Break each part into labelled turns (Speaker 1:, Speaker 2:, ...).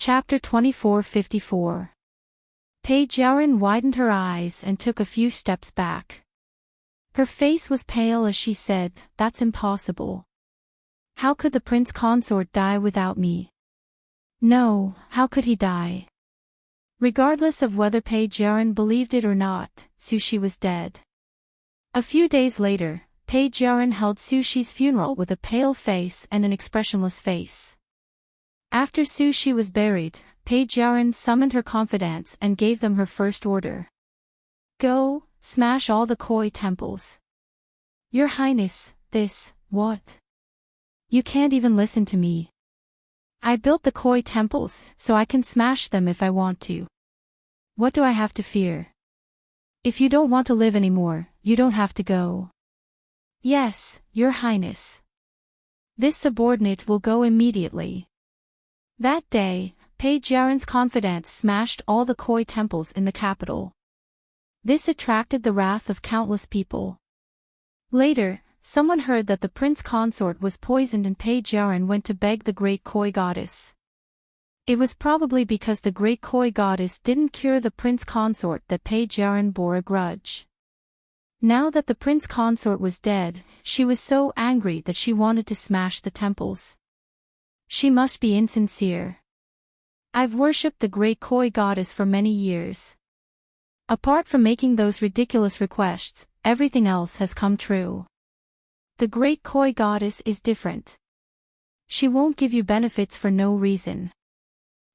Speaker 1: Chapter 2454. Page Yarin widened her eyes and took a few steps back. Her face was pale as she said, "That's impossible. How could the prince consort die without me? No, how could he die?" Regardless of whether Page Yarin believed it or not, Sushi was dead. A few days later, Page Yarin held Sushi's funeral with a pale face and an expressionless face. After Sushi was buried, Page Yarin summoned her confidants and gave them her first order. "Go, smash all the koi temples." "Your Highness, what? You can't even listen to me. I built the koi temples, so I can smash them if I want to. What do I have to fear? If you don't want to live anymore, you don't have to go." "Yes, Your Highness. This subordinate will go immediately." That day, Page Yarin's confidants smashed all the koi temples in the capital. This attracted the wrath of countless people. Later, someone heard that the prince consort was poisoned and Page Yarin went to beg the great koi goddess. It was probably because the great koi goddess didn't cure the prince consort that Page Yarin bore a grudge. Now that the prince consort was dead, she was so angry that she wanted to smash the temples. She must be insincere. "I've worshipped the great koi goddess for many years. Apart from making those ridiculous requests, everything else has come true. The great koi goddess is different. She won't give you benefits for no reason.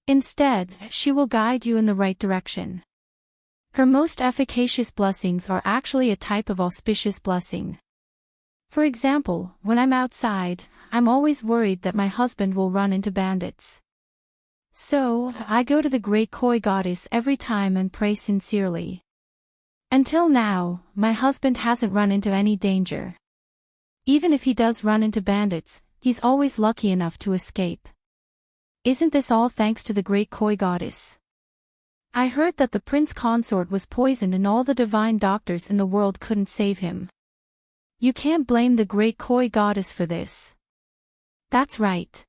Speaker 1: Instead, she will guide you in the right direction. Her most efficacious blessings are actually a type of auspicious blessing. For example, when I'm outside, I'm always worried that my husband will run into bandits. So, I go to the great koi goddess every time and pray sincerely. Until now, my husband hasn't run into any danger. Even if he does run into bandits, he's always lucky enough to escape. Isn't this all thanks to the great koi goddess? I heard that the prince consort was poisoned and all the divine doctors in the world couldn't save him. You can't blame the great koi goddess for this." "That's right.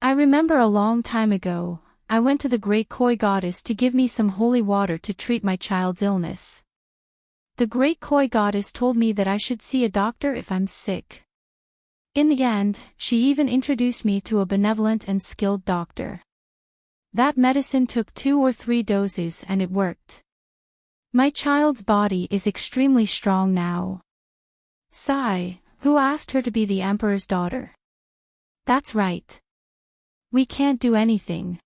Speaker 1: I remember a long time ago, I went to the great koi goddess to give me some holy water to treat my child's illness. The great koi goddess told me that I should see a doctor if I'm sick. In the end, she even introduced me to a benevolent and skilled doctor. That medicine took 2 or 3 doses and it worked. My child's body is extremely strong now." Sigh, who asked her to be the emperor's daughter? "That's right. We can't do anything.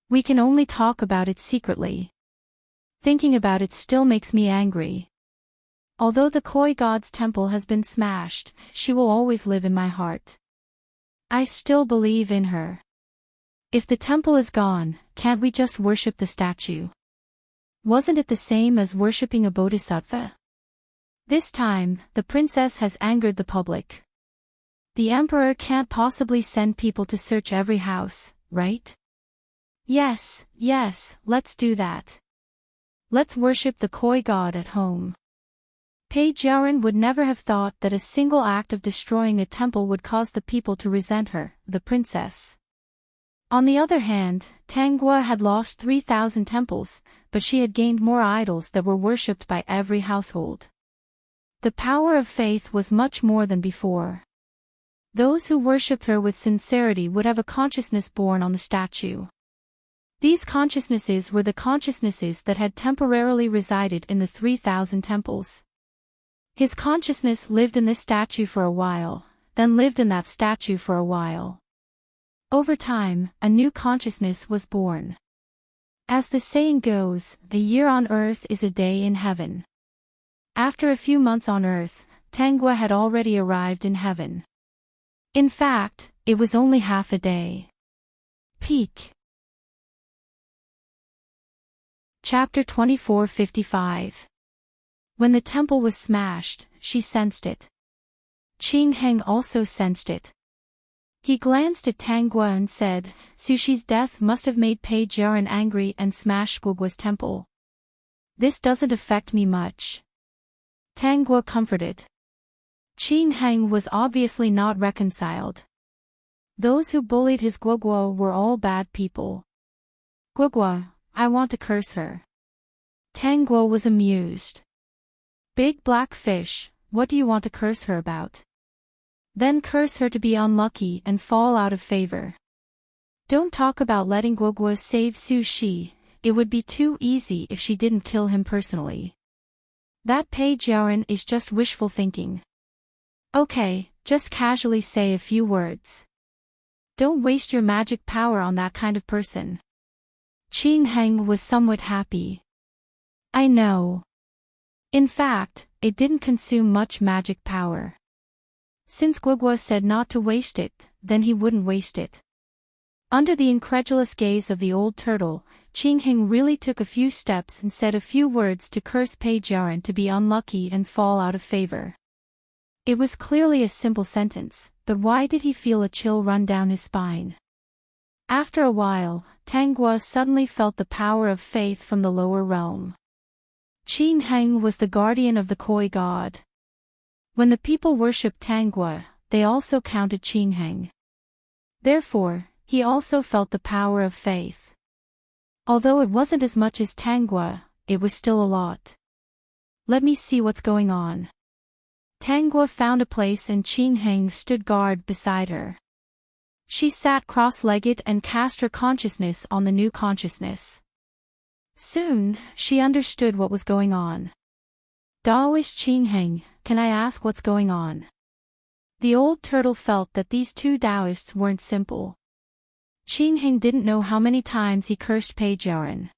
Speaker 1: We can only talk about it secretly. Thinking about it still makes me angry. Although the koi god's temple has been smashed, she will always live in my heart. I still believe in her. If the temple is gone, can't we just worship the statue? Wasn't it the same as worshipping a bodhisattva? This time, the princess has angered the public. The emperor can't possibly send people to search every house, right? Yes, let's do that. Let's worship the koi god at home." Page Yarin would never have thought that a single act of destroying a temple would cause the people to resent her, the princess. On the other hand, Tanghua had lost 3,000 temples, but she had gained more idols that were worshipped by every household. The power of faith was much more than before. Those who worshipped her with sincerity would have a consciousness born on the statue. These consciousnesses were the consciousnesses that had temporarily resided in the 3,000 temples. His consciousness lived in this statue for a while, then lived in that statue for a while. Over time, a new consciousness was born. As the saying goes, a year on earth is a day in heaven. After a few months on earth, Tanghua had already arrived in heaven. In fact, it was only half a day. Peak. Chapter 2455. When the temple was smashed, she sensed it. Qing Heng also sensed it. He glanced at Tanghua and said, "Sushi's death must have made Page Yarin angry and smashed Guogua's temple. This doesn't affect me much." Tanghua comforted. Qing Heng was obviously not reconciled. Those who bullied his Guogua were all bad people. Guogua, I want to curse her. Tangguo was amused. Big black fish, what do you want to curse her about? Then curse her to be unlucky and fall out of favor. Don't talk about letting Guogua save Su Shi, it would be too easy if she didn't kill him personally. That Pei Jiaoren is just wishful thinking. Okay, just casually say a few words. Don't waste your magic power on that kind of person. Qing Heng was somewhat happy. I know. In fact, it didn't consume much magic power. Since Guogua said not to waste it, then he wouldn't waste it. Under the incredulous gaze of the old turtle, Qing Heng really took a few steps and said a few words to curse Pei Jiaoren to be unlucky and fall out of favor. It was clearly a simple sentence, but why did he feel a chill run down his spine? After a while, Tangguo suddenly felt the power of faith from the lower realm. Qing Heng was the guardian of the koi god. When the people worshipped Tangguo, they also counted Qing Heng. Therefore, he also felt the power of faith. Although it wasn't as much as Tangguo, it was still a lot. Let me see what's going on. Tangguo found a place and Qing Heng stood guard beside her. She sat cross-legged and cast her consciousness on the new consciousness. Soon, she understood what was going on. Daoist Qing Heng, can I ask what's going on? The old turtle felt that these two Taoists weren't simple. Qing Heng didn't know how many times he cursed Pei Jiaoren.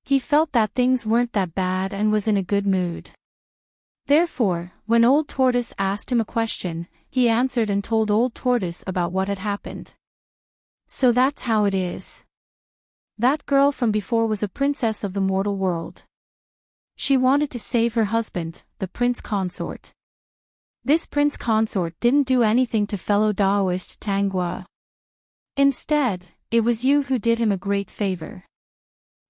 Speaker 1: He felt that things weren't that bad and was in a good mood. Therefore, when Old Tortoise asked him a question, he answered and told Old Tortoise about what had happened. So that's how it is. That girl from before was a princess of the mortal world. She wanted to save her husband, the prince consort. This prince consort didn't do anything to fellow Daoist Tangguo. Instead, it was you who did him a great favor.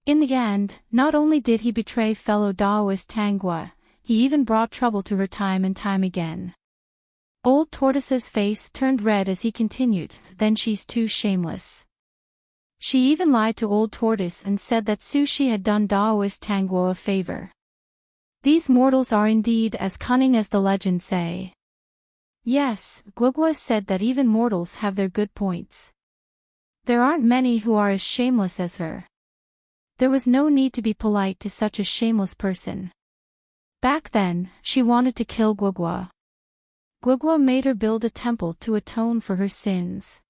Speaker 1: In the end, not only did he betray fellow Daoist Tangguo, he even brought trouble to her time and time again. Old Tortoise's face turned red as he continued, then she's too shameless. She even lied to Old Tortoise and said that Su Shi had done Daoist Tangguo a favor. These mortals are indeed as cunning as the legends say. Yes, Guogua said that even mortals have their good points. There aren't many who are as shameless as her. There was no need to be polite to such a shameless person. Back then, she wanted to kill Guogua. Guogua made her build a temple to atone for her sins.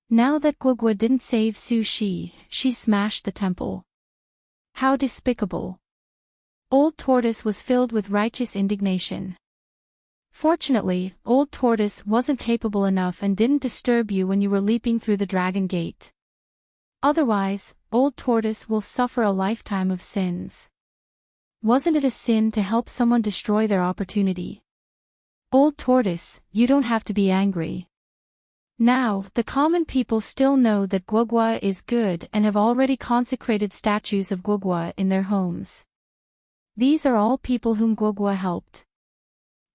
Speaker 1: Now that Guogua didn't save Su Shi, she smashed the temple. How despicable. Old Tortoise was filled with righteous indignation. Fortunately, Old Tortoise wasn't capable enough and didn't disturb you when you were leaping through the dragon gate. Otherwise, Old Tortoise will suffer a lifetime of sins. Wasn't it a sin to help someone destroy their opportunity? Old Tortoise, you don't have to be angry. Now, the common people still know that Guogua is good and have already consecrated statues of Guogua in their homes. These are all people whom Guogua helped.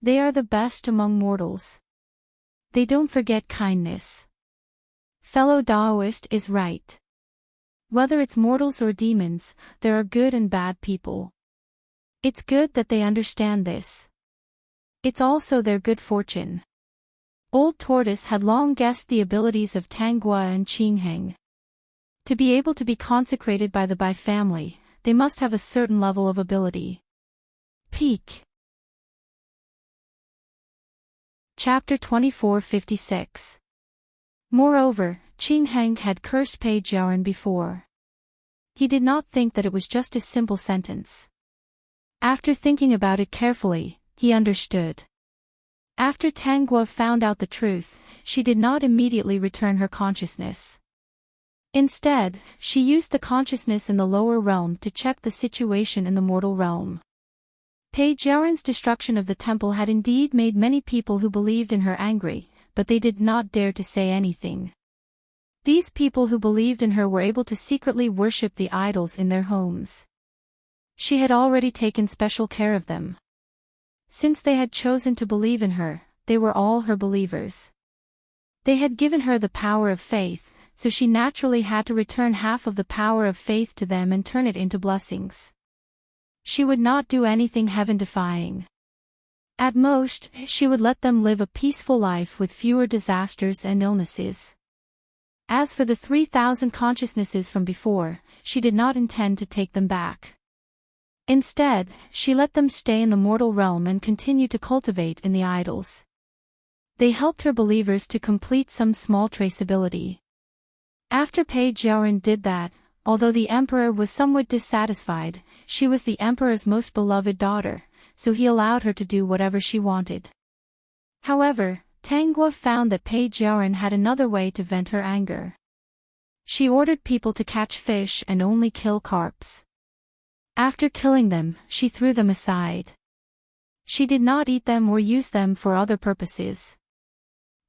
Speaker 1: They are the best among mortals. They don't forget kindness. Fellow Daoist is right. Whether it's mortals or demons, there are good and bad people. It's good that they understand this. It's also their good fortune. Old Tortoise had long guessed the abilities of Tangguo and Qing Heng. To be able to be consecrated by the Bai family, they must have a certain level of ability. Peak. Chapter 2456. Moreover, Qing Heng had cursed Pei Jiaoren before. He did not think that it was just a simple sentence. After thinking about it carefully, he understood. After Tangguo found out the truth, she did not immediately return her consciousness. Instead, she used the consciousness in the lower realm to check the situation in the mortal realm. Pei Jiaoren's destruction of the temple had indeed made many people who believed in her angry, but they did not dare to say anything. These people who believed in her were able to secretly worship the idols in their homes. She had already taken special care of them. Since they had chosen to believe in her, they were all her believers. They had given her the power of faith, so she naturally had to return half of the power of faith to them and turn it into blessings. She would not do anything heaven-defying. At most, she would let them live a peaceful life with fewer disasters and illnesses. As for the 3,000 consciousnesses from before, she did not intend to take them back. Instead, she let them stay in the mortal realm and continue to cultivate in the idols. They helped her believers to complete some small traceability. After Pei Jiaoren did that, although the emperor was somewhat dissatisfied, she was the emperor's most beloved daughter, so he allowed her to do whatever she wanted. However, Tanguo found that Pei Jiaoren had another way to vent her anger. She ordered people to catch fish and only kill carps. After killing them, she threw them aside. She did not eat them or use them for other purposes.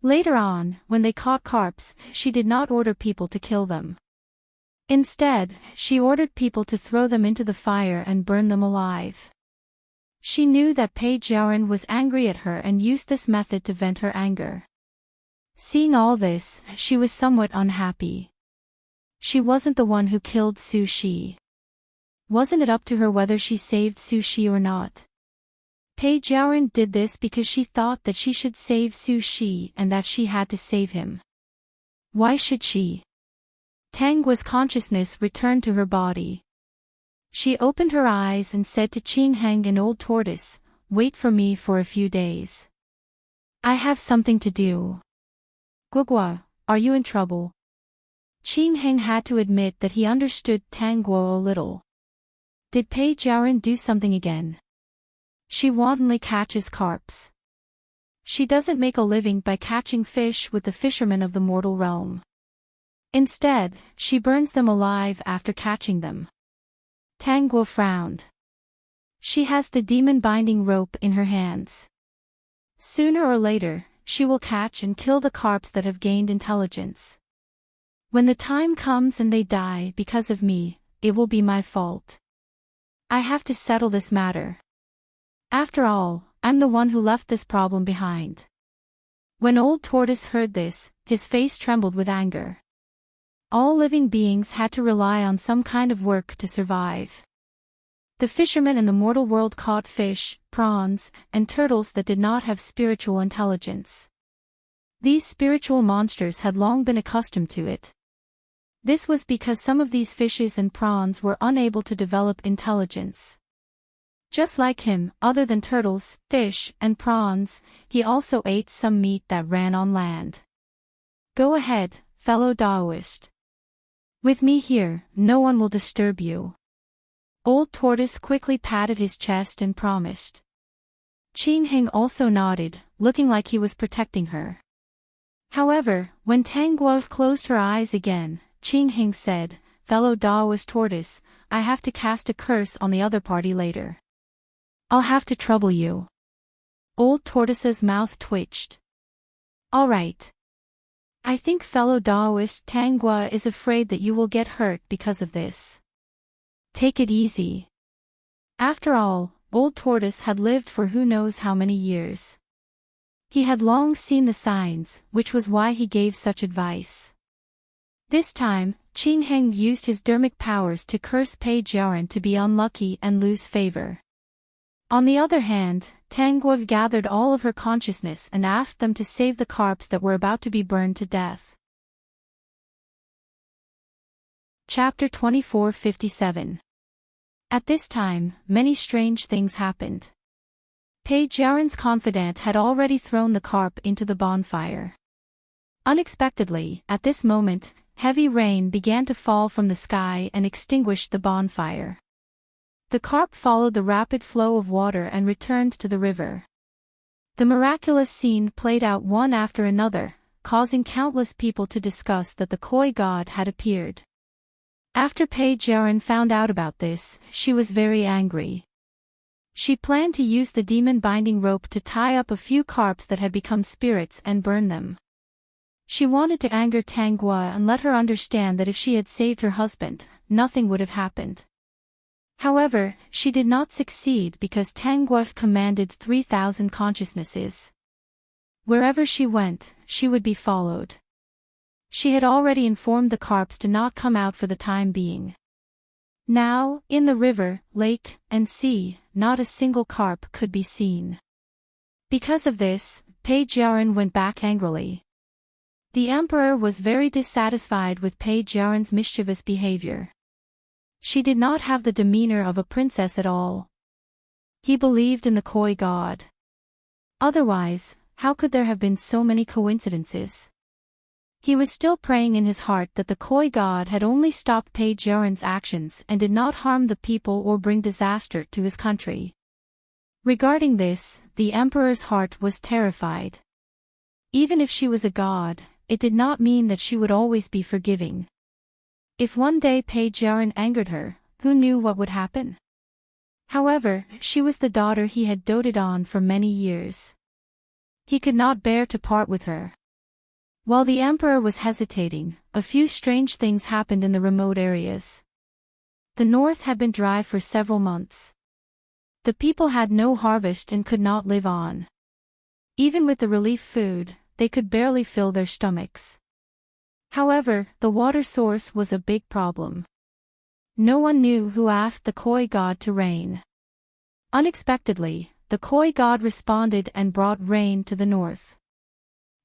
Speaker 1: Later on, when they caught carps, she did not order people to kill them. Instead, she ordered people to throw them into the fire and burn them alive. She knew that Pei Jiaoren was angry at her and used this method to vent her anger. Seeing all this, she was somewhat unhappy. She wasn't the one who killed Su Shi. Wasn't it up to her whether she saved Su Shi or not? Pei Jiaoren did this because she thought that she should save Su Shi and that she had to save him. Why should she? Tanguo's consciousness returned to her body. She opened her eyes and said to Qing Heng and Old Tortoise, "Wait for me for a few days. I have something to do." "Guogua, are you in trouble?" Qing Heng had to admit that he understood Tanguo a little. Did Pei Jiaoren do something again? She wantonly catches carps. She doesn't make a living by catching fish with the fishermen of the mortal realm. Instead, she burns them alive after catching them. Tanguo frowned. She has the demon-binding rope in her hands. Sooner or later, she will catch and kill the carps that have gained intelligence. When the time comes and they die because of me, it will be my fault. I have to settle this matter. After all, I'm the one who left this problem behind. When Old Tortoise heard this, his face trembled with anger. All living beings had to rely on some kind of work to survive. The fishermen in the mortal world caught fish, prawns, and turtles that did not have spiritual intelligence. These spiritual monsters had long been accustomed to it. This was because some of these fishes and prawns were unable to develop intelligence. Just like him, other than turtles, fish, and prawns, he also ate some meat that ran on land. Go ahead, fellow Taoist. With me here, no one will disturb you. Old Tortoise quickly patted his chest and promised. Qing Heng also nodded, looking like he was protecting her. However, when Tanguo closed her eyes again, Qing Heng said, "Fellow Taoist Tortoise, I have to cast a curse on the other party later. I'll have to trouble you." Old Tortoise's mouth twitched. "All right. I think fellow Taoist Tanguo is afraid that you will get hurt because of this. Take it easy." After all, Old Tortoise had lived for who knows how many years. He had long seen the signs, which was why he gave such advice. This time, Qing Heng used his dermic powers to curse Pei Jiaoren to be unlucky and lose favor. On the other hand, Tanguo gathered all of her consciousness and asked them to save the carps that were about to be burned to death. Chapter 2457. At this time, many strange things happened. Pei Jiaoren's confidant had already thrown the carp into the bonfire. Unexpectedly, at this moment, heavy rain began to fall from the sky and extinguished the bonfire. The carp followed the rapid flow of water and returned to the river. The miraculous scene played out one after another, causing countless people to discuss that the koi god had appeared. After Pei Jiaoren found out about this, she was very angry. She planned to use the demon-binding rope to tie up a few carps that had become spirits and burn them. She wanted to anger Tanguo and let her understand that if she had saved her husband, nothing would have happened. However, she did not succeed because Tanguo commanded 3,000 consciousnesses. Wherever she went, she would be followed. She had already informed the carps to not come out for the time being. Now, in the river, lake, and sea, not a single carp could be seen. Because of this, Page Yarin went back angrily. The emperor was very dissatisfied with Page Yarin's mischievous behavior. She did not have the demeanor of a princess at all. He believed in the koi god. Otherwise, how could there have been so many coincidences? He was still praying in his heart that the koi god had only stopped Page Yarin's actions and did not harm the people or bring disaster to his country. Regarding this, the emperor's heart was terrified. Even if she was a god, it did not mean that she would always be forgiving. If one day Page Yarin angered her, who knew what would happen? However, she was the daughter he had doted on for many years. He could not bear to part with her. While the emperor was hesitating, a few strange things happened in the remote areas. The north had been dry for several months. The people had no harvest and could not live on. Even with the relief food, they could barely fill their stomachs. However, the water source was a big problem. No one knew who asked the koi god to rain. Unexpectedly, the koi god responded and brought rain to the north.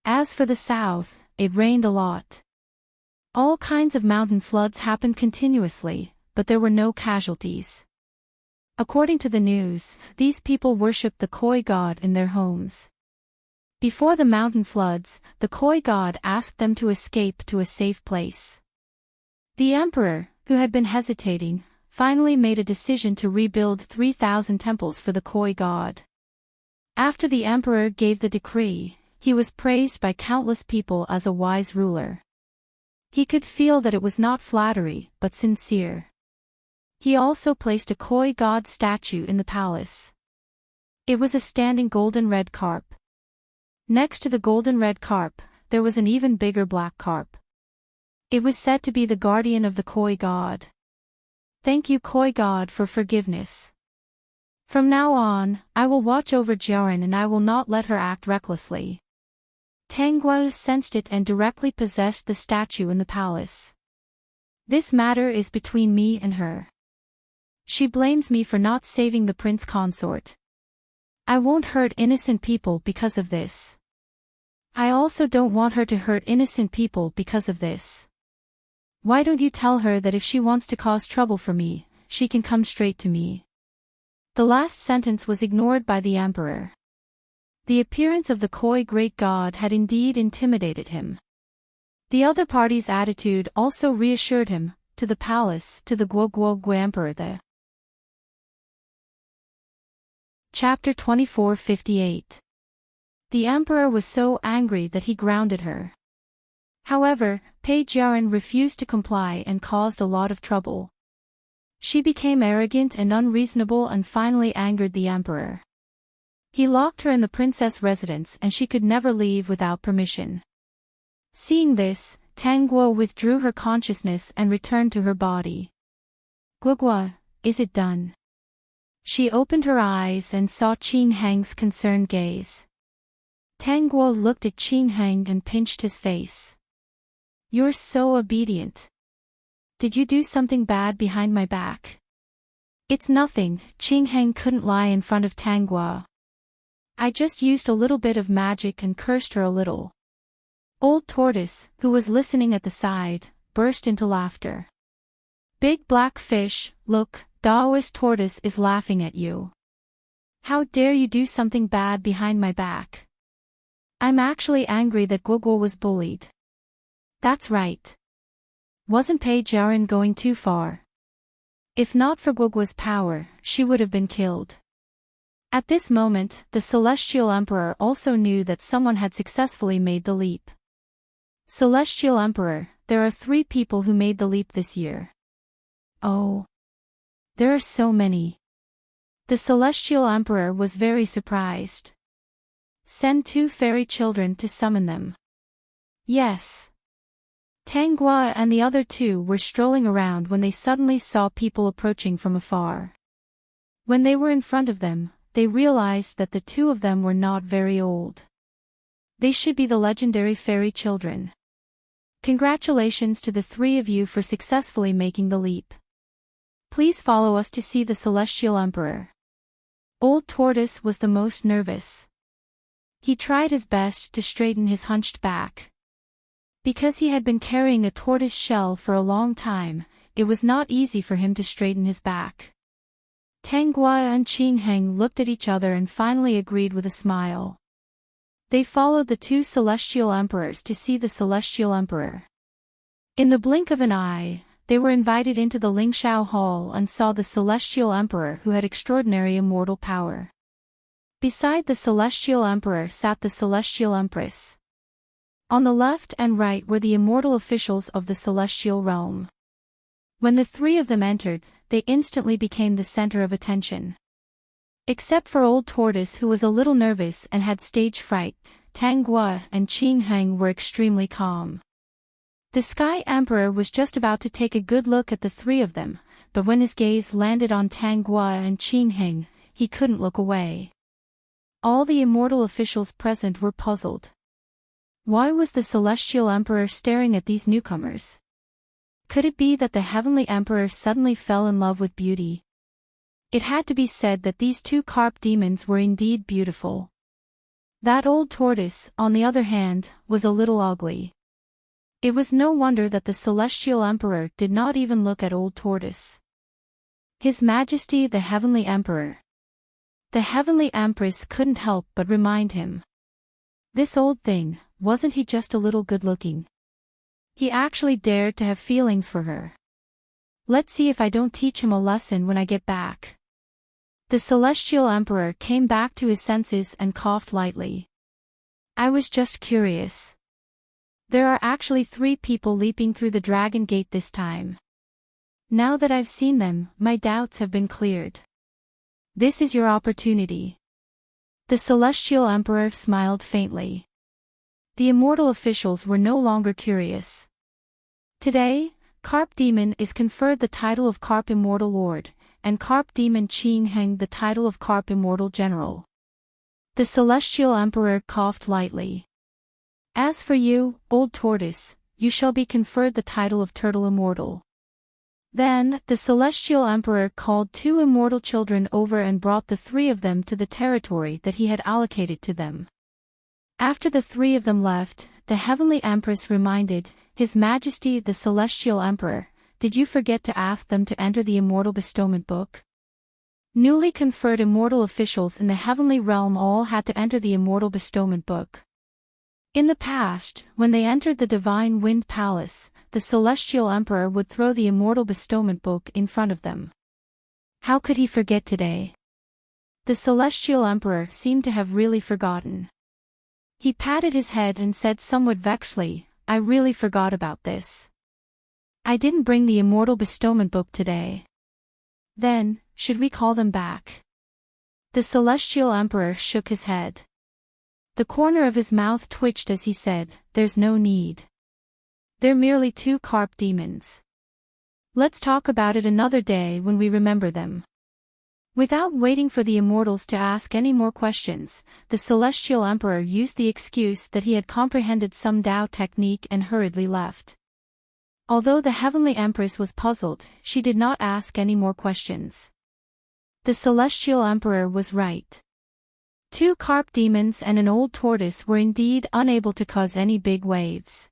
Speaker 1: As for the south, it rained a lot. All kinds of mountain floods happened continuously, but there were no casualties. According to the news, these people worshipped the koi god in their homes. Before the mountain floods, the koi god asked them to escape to a safe place. The emperor, who had been hesitating, finally made a decision to rebuild 3,000 temples for the koi god. After the emperor gave the decree, he was praised by countless people as a wise ruler. He could feel that it was not flattery, but sincere. He also placed a koi god statue in the palace. It was a standing golden red carp. Next to the golden red carp, there was an even bigger black carp. It was said to be the guardian of the koi god. Thank you, koi god, for forgiveness. From now on, I will watch over Jiaran and I will not let her act recklessly. Tang Guo sensed it and directly possessed the statue in the palace. This matter is between me and her. She blames me for not saving the prince consort. I won't hurt innocent people because of this. I also don't want her to hurt innocent people because of this. Why don't you tell her that if she wants to cause trouble for me, she can come straight to me? The last sentence was ignored by the emperor. The appearance of the koi great god had indeed intimidated him. The other party's attitude also reassured him. To the palace, to the Guo emperor. Chapter 24:58. The emperor was so angry that he grounded her. However, Page Yarin refused to comply and caused a lot of trouble. She became arrogant and unreasonable and finally angered the emperor. He locked her in the princess residence and she could never leave without permission. Seeing this, Tang Guo withdrew her consciousness and returned to her body. Guo, is it done? She opened her eyes and saw Qin Heng's concerned gaze. Tang Guo looked at Qin Heng and pinched his face. You're so obedient. Did you do something bad behind my back? It's nothing, Qin Heng couldn't lie in front of Tang Guo. I just used a little bit of magic and cursed her a little. Old Tortoise, who was listening at the side, burst into laughter. Big black fish, look, Taoist Tortoise is laughing at you. How dare you do something bad behind my back? I'm actually angry that Guo was bullied. That's right. Wasn't Page Yarin going too far? If not for Guoguo's power, she would have been killed. At this moment, the Celestial Emperor also knew that someone had successfully made the leap. Celestial Emperor, there are 3 people who made the leap this year. Oh. There are so many. The Celestial Emperor was very surprised. Send 2 fairy children to summon them. Yes. Tang Guo and the other 2 were strolling around when they suddenly saw people approaching from afar. When they were in front of them, they realized that the 2 of them were not very old. They should be the legendary fairy children. Congratulations to the three of you for successfully making the leap. Please follow us to see the Celestial Emperor. Old Tortoise was the most nervous. He tried his best to straighten his hunched back. Because he had been carrying a tortoise shell for a long time, it was not easy for him to straighten his back. Tanghua and Qingheng looked at each other and finally agreed with a smile. They followed the two Celestial Emperors to see the Celestial Emperor. In the blink of an eye, they were invited into the Lingshao Hall and saw the Celestial Emperor who had extraordinary immortal power. Beside the Celestial Emperor sat the Celestial Empress. On the left and right were the immortal officials of the Celestial Realm. When the three of them entered, they instantly became the center of attention. Except for Old Tortoise, who was a little nervous and had stage fright, Tanghua and Qingheng were extremely calm. The Sky Emperor was just about to take a good look at the three of them, but when his gaze landed on Tanghua and Qingheng, he couldn't look away. All the immortal officials present were puzzled. Why was the Celestial Emperor staring at these newcomers? Could it be that the Heavenly Emperor suddenly fell in love with beauty? It had to be said that these two carp demons were indeed beautiful. That Old Tortoise, on the other hand, was a little ugly. It was no wonder that the Celestial Emperor did not even look at Old Tortoise. His Majesty the Heavenly Emperor. The Heavenly Empress couldn't help but remind him. This old thing, wasn't he just a little good-looking? He actually dared to have feelings for her. Let's see if I don't teach him a lesson when I get back. The Celestial Emperor came back to his senses and coughed lightly. I was just curious. There are actually 3 people leaping through the Dragon Gate this time. Now that I've seen them, my doubts have been cleared. This is your opportunity. The Celestial Emperor smiled faintly. The immortal officials were no longer curious. Today, Carp Demon is conferred the title of Carp Immortal Lord, and Carp Demon Qingheng the title of Carp Immortal General. The Celestial Emperor coughed lightly. As for you, Old Tortoise, you shall be conferred the title of Turtle Immortal. Then, the Celestial Emperor called 2 immortal children over and brought the 3 of them to the territory that he had allocated to them. After the 3 of them left, the Heavenly Empress reminded, His Majesty the Celestial Emperor, did you forget to ask them to enter the Immortal Bestowment Book? Newly conferred immortal officials in the heavenly realm all had to enter the Immortal Bestowment Book. In the past, when they entered the Divine Wind Palace, the Celestial Emperor would throw the Immortal Bestowment Book in front of them. How could he forget today? The Celestial Emperor seemed to have really forgotten. He patted his head and said somewhat vexedly, I really forgot about this. I didn't bring the Immortal Bestowment Book today. Then, should we call them back? The Celestial Emperor shook his head. The corner of his mouth twitched as he said, There's no need. They're merely 2 carp demons. Let's talk about it another day when we remember them. Without waiting for the immortals to ask any more questions, the Celestial Emperor used the excuse that he had comprehended some Tao technique and hurriedly left. Although the Heavenly Empress was puzzled, she did not ask any more questions. The Celestial Emperor was right. 2 carp demons and an old tortoise were indeed unable to cause any big waves.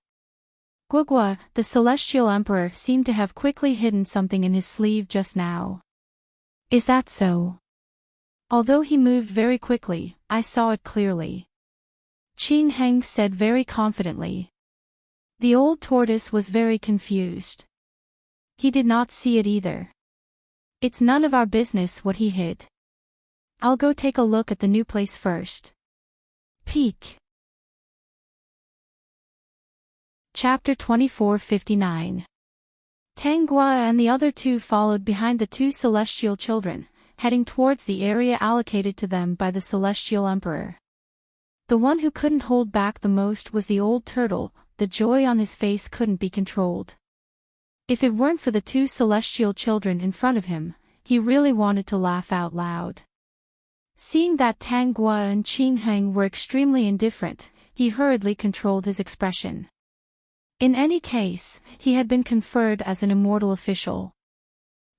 Speaker 1: Guogua, the Celestial Emperor seemed to have quickly hidden something in his sleeve just now. Is that so? Although he moved very quickly, I saw it clearly. Qingheng said very confidently. The old tortoise was very confused. He did not see it either. It's none of our business what he hid. I'll go take a look at the new place first. Peek. Chapter 2459. Tanghua and the other 2 followed behind the 2 celestial children, heading towards the area allocated to them by the Celestial Emperor. The one who couldn't hold back the most was the old turtle. The joy on his face couldn't be controlled. If it weren't for the 2 celestial children in front of him, he really wanted to laugh out loud. Seeing that Tanghua and Qingheng were extremely indifferent, he hurriedly controlled his expression. In any case, he had been conferred as an immortal official.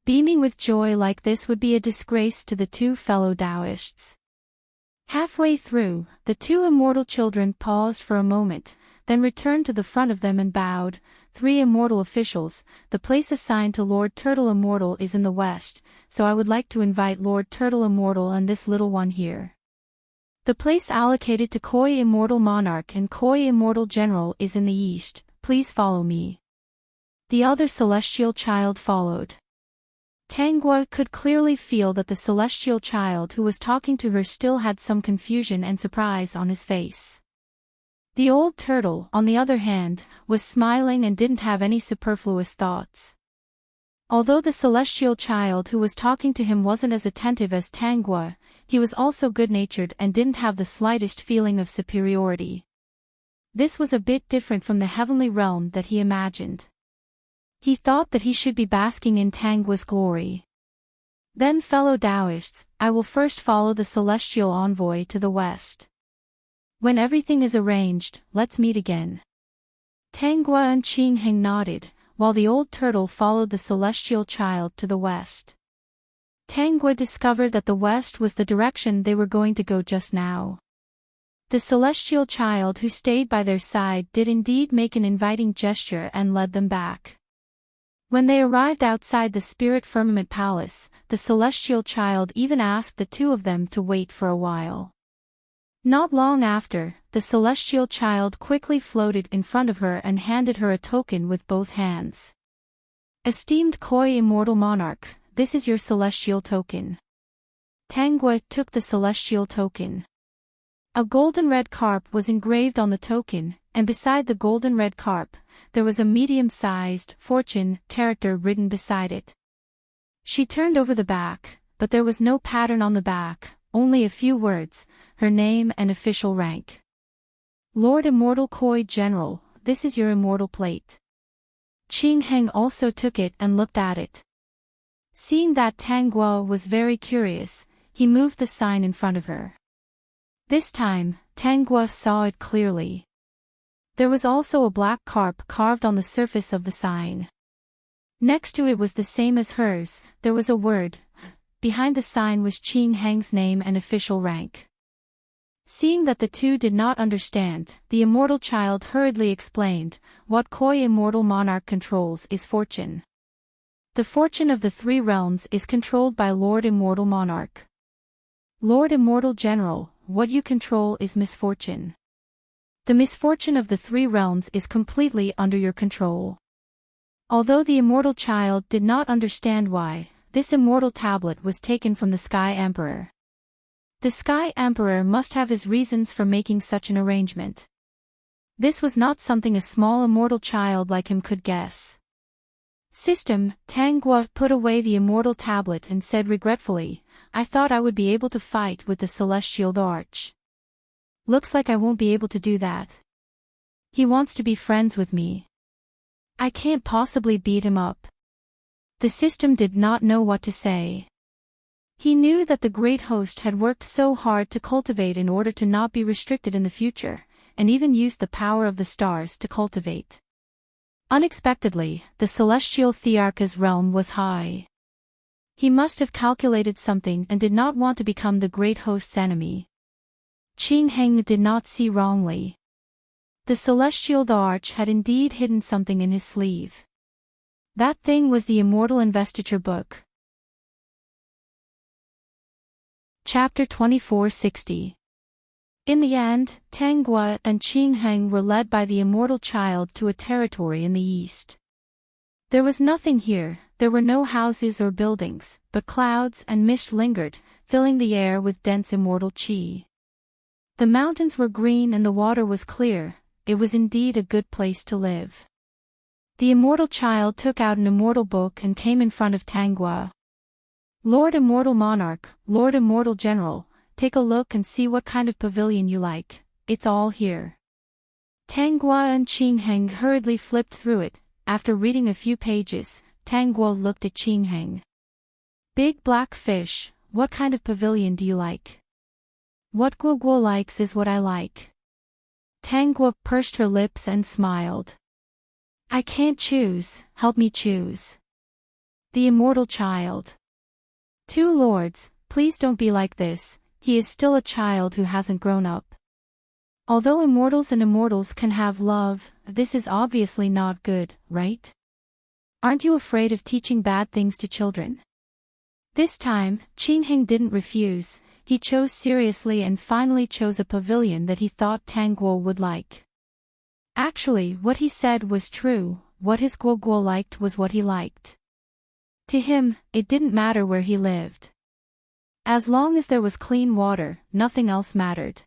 Speaker 1: Beaming with joy like this would be a disgrace to the two fellow Taoists. Halfway through, the two immortal children paused for a moment, then returned to the front of them and bowed. "Three immortal officials, the place assigned to Lord Turtle Immortal is in the west, so I would like to invite Lord Turtle Immortal and this little one here. The place allocated to Koi Immortal Monarch and Koi Immortal General is in the east, please follow me." The other celestial child followed. Tangua could clearly feel that the celestial child who was talking to her still had some confusion and surprise on his face. The old turtle, on the other hand, was smiling and didn't have any superfluous thoughts. Although the celestial child who was talking to him wasn't as attentive as Tangua, he was also good-natured and didn't have the slightest feeling of superiority. This was a bit different from the heavenly realm that he imagined. He thought that he should be basking in Tangua's glory. "Then, fellow Taoists, I will first follow the celestial envoy to the west. When everything is arranged, let's meet again." Tangua and Qingheng nodded, while the old turtle followed the celestial child to the west. Tangua discovered that the west was the direction they were going to go just now. The celestial child who stayed by their side did indeed make an inviting gesture and led them back. When they arrived outside the Spirit Firmament Palace, the celestial child even asked the two of them to wait for a while. Not long after, the celestial child quickly floated in front of her and handed her a token with both hands. "Esteemed Koi Immortal Monarch, this is your celestial token." Tangua took the celestial token. A golden red carp was engraved on the token, and beside the golden red carp, there was a medium-sized fortune character written beside it. She turned over the back, but there was no pattern on the back, only a few words, her name and official rank. "Lord Immortal Koi General, this is your immortal plate." Qingheng also took it and looked at it. Seeing that Tangua was very curious, he moved the sign in front of her. This time, Tangua saw it clearly. There was also a black carp carved on the surface of the sign. Next to it was the same as hers, there was a word. Behind the sign was Qingheng's name and official rank. Seeing that the two did not understand, the immortal child hurriedly explained, "What Koi Immortal Monarch controls is fortune. The fortune of the three realms is controlled by Lord Immortal Monarch. Lord Immortal General, what you control is misfortune. The misfortune of the three realms is completely under your control." Although the immortal child did not understand why, this immortal tablet was taken from the Sky Emperor. The Sky Emperor must have his reasons for making such an arrangement. This was not something a small immortal child like him could guess. "System," Tangua put away the immortal tablet and said regretfully, "I thought I would be able to fight with the Celestial Arch. Looks like I won't be able to do that. He wants to be friends with me. I can't possibly beat him up." The system did not know what to say. He knew that the great host had worked so hard to cultivate in order to not be restricted in the future, and even used the power of the stars to cultivate. Unexpectedly, the celestial Thearcha's realm was high. He must have calculated something and did not want to become the great host's enemy. Qingheng did not see wrongly. The celestial arch had indeed hidden something in his sleeve. That thing was the immortal investiture book. Chapter 2460. In the end, Tangua and Qingheng were led by the immortal child to a territory in the east. There was nothing here, there were no houses or buildings, but clouds and mist lingered, filling the air with dense immortal qi. The mountains were green and the water was clear, it was indeed a good place to live. The immortal child took out an immortal book and came in front of Tangua. "Lord Immortal Monarch, Lord Immortal General, take a look and see what kind of pavilion you like, it's all here." Tangua and Qingheng hurriedly flipped through it. After reading a few pages, Tangua looked at Qingheng. "Big black fish, what kind of pavilion do you like?" "What Guoguo likes is what I like." Tangua pursed her lips and smiled. I can't choose, help me choose. The immortal child. Two lords, please don't be like this, he is still a child who hasn't grown up. Although immortals and immortals can have love, this is obviously not good, right? Aren't you afraid of teaching bad things to children? This time, Qingheng didn't refuse, he chose seriously and finally chose a pavilion that he thought Tangguo would like. Actually, what he said was true, what his Guoguo liked was what he liked. To him, it didn't matter where he lived. As long as there was clean water, nothing else mattered.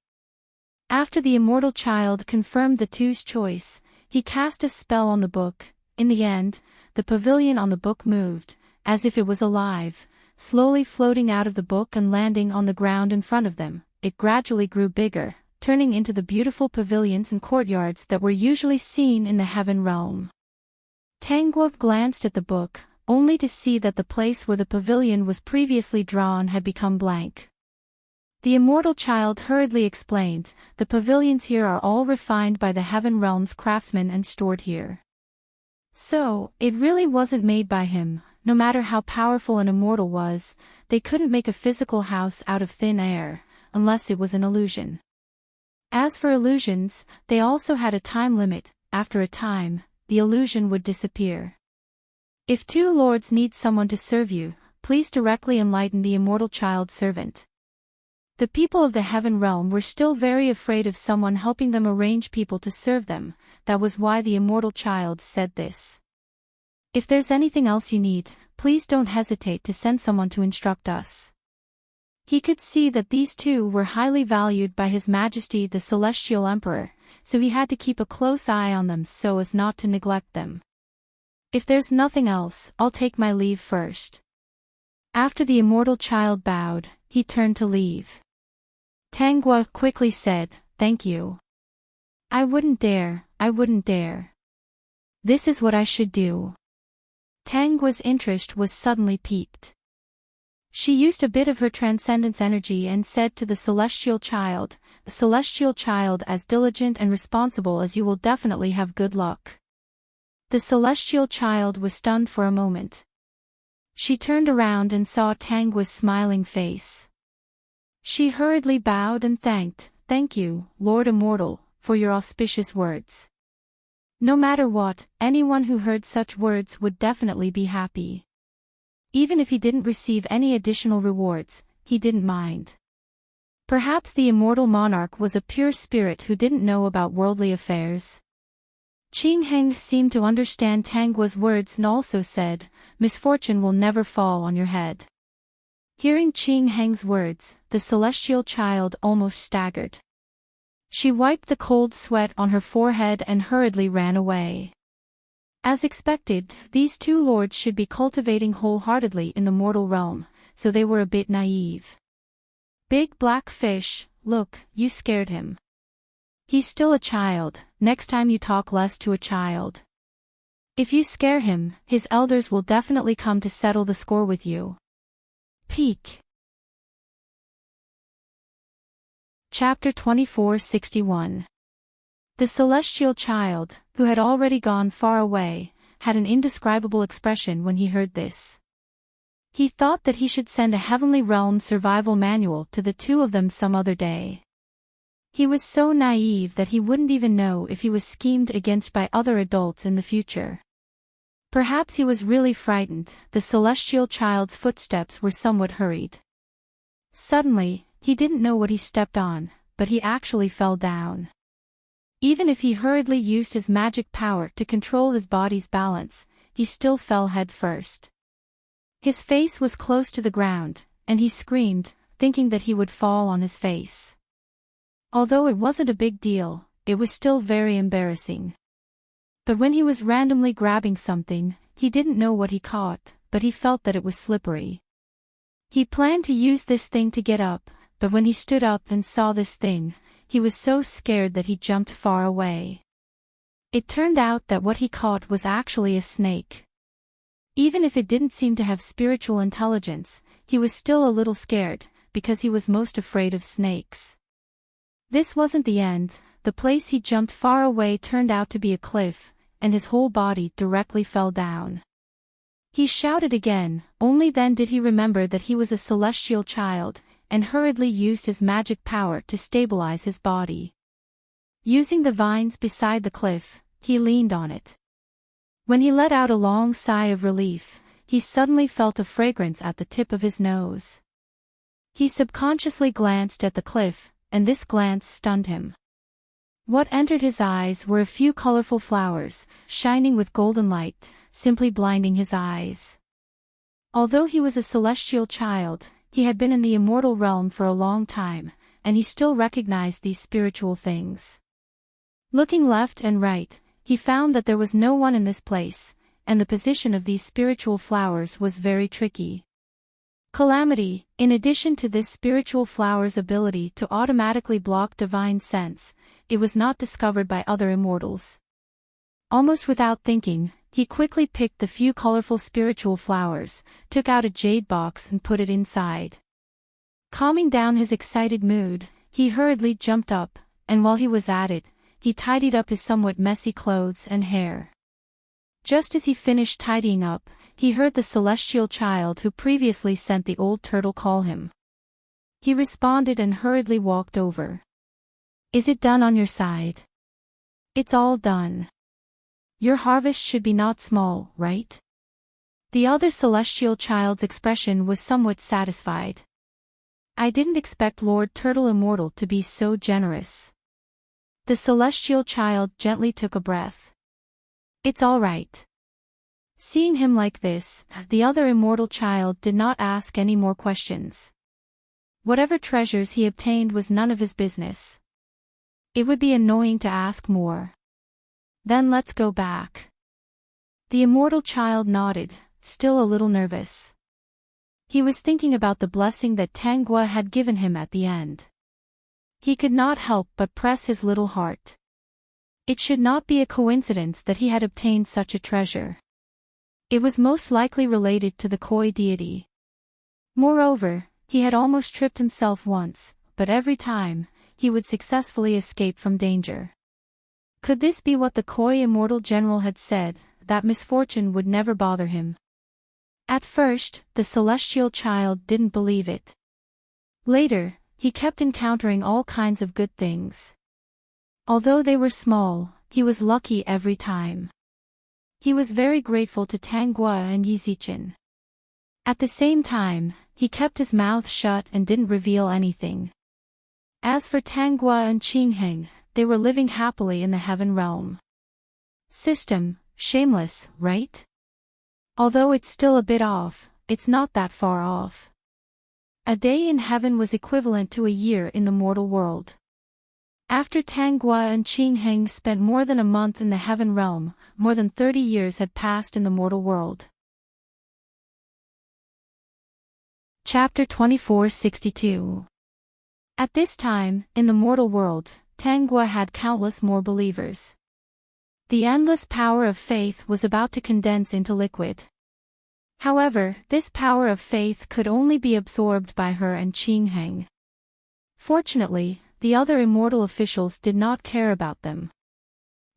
Speaker 1: After the immortal child confirmed the two's choice, he cast a spell on the book. In the end, the pavilion on the book moved, as if it was alive, slowly floating out of the book and landing on the ground in front of them. It gradually grew bigger, turning into the beautiful pavilions and courtyards that were usually seen in the heaven realm. Tangguo glanced at the book, only to see that the place where the pavilion was previously drawn had become blank. The immortal child hurriedly explained, the pavilions here are all refined by the heaven realm's craftsmen and stored here. So, it really wasn't made by him. No matter how powerful an immortal was, they couldn't make a physical house out of thin air, unless it was an illusion. As for illusions, they also had a time limit. After a time, the illusion would disappear. If two lords need someone to serve you, please directly enlighten the immortal child servant. The people of the heaven realm were still very afraid of someone helping them arrange people to serve them. That was why the immortal child said this. If there's anything else you need, please don't hesitate to send someone to instruct us. He could see that these two were highly valued by His Majesty the Celestial Emperor, so he had to keep a close eye on them so as not to neglect them. If there's nothing else, I'll take my leave first. After the immortal child bowed, he turned to leave. Tangua quickly said, "Thank you. I wouldn't dare. This is what I should do." Tangua's interest was suddenly piqued. She used a bit of her transcendence energy and said to the celestial child, "Celestial child, as diligent and responsible as you will definitely have good luck." The celestial child was stunned for a moment. She turned around and saw Tangua's smiling face. She hurriedly bowed and thanked, "Thank you, Lord Immortal, for your auspicious words." No matter what, anyone who heard such words would definitely be happy. Even if he didn't receive any additional rewards, he didn't mind. Perhaps the immortal monarch was a pure spirit who didn't know about worldly affairs. Qingheng seemed to understand Tangua's words and also said, "Misfortune will never fall on your head." Hearing Qingheng's words, the celestial child almost staggered. She wiped the cold sweat on her forehead and hurriedly ran away. As expected, these two lords should be cultivating wholeheartedly in the mortal realm, so they were a bit naive. "Big black fish, look, you scared him. He's still a child, next time you talk less to a child. If you scare him, his elders will definitely come to settle the score with you." Peak. Chapter 2461. The celestial child, who had already gone far away, had an indescribable expression when he heard this. He thought that he should send a heavenly realm survival manual to the two of them some other day. He was so naive that he wouldn't even know if he was schemed against by other adults in the future. Perhaps he was really frightened. The celestial child's footsteps were somewhat hurried. Suddenly, he didn't know what he stepped on, but he actually fell down. Even if he hurriedly used his magic power to control his body's balance, he still fell head first. His face was close to the ground, and he screamed, thinking that he would fall on his face. Although it wasn't a big deal, it was still very embarrassing. But when he was randomly grabbing something, he didn't know what he caught, but he felt that it was slippery. He planned to use this thing to get up, but when he stood up and saw this thing, he was so scared that he jumped far away. It turned out that what he caught was actually a snake. Even if it didn't seem to have spiritual intelligence, he was still a little scared, because he was most afraid of snakes. This wasn't the end. the place he jumped far away turned out to be a cliff, and his whole body directly fell down. He shouted again, only then did he remember that he was a celestial child, and hurriedly used his magic power to stabilize his body. Using the vines beside the cliff, he leaned on it. When he let out a long sigh of relief, he suddenly felt a fragrance at the tip of his nose. He subconsciously glanced at the cliff, and this glance stunned him. What entered his eyes were a few colorful flowers, shining with golden light, simply blinding his eyes. Although he was a celestial child, he had been in the immortal realm for a long time, and he still recognized these spiritual things. Looking left and right, he found that there was no one in this place, and the position of these spiritual flowers was very tricky. Calamity, in addition to this spiritual flower's ability to automatically block divine sense, it was not discovered by other immortals. Almost without thinking, he quickly picked the few colorful spiritual flowers, took out a jade box and put it inside. Calming down his excited mood, he hurriedly jumped up, and while he was at it, he tidied up his somewhat messy clothes and hair. Just as he finished tidying up, he heard the celestial child who previously sent the old turtle call him. He responded and hurriedly walked over. "Is it done on your side?" "It's all done. Your harvest should be not small, right?" The other celestial child's expression was somewhat satisfied. "I didn't expect Lord Turtle Immortal to be so generous." The celestial child gently took a breath. "It's all right." Seeing him like this, the other immortal child did not ask any more questions. Whatever treasures he obtained was none of his business. It would be annoying to ask more. "Then let's go back." The immortal child nodded, still a little nervous. He was thinking about the blessing that Tangua had given him at the end. He could not help but press his little heart. It should not be a coincidence that he had obtained such a treasure. It was most likely related to the koi deity. Moreover, he had almost tripped himself once, but every time, he would successfully escape from danger. Could this be what the koi immortal general had said, that misfortune would never bother him? At first, the celestial child didn't believe it. Later, he kept encountering all kinds of good things. Although they were small, he was lucky every time. He was very grateful to Tangua and Yizichin. At the same time, he kept his mouth shut and didn't reveal anything. As for Tangua and Qingheng, they were living happily in the heaven realm. System, shameless, right? Although it's still a bit off, it's not that far off. A day in heaven was equivalent to a year in the mortal world. After Tangua and Qingheng spent more than a month in the heaven realm, more than 30 years had passed in the mortal world. Chapter 2462. At this time, in the mortal world, Tangua had countless more believers. The endless power of faith was about to condense into liquid. However, this power of faith could only be absorbed by her and Qingheng. Fortunately, the other immortal officials did not care about them.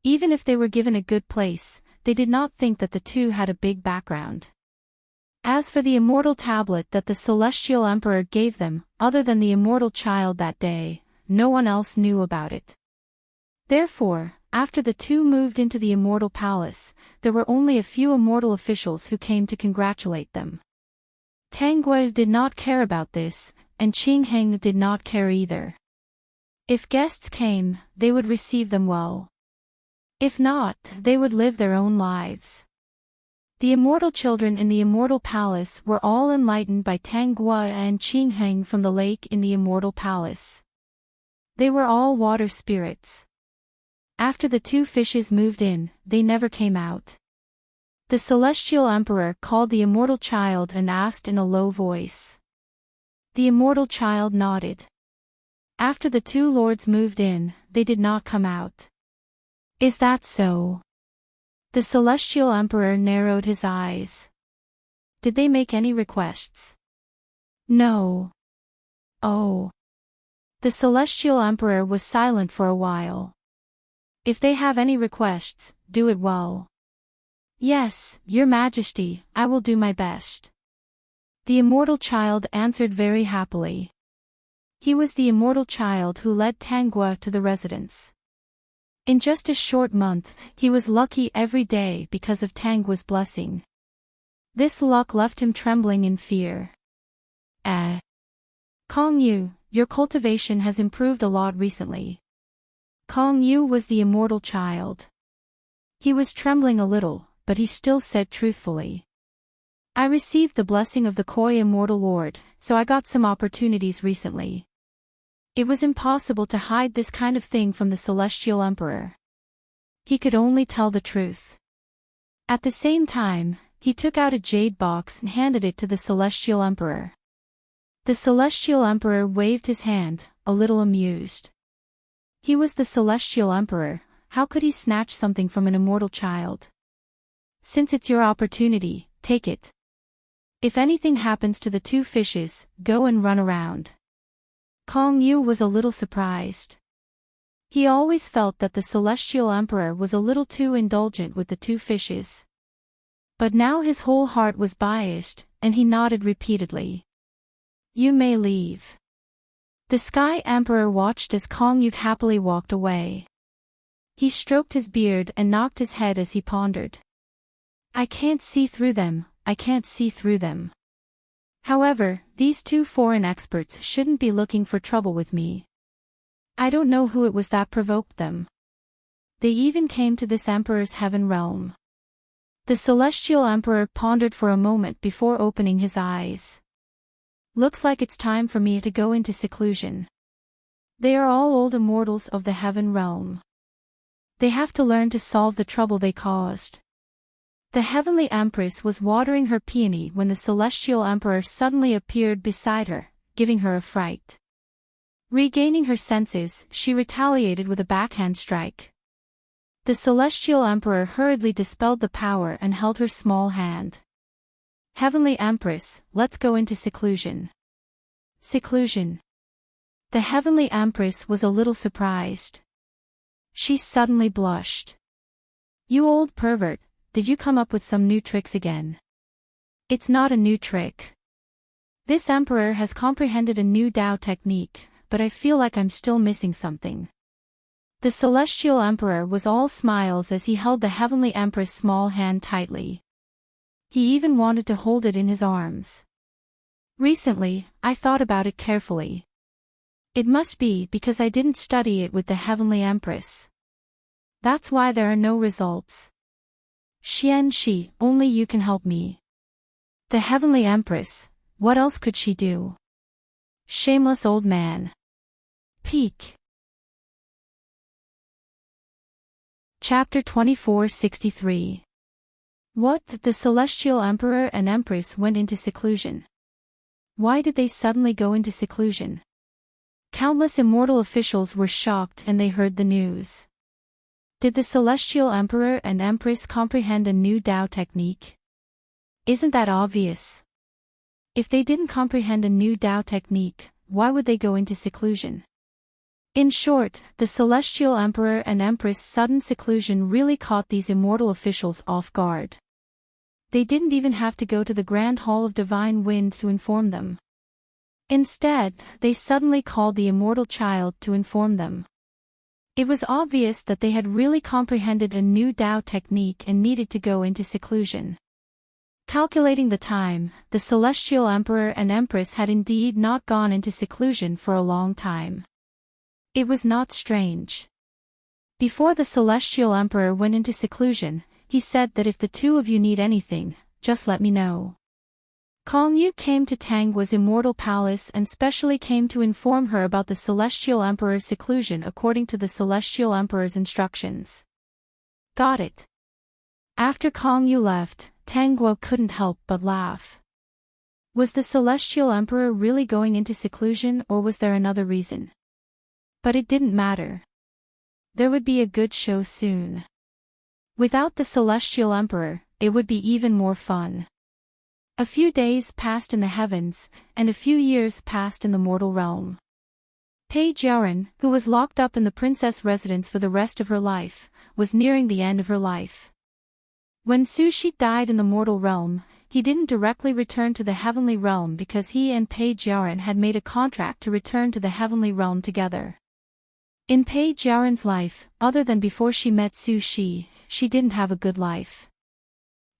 Speaker 1: Even if they were given a good place, they did not think that the two had a big background. As for the immortal tablet that the celestial emperor gave them, other than the immortal child that day, no one else knew about it. Therefore, after the two moved into the immortal palace, there were only a few immortal officials who came to congratulate them. Tangua did not care about this, and Qingheng did not care either. If guests came, they would receive them well. If not, they would live their own lives. The immortal children in the immortal palace were all enlightened by Tangua and Qingheng from the lake in the immortal palace. They were all water spirits. After the two fishes moved in, they never came out. The celestial emperor called the immortal child and asked in a low voice. The immortal child nodded. After the two lords moved in, they did not come out. "Is that so?" The celestial emperor narrowed his eyes. "Did they make any requests?" "No." "Oh." The celestial emperor was silent for a while. If they have any requests, do it well. Yes, Your Majesty, I will do my best. The immortal child answered very happily. He was the immortal child who led Tangua to the residence. In just a short month, he was lucky every day because of Tangua's blessing. This luck left him trembling in fear. Kong Yu, your cultivation has improved a lot recently. Kong Yu was the immortal child. He was trembling a little, but he still said truthfully. I received the blessing of the Koi Immortal Lord, so I got some opportunities recently. It was impossible to hide this kind of thing from the Celestial Emperor. He could only tell the truth. At the same time, he took out a jade box and handed it to the Celestial Emperor. The Celestial Emperor waved his hand, a little amused. He was the Celestial Emperor, how could he snatch something from an immortal child? Since it's your opportunity, take it. If anything happens to the two fishes, go and run around. Kong Yu was a little surprised. He always felt that the Celestial Emperor was a little too indulgent with the two fishes. But now his whole heart was biased, and he nodded repeatedly. You may leave. The Sky Emperor watched as Kong Yu happily walked away. He stroked his beard and knocked his head as he pondered. I can't see through them, I can't see through them. However, these two foreign experts shouldn't be looking for trouble with me. I don't know who it was that provoked them. They even came to this Emperor's heaven realm. The Celestial Emperor pondered for a moment before opening his eyes. Looks like it's time for me to go into seclusion. They are all old immortals of the heaven realm. They have to learn to solve the trouble they caused. The Heavenly Empress was watering her peony when the Celestial Emperor suddenly appeared beside her, giving her a fright. Regaining her senses, she retaliated with a backhand strike. The Celestial Emperor hurriedly dispelled the power and held her small hand. Heavenly Empress, let's go into seclusion. Seclusion. The Heavenly Empress was a little surprised. She suddenly blushed. You old pervert, did you come up with some new tricks again? It's not a new trick. This Emperor has comprehended a new Dao technique, but I feel like I'm still missing something. The Celestial Emperor was all smiles as he held the Heavenly Empress' small hand tightly. He even wanted to hold it in his arms. Recently, I thought about it carefully. It must be because I didn't study it with the Heavenly Empress. That's why there are no results. Xian Shi, only you can help me. The Heavenly Empress, what else could she do? Shameless old man. Peak. Chapter 2463. What? The Celestial Emperor and Empress went into seclusion. Why did they suddenly go into seclusion? Countless immortal officials were shocked and they heard the news. Did the Celestial Emperor and Empress comprehend a new Dao technique? Isn't that obvious? If they didn't comprehend a new Dao technique, why would they go into seclusion? In short, the Celestial Emperor and Empress' sudden seclusion really caught these immortal officials off guard. They didn't even have to go to the Grand Hall of Divine Wind to inform them. Instead, they suddenly called the immortal child to inform them. It was obvious that they had really comprehended a new Dao technique and needed to go into seclusion. Calculating the time, the Celestial Emperor and Empress had indeed not gone into seclusion for a long time. It was not strange. Before the Celestial Emperor went into seclusion, he said that if the two of you need anything, just let me know. Kong Yu came to Tangua's immortal palace and specially came to inform her about the Celestial Emperor's seclusion according to the Celestial Emperor's instructions. Got it. After Kong Yu left, Tangua couldn't help but laugh. Was the Celestial Emperor really going into seclusion or was there another reason? But it didn't matter. There would be a good show soon. Without the Celestial Emperor, it would be even more fun. A few days passed in the heavens, and a few years passed in the mortal realm. Page Yarin, who was locked up in the princess residence for the rest of her life, was nearing the end of her life. When Sushi died in the mortal realm, he didn't directly return to the heavenly realm because he and Page Yarin had made a contract to return to the heavenly realm together. In Page Yarin's life, other than before she met Sushi, she didn't have a good life.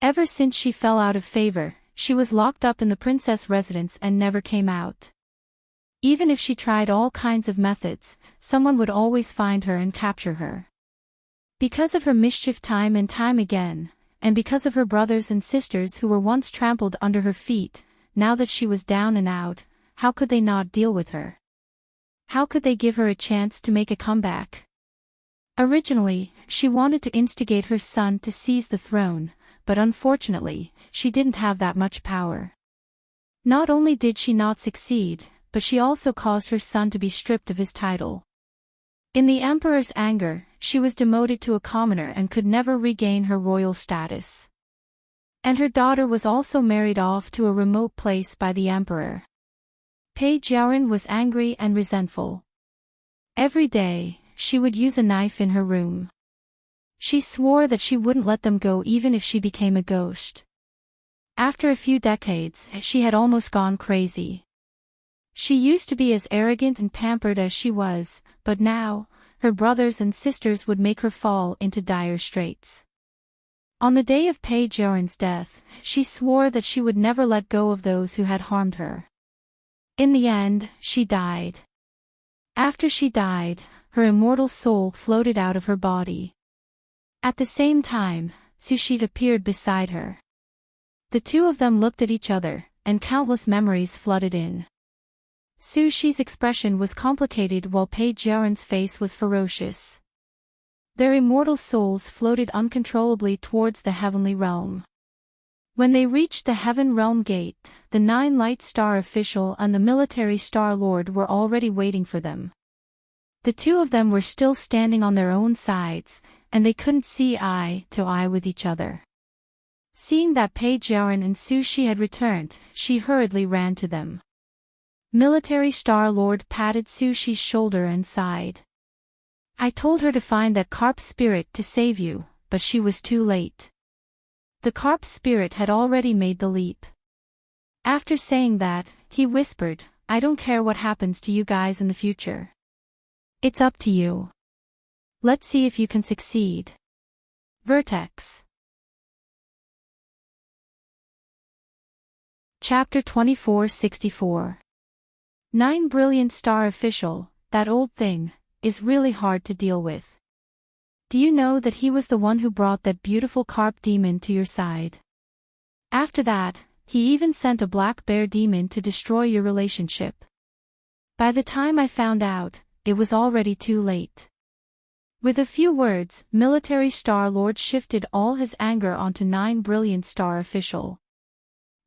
Speaker 1: Ever since she fell out of favor, she was locked up in the princess residence and never came out. Even if she tried all kinds of methods, someone would always find her and capture her. Because of her mischief time and time again, and because of her brothers and sisters who were once trampled under her feet, now that she was down and out, how could they not deal with her? How could they give her a chance to make a comeback? Originally, she wanted to instigate her son to seize the throne, but unfortunately, she didn't have that much power. Not only did she not succeed, but she also caused her son to be stripped of his title. In the emperor's anger, she was demoted to a commoner and could never regain her royal status. And her daughter was also married off to a remote place by the emperor. Page Yarin was angry and resentful. Every day, she would use a knife in her room. She swore that she wouldn't let them go even if she became a ghost. After a few decades, she had almost gone crazy. She used to be as arrogant and pampered as she was, but now, her brothers and sisters would make her fall into dire straits. On the day of Page Yarin's death, she swore that she would never let go of those who had harmed her. In the end, she died. After she died, her immortal soul floated out of her body. At the same time, Sushi appeared beside her. The two of them looked at each other, and countless memories flooded in. Sushi's expression was complicated while Page Yarin's face was ferocious. Their immortal souls floated uncontrollably towards the heavenly realm. When they reached the heaven realm gate, the 9 Light Star official and the military Star Lord were already waiting for them. The two of them were still standing on their own sides, and they couldn't see eye to eye with each other. Seeing that Page Yarin and Sushi had returned, she hurriedly ran to them. Military Star Lord patted Sushi's shoulder and sighed. I told her to find that carp spirit to save you, but she was too late. The carp spirit had already made the leap. After saying that, he whispered, I don't care what happens to you guys in the future. It's up to you. Let's see if you can succeed. Vertex. Chapter 2464. 9 Brilliant Star Official, that old thing, is really hard to deal with. Do you know that he was the one who brought that beautiful carp demon to your side? After that, he even sent a black bear demon to destroy your relationship. By the time I found out, it was already too late. With a few words, Military Star Lord shifted all his anger onto 9 Brilliant Star Official.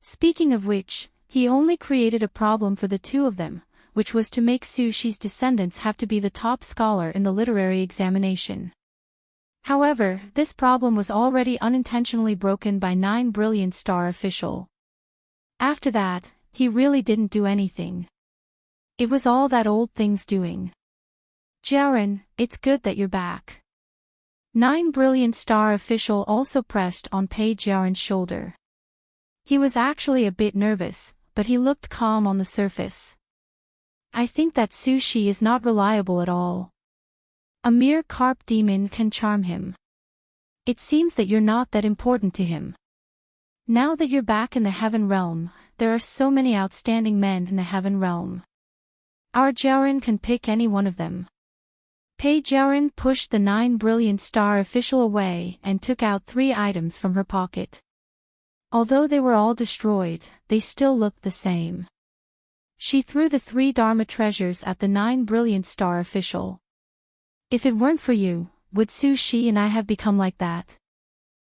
Speaker 1: Speaking of which, he only created a problem for the two of them, which was to make Sushi's descendants have to be the top scholar in the literary examination. However, this problem was already unintentionally broken by 9 Brilliant Star Official. After that, he really didn't do anything. It was all that old thing's doing. Yarin, it's good that you're back. 9 Brilliant Star Official also pressed on Page Yarin's shoulder. He was actually a bit nervous, but he looked calm on the surface. I think that Sushi is not reliable at all. A mere carp demon can charm him. It seems that you're not that important to him. Now that you're back in the heaven realm, there are so many outstanding men in the heaven realm. Our Yarin can pick any one of them. Page Yarin pushed the 9 Brilliant Star Official away and took out 3 items from her pocket. Although they were all destroyed, they still looked the same. She threw the 3 Dharma treasures at the 9 Brilliant Star Official. If it weren't for you, would Sushi and I have become like that?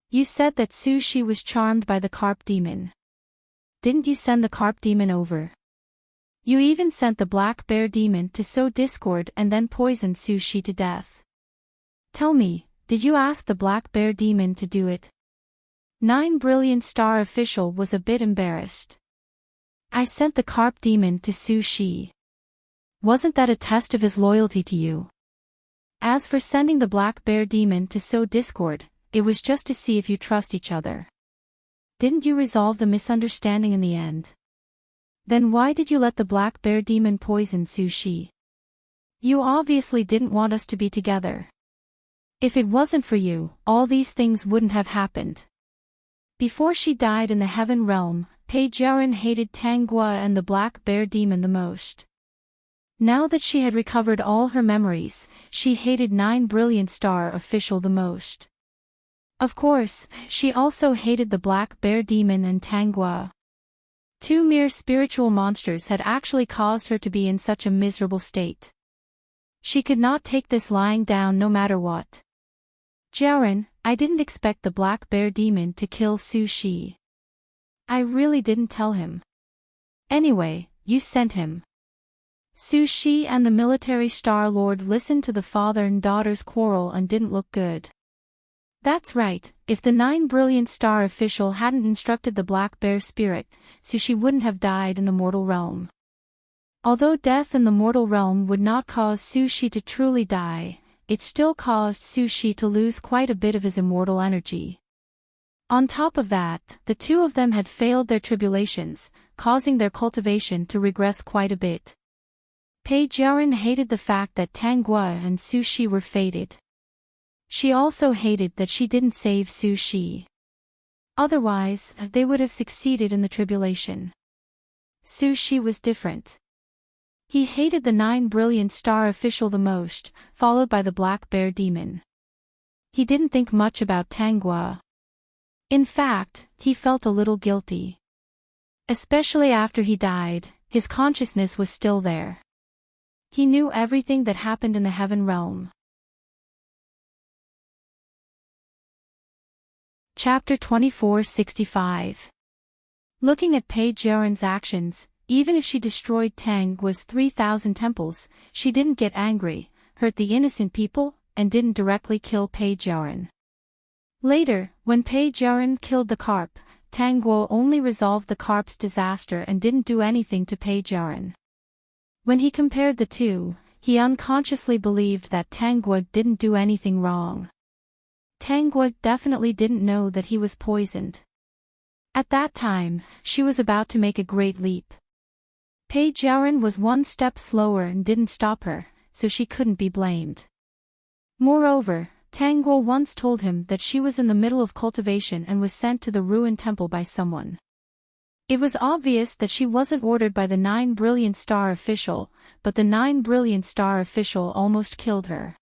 Speaker 1: You said that Sushi was charmed by the carp demon. Didn't you send the carp demon over? You even sent the black bear demon to sow discord and then poison Sushi to death. Tell me, did you ask the black bear demon to do it? 9 Brilliant Star Official was a bit embarrassed. I sent the carp demon to Sushi. Wasn't that a test of his loyalty to you? As for sending the black bear demon to sow discord, it was just to see if you trust each other. Didn't you resolve the misunderstanding in the end? Then why did you let the black bear demon poison Sushi? You obviously didn't want us to be together. If it wasn't for you, all these things wouldn't have happened. Before she died in the heaven realm, Pei Jiaran hated Tanghua and the black bear demon the most. Now that she had recovered all her memories, she hated 9 Brilliant Star Official the most. Of course, she also hated the black bear demon and Tanghua. 2 mere spiritual monsters had actually caused her to be in such a miserable state. She could not take this lying down no matter what. Jiaran, I didn't expect the black bear demon to kill Sushi. I really didn't tell him. Anyway, you sent him. Sushi and the military Star Lord listened to the father and daughter's quarrel and didn't look good. That's right, if the 9 Brilliant Star Official hadn't instructed the black bear spirit, Sushi wouldn't have died in the mortal realm. Although death in the mortal realm would not cause Sushi to truly die, it still caused Sushi to lose quite a bit of his immortal energy. On top of that, the two of them had failed their tribulations, causing their cultivation to regress quite a bit. Pei Jiaran hated the fact that Tanghua and Sushi were fated. She also hated that she didn't save Sushi. Otherwise, they would have succeeded in the tribulation. Sushi was different. He hated the 9 Brilliant Star Official the most, followed by the black bear demon. He didn't think much about Tanghua. In fact, he felt a little guilty. Especially after he died, his consciousness was still there. He knew everything that happened in the heaven realm. Chapter 2465. Looking at Pei Jiaran's actions, even if she destroyed Tanghua's 3,000 temples, she didn't get angry, hurt the innocent people, and didn't directly kill Pei Jiaran. Later, when Pei Jiaran killed the carp, Tanghua only resolved the carp's disaster and didn't do anything to Pei Jiaran. When he compared the two, he unconsciously believed that Tanghua didn't do anything wrong. Tanghua definitely didn't know that he was poisoned. At that time, she was about to make a great leap. Pei Jiaran was one step slower and didn't stop her, so she couldn't be blamed. Moreover, Tanghua once told him that she was in the middle of cultivation and was sent to the ruined temple by someone. It was obvious that she wasn't ordered by the 9 Brilliant Star Official, but the 9 Brilliant Star Official almost killed her.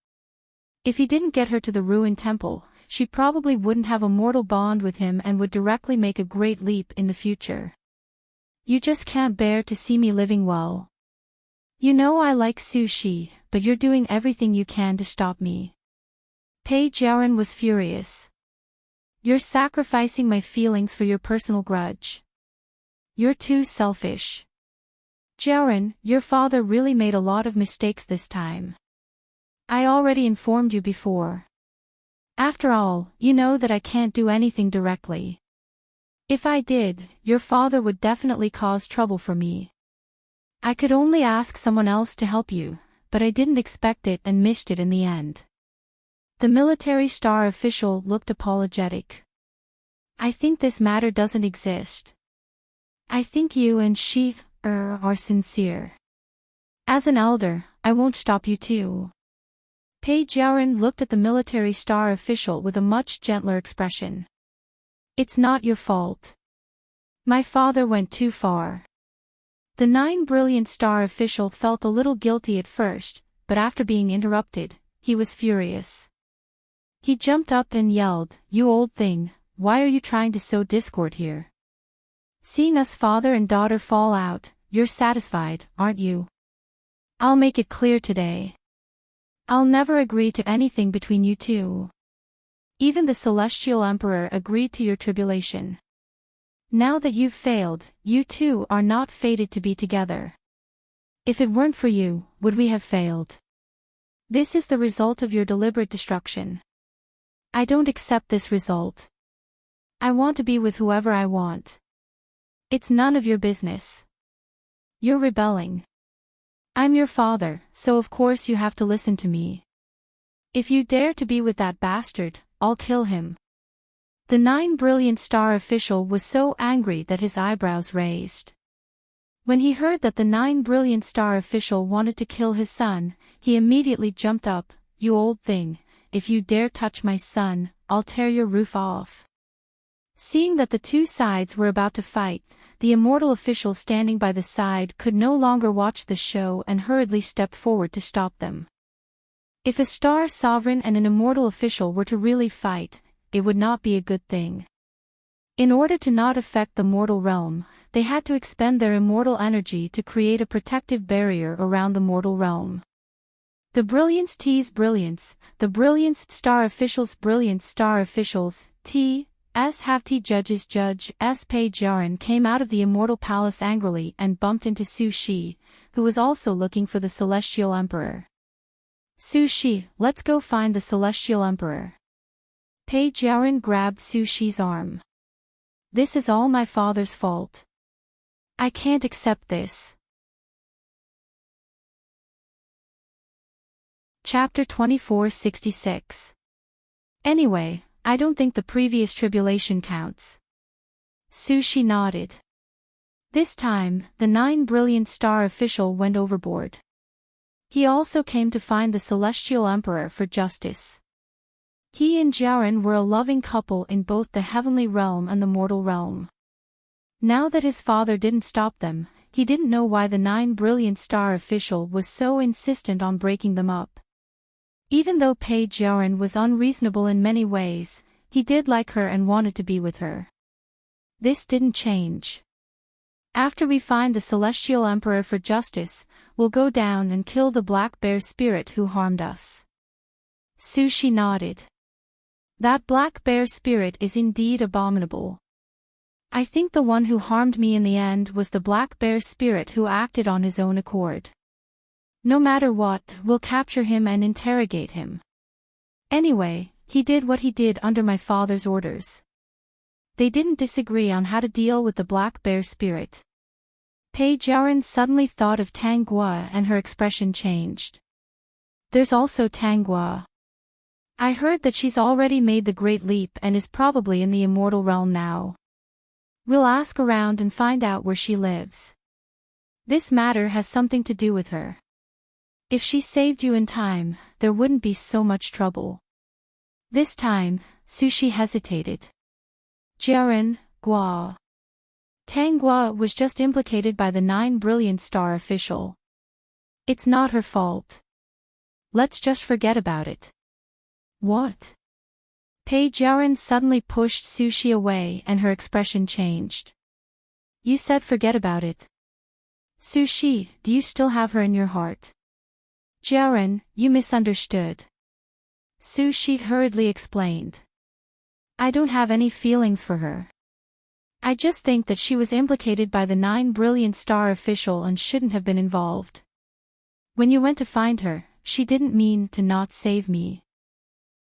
Speaker 1: If he didn't get her to the ruined temple, she probably wouldn't have a mortal bond with him and would directly make a great leap in the future. You just can't bear to see me living well. You know I like Sushi, but you're doing everything you can to stop me. Pei Jiaran was furious. You're sacrificing my feelings for your personal grudge. You're too selfish. Jiaran, your father really made a lot of mistakes this time. I already informed you before. After all, you know that I can't do anything directly. If I did, your father would definitely cause trouble for me. I could only ask someone else to help you, but I didn't expect it and missed it in the end. The military Star Official looked apologetic. I think this matter doesn't exist. I think you and she are sincere. As an elder, I won't stop you too. Pei Jiaran looked at the military Star Official with a much gentler expression. It's not your fault. My father went too far. The 9 Brilliant Star Official felt a little guilty at first, but after being interrupted, he was furious. He jumped up and yelled, "You old thing, why are you trying to sow discord here? Seeing us father and daughter fall out, you're satisfied, aren't you? I'll make it clear today. I'll never agree to anything between you two. Even the Celestial Emperor agreed to your tribulation. Now that you've failed, you two are not fated to be together. If it weren't for you, would we have failed? This is the result of your deliberate destruction. I don't accept this result. I want to be with whoever I want. It's none of your business. You're rebelling. I'm your father, so of course you have to listen to me. If you dare to be with that bastard, I'll kill him. The 9 Brilliant Star official was so angry that his eyebrows raised. When he heard that the 9 Brilliant Star official wanted to kill his son, he immediately jumped up. You old thing, if you dare touch my son, I'll tear your roof off. Seeing that the two sides were about to fight, the immortal official standing by the side could no longer watch the show and hurriedly stepped forward to stop them. If a star sovereign and an immortal official were to really fight, it would not be a good thing. In order to not affect the mortal realm, they had to expend their immortal energy to create a protective barrier around the mortal realm. The Brilliance T's Brilliance, the Brilliance Star Officials Brilliance Star Officials, T, S have T Judges Judge S Page Yaren came out of the immortal palace angrily and bumped into Su Shi, who was also looking for the Celestial Emperor. Su Shi, let's go find the Celestial Emperor. Page Yaren grabbed Su Shi's arm. This is all my father's fault. I can't accept this. Chapter 2466. Anyway, I don't think the previous tribulation counts. Su Shi nodded. This time, the 9 Brilliant Star official went overboard. He also came to find the Celestial Emperor for justice. He and Jiaren were a loving couple in both the heavenly realm and the mortal realm. Now that his father didn't stop them, he didn't know why the 9 Brilliant Star official was so insistent on breaking them up. Even though Page Jiaren was unreasonable in many ways, he did like her and wanted to be with her. This didn't change. After we find the Celestial Emperor for justice, we'll go down and kill the Black Bear spirit who harmed us. Su Shi nodded. That Black Bear spirit is indeed abominable. I think the one who harmed me in the end was the Black Bear spirit who acted on his own accord. No matter what, we'll capture him and interrogate him. Anyway, he did what he did under my father's orders. They didn't disagree on how to deal with the Black Bear spirit. Pei Jiaren suddenly thought of Tanghua and her expression changed. There's also Tanghua. I heard that she's already made the Great Leap and is probably in the immortal realm now. We'll ask around and find out where she lives. This matter has something to do with her. If she saved you in time, there wouldn't be so much trouble. This time, Su Shi hesitated. Jiaren, Gua. Tanghua was just implicated by the 9 Brilliant Star official. It's not her fault. Let's just forget about it. What? Pei Jiaren suddenly pushed Su Shi away and her expression changed. You said forget about it. Su Shi, do you still have her in your heart? Jiaren, you misunderstood. Su Shi hurriedly explained. I don't have any feelings for her. I just think that she was implicated by the 9 Brilliant Star official and shouldn't have been involved. When you went to find her, she didn't mean to not save me.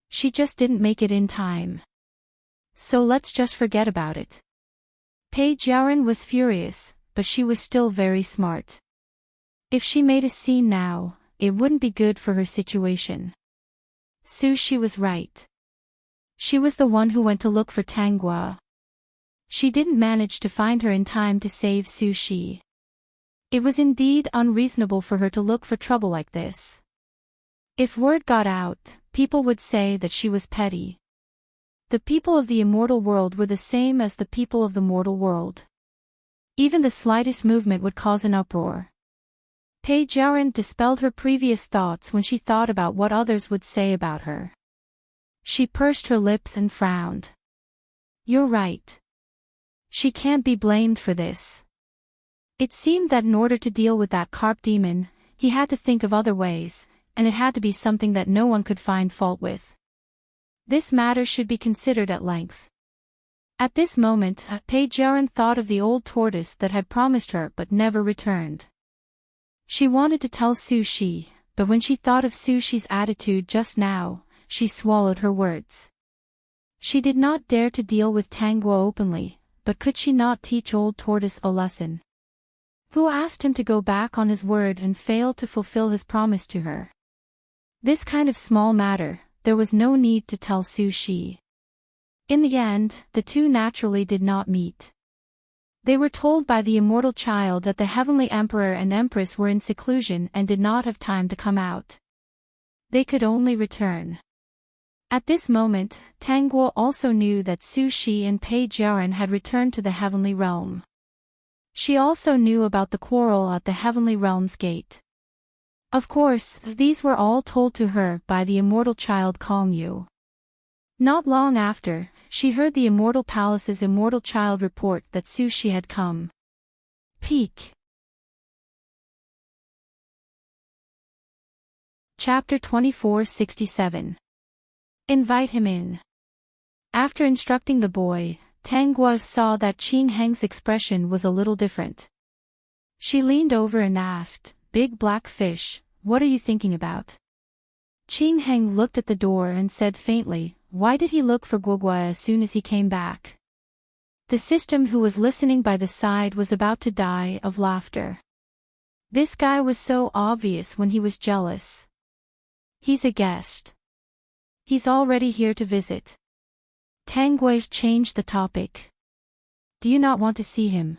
Speaker 1: She just didn't make it in time. So let's just forget about it. Pei Jiaren was furious, but she was still very smart. If she made a scene now, it wouldn't be good for her situation. Su Shi was right. She was the one who went to look for Tanghua. She didn't manage to find her in time to save Su Shi. It was indeed unreasonable for her to look for trouble like this. If word got out, people would say that she was petty. The people of the immortal world were the same as the people of the mortal world. Even the slightest movement would cause an uproar. Pei Jiaren dispelled her previous thoughts when she thought about what others would say about her. She pursed her lips and frowned. You're right. She can't be blamed for this. It seemed that in order to deal with that carp demon, he had to think of other ways, and it had to be something that no one could find fault with. This matter should be considered at length. At this moment, Pei Jiaren thought of the old tortoise that had promised her but never returned. She wanted to tell Su Shi, but when she thought of Su Shi's attitude just now, she swallowed her words. She did not dare to deal with Tanghua openly, but could she not teach old tortoise a lesson? who asked him to go back on his word and failed to fulfill his promise to her. This kind of small matter, there was no need to tell Su-shi. In the end, the two naturally did not meet. They were told by the immortal child that the heavenly emperor and empress were in seclusion and did not have time to come out. They could only return. At this moment, Tangguo also knew that Su-shi and Pei Jiaran had returned to the heavenly realm. She also knew about the quarrel at the heavenly realm's gate. Of course, these were all told to her by the immortal child Kongyu. Not long after, she heard the immortal palace's immortal child report that Su-shi had come. Peak. Chapter 2467. Invite him in. After instructing the boy, Tangguo saw that Qin Heng's expression was a little different. She leaned over and asked, "Big black fish, what are you thinking about?" Qin Heng looked at the door and said faintly, "Why did he look for Guogua as soon as he came back?" The system who was listening by the side was about to die of laughter. This guy was so obvious when he was jealous. He's a guest. He's already here to visit. Tangguo changed the topic. Do you not want to see him?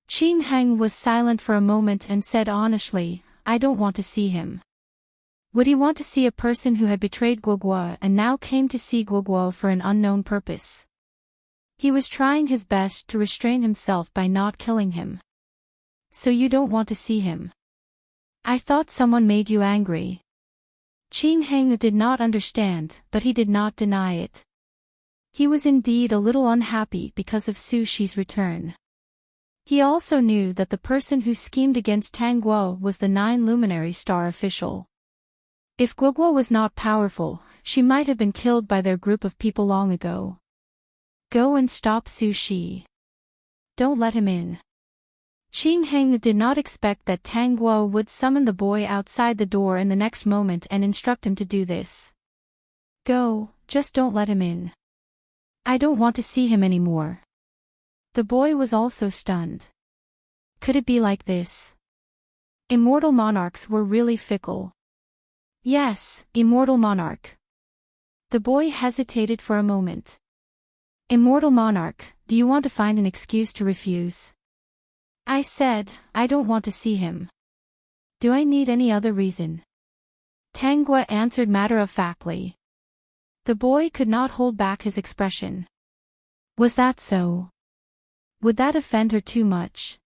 Speaker 1: Qin Heng was silent for a moment and said honestly, I don't want to see him. Would he want to see a person who had betrayed Guogua and now came to see Guogua for an unknown purpose? He was trying his best to restrain himself by not killing him. So you don't want to see him? I thought someone made you angry. Qin Heng did not understand, but he did not deny it. He was indeed a little unhappy because of Su-shi's return. He also knew that the person who schemed against Tangguo was the 9 luminary star official. If Guogua was not powerful, she might have been killed by their group of people long ago. Go and stop Su-shi. Don't let him in. Qin Heng did not expect that Tangguo would summon the boy outside the door in the next moment and instruct him to do this. Go, just don't let him in. I don't want to see him anymore. The boy was also stunned. Could it be like this? Immortal monarchs were really fickle. Yes, immortal monarch. The boy hesitated for a moment. Immortal monarch, do you want to find an excuse to refuse? I said, I don't want to see him. Do I need any other reason? Tangguo answered matter-of-factly. The boy could not hold back his expression. Was that so? Would that offend her too much?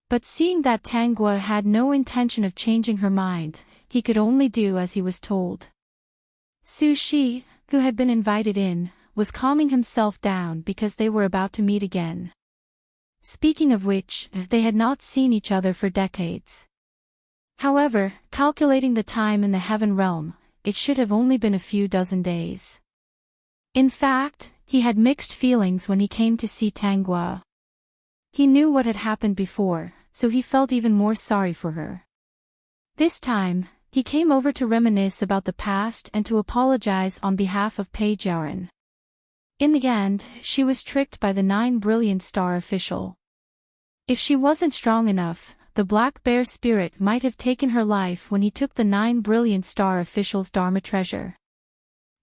Speaker 1: But seeing that Tangguo had no intention of changing her mind, he could only do as he was told. Su-shi, who had been invited in, was calming himself down because they were about to meet again. Speaking of which, they had not seen each other for decades. However, calculating the time in the heaven realm, it should have only been a few dozen days. In fact, he had mixed feelings when he came to see Tangguo. He knew what had happened before, so he felt even more sorry for her. This time, he came over to reminisce about the past and to apologize on behalf of Pei Jiaran. In the end, she was tricked by the 9 brilliant star official. If she wasn't strong enough, the black bear spirit might have taken her life when he took the 9 brilliant star official's Dharma treasure.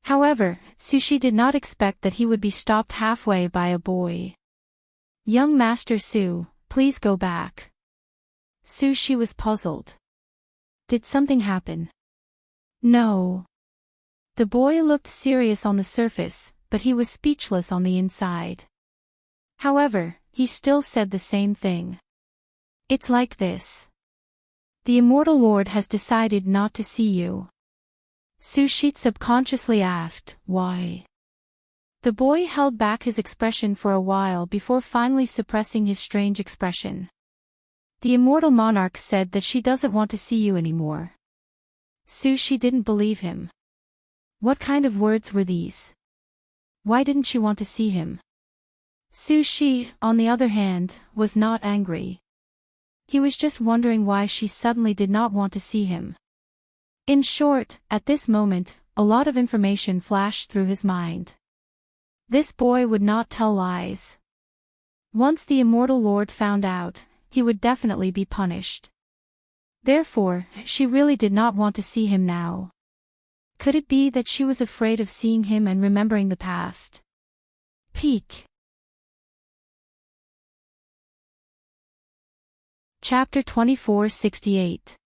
Speaker 1: However, Su-shi did not expect that he would be stopped halfway by a boy. Young Master Su, please go back. Su-shi was puzzled. Did something happen? No. The boy looked serious on the surface, but he was speechless on the inside. However, he still said the same thing. It's like this. The Immortal Lord has decided not to see you. Su-shi subconsciously asked, why? The boy held back his expression for a while before finally suppressing his strange expression. The Immortal Monarch said that she doesn't want to see you anymore. Su-shi didn't believe him. What kind of words were these? Why didn't she want to see him? Su-shi, on the other hand, was not angry. He was just wondering why she suddenly did not want to see him. In short, at this moment, a lot of information flashed through his mind. This boy would not tell lies. Once the Immortal Lord found out, he would definitely be punished. Therefore, she really did not want to see him now. Could it be that she was afraid of seeing him and remembering the past? Peek. Chapter 2468.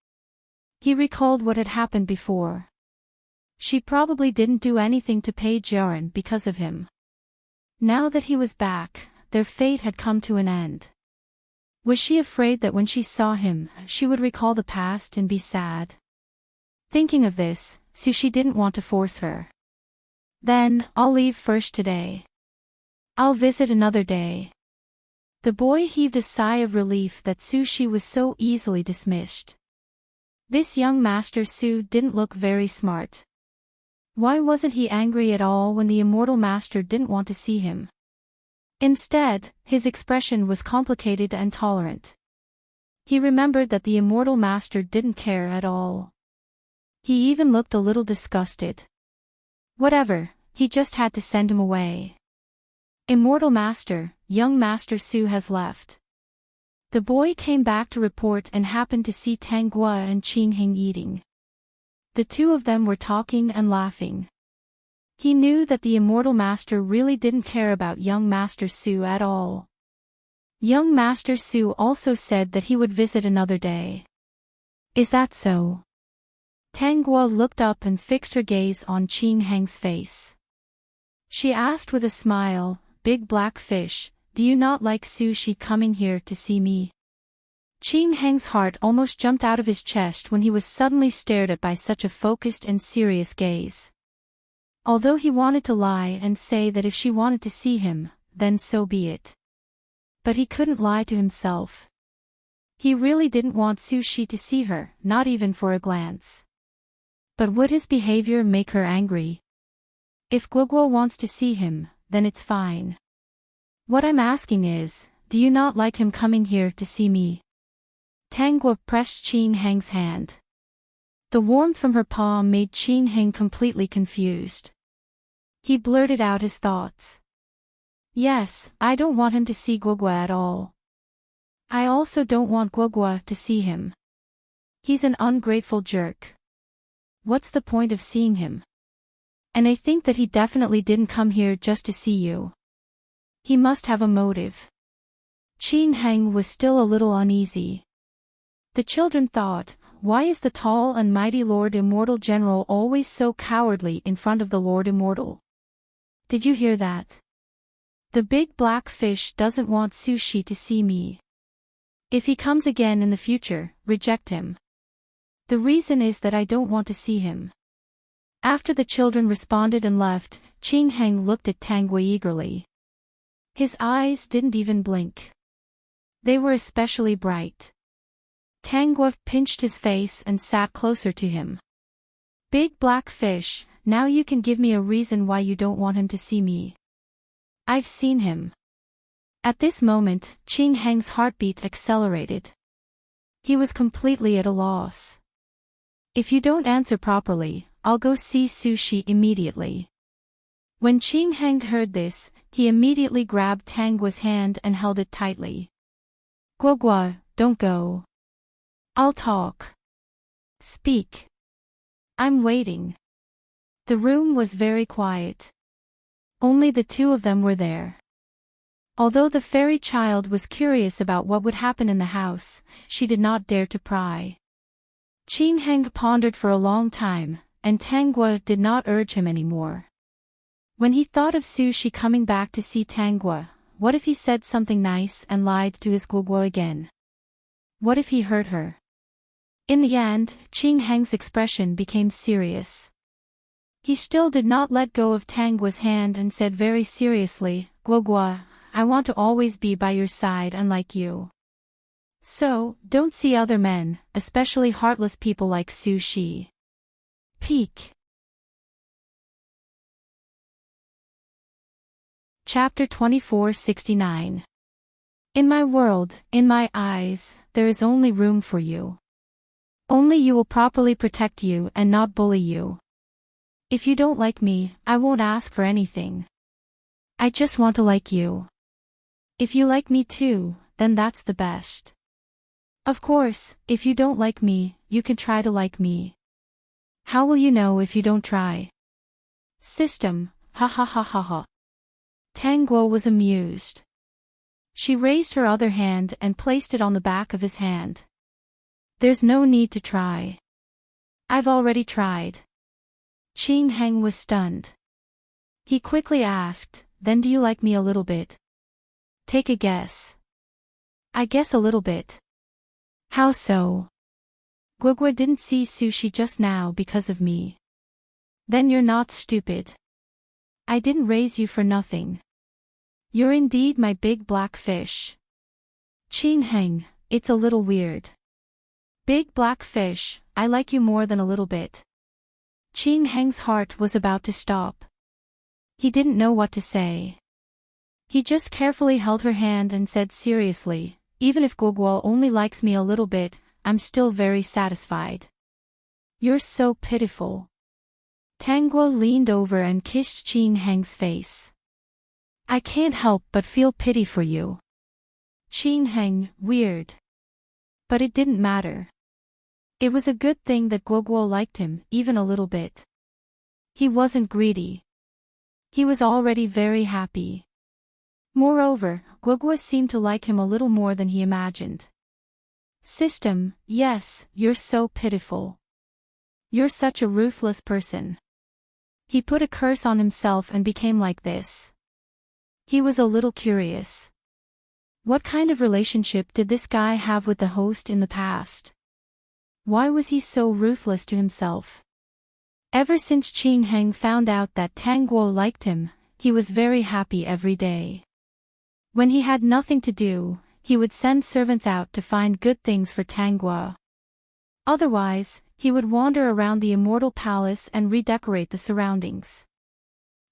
Speaker 1: He recalled what had happened before. She probably didn't do anything to pay Jaren because of him. Now that he was back, their fate had come to an end. Was she afraid that when she saw him, she would recall the past and be sad? Thinking of this, Sushi didn't want to force her. Then, I'll leave first today. I'll visit another day. The boy heaved a sigh of relief that Sushi was so easily dismissed. This young Master Su didn't look very smart. Why wasn't he angry at all when the immortal master didn't want to see him? Instead, his expression was complicated and tolerant. He remembered that the immortal master didn't care at all. He even looked a little disgusted. Whatever, he just had to send him away. Immortal master, young Master Su has left. The boy came back to report and happened to see Tanghua and Qingheng eating. The two of them were talking and laughing. He knew that the immortal master really didn't care about young Master Su at all. Young Master Su also said that he would visit another day. Is that so? Tanghua looked up and fixed her gaze on Qingheng's face. She asked with a smile, "Big black fish, do you not like Sushi coming here to see me?" Qingheng's heart almost jumped out of his chest when he was suddenly stared at by such a focused and serious gaze. Although he wanted to lie and say that if she wanted to see him, then so be it. But he couldn't lie to himself. He really didn't want Sushi to see her, not even for a glance. But would his behavior make her angry? If Guoguo wants to see him, then it's fine. What I'm asking is, do you not like him coming here to see me? Tanghua pressed Qingheng's hand. The warmth from her palm made Qingheng completely confused. He blurted out his thoughts. Yes, I don't want him to see Guoguo at all. I also don't want Guoguo to see him. He's an ungrateful jerk. What's the point of seeing him? And I think that he definitely didn't come here just to see you. He must have a motive. Qingheng was still a little uneasy. The children thought, why is the tall and mighty Lord Immortal General always so cowardly in front of the Lord Immortal? Did you hear that? The big black fish doesn't want Sushi to see me. If he comes again in the future, reject him. The reason is that I don't want to see him. After the children responded and left, Qingheng looked at Tanghua eagerly. His eyes didn't even blink. They were especially bright. Tanghua pinched his face and sat closer to him. Big black fish, now you can give me a reason why you don't want him to see me. I've seen him. At this moment, Qingheng's heartbeat accelerated. He was completely at a loss. If you don't answer properly, I'll go see Sushi immediately. When Qingheng heard this, he immediately grabbed Tanghua's hand and held it tightly. Guoguo, don't go. I'll talk. Speak. I'm waiting. The room was very quiet. Only the two of them were there. Although the fairy child was curious about what would happen in the house, she did not dare to pry. Qingheng pondered for a long time, and Tanghua did not urge him anymore. When he thought of Sushi coming back to see Tanghua, what if he said something nice and lied to his Guoguo again? What if he hurt her? In the end, Qingheng's expression became serious. He still did not let go of Tanghua's hand and said very seriously, Guoguo, I want to always be by your side and like you. So, don't see other men, especially heartless people like Sushi. Peek. Chapter 2469. In my world, in my eyes, there is only room for you. Only you will properly protect you and not bully you. If you don't like me, I won't ask for anything. I just want to like you. If you like me too, then that's the best. Of course, if you don't like me, you can try to like me. How will you know if you don't try? System, ha ha ha ha ha. Tang Guo was amused. She raised her other hand and placed it on the back of his hand. There's no need to try. I've already tried. Qin Heng was stunned. He quickly asked, then do you like me a little bit? Take a guess. I guess a little bit. How so? Guogua didn't see sushi just now because of me. Then you're not stupid. I didn't raise you for nothing. You're indeed my big black fish. Qin Heng, it's a little weird. Big black fish, I like you more than a little bit. Qin Heng's heart was about to stop. He didn't know what to say. He just carefully held her hand and said seriously, even if Guogua only likes me a little bit, I'm still very satisfied. You're so pitiful. Tang Guo leaned over and kissed Qin Heng's face. I can't help but feel pity for you. Qin Heng, weird. But it didn't matter. It was a good thing that Guogua liked him, even a little bit. He wasn't greedy. He was already very happy. Moreover, Guogua seemed to like him a little more than he imagined. System, yes, you're so pitiful. You're such a ruthless person. He put a curse on himself and became like this. He was a little curious. What kind of relationship did this guy have with the host in the past? Why was he so ruthless to himself? Ever since Qin Heng found out that Tang Guo liked him, he was very happy every day. When he had nothing to do, he would send servants out to find good things for Tang Guo. Otherwise, he would wander around the immortal palace and redecorate the surroundings.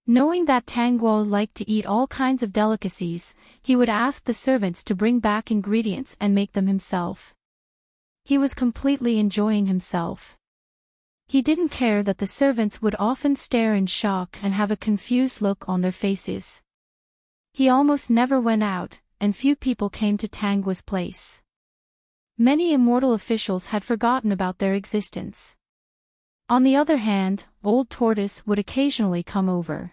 Speaker 1: Knowing that Tang Guo liked to eat all kinds of delicacies, he would ask the servants to bring back ingredients and make them himself. He was completely enjoying himself. He didn't care that the servants would often stare in shock and have a confused look on their faces. He almost never went out, and few people came to Tang Guo's place. Many immortal officials had forgotten about their existence. On the other hand, Old Tortoise would occasionally come over.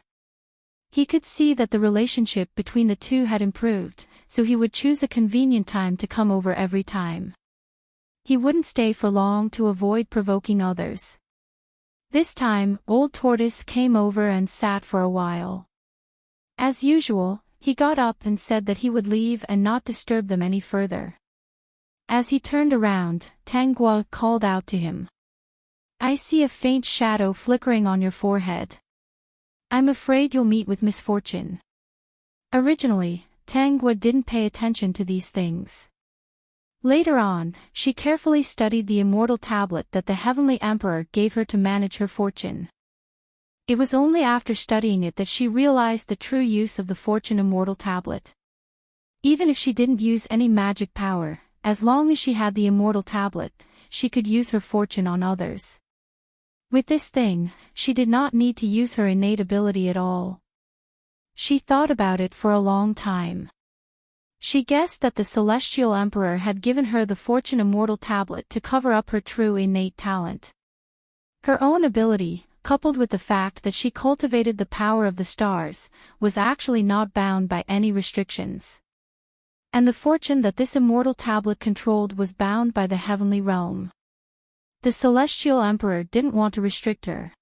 Speaker 1: He could see that the relationship between the two had improved, so he would choose a convenient time to come over every time. He wouldn't stay for long to avoid provoking others. This time, Old Tortoise came over and sat for a while. As usual, he got up and said that he would leave and not disturb them any further. As he turned around, Tang Guo called out to him. I see a faint shadow flickering on your forehead. I'm afraid you'll meet with misfortune. Originally, Tang Guo didn't pay attention to these things. Later on, she carefully studied the immortal tablet that the Heavenly Emperor gave her to manage her fortune. It was only after studying it that she realized the true use of the Fortune Immortal Tablet. Even if she didn't use any magic power, as long as she had the Immortal Tablet, she could use her fortune on others. With this thing, she did not need to use her innate ability at all. She thought about it for a long time. She guessed that the Celestial Emperor had given her the Fortune Immortal Tablet to cover up her true innate talent. Her own ability, coupled with the fact that she cultivated the power of the stars, was actually not bound by any restrictions. And the fortune that this immortal tablet controlled was bound by the heavenly realm. The Celestial Emperor didn't want to restrict her.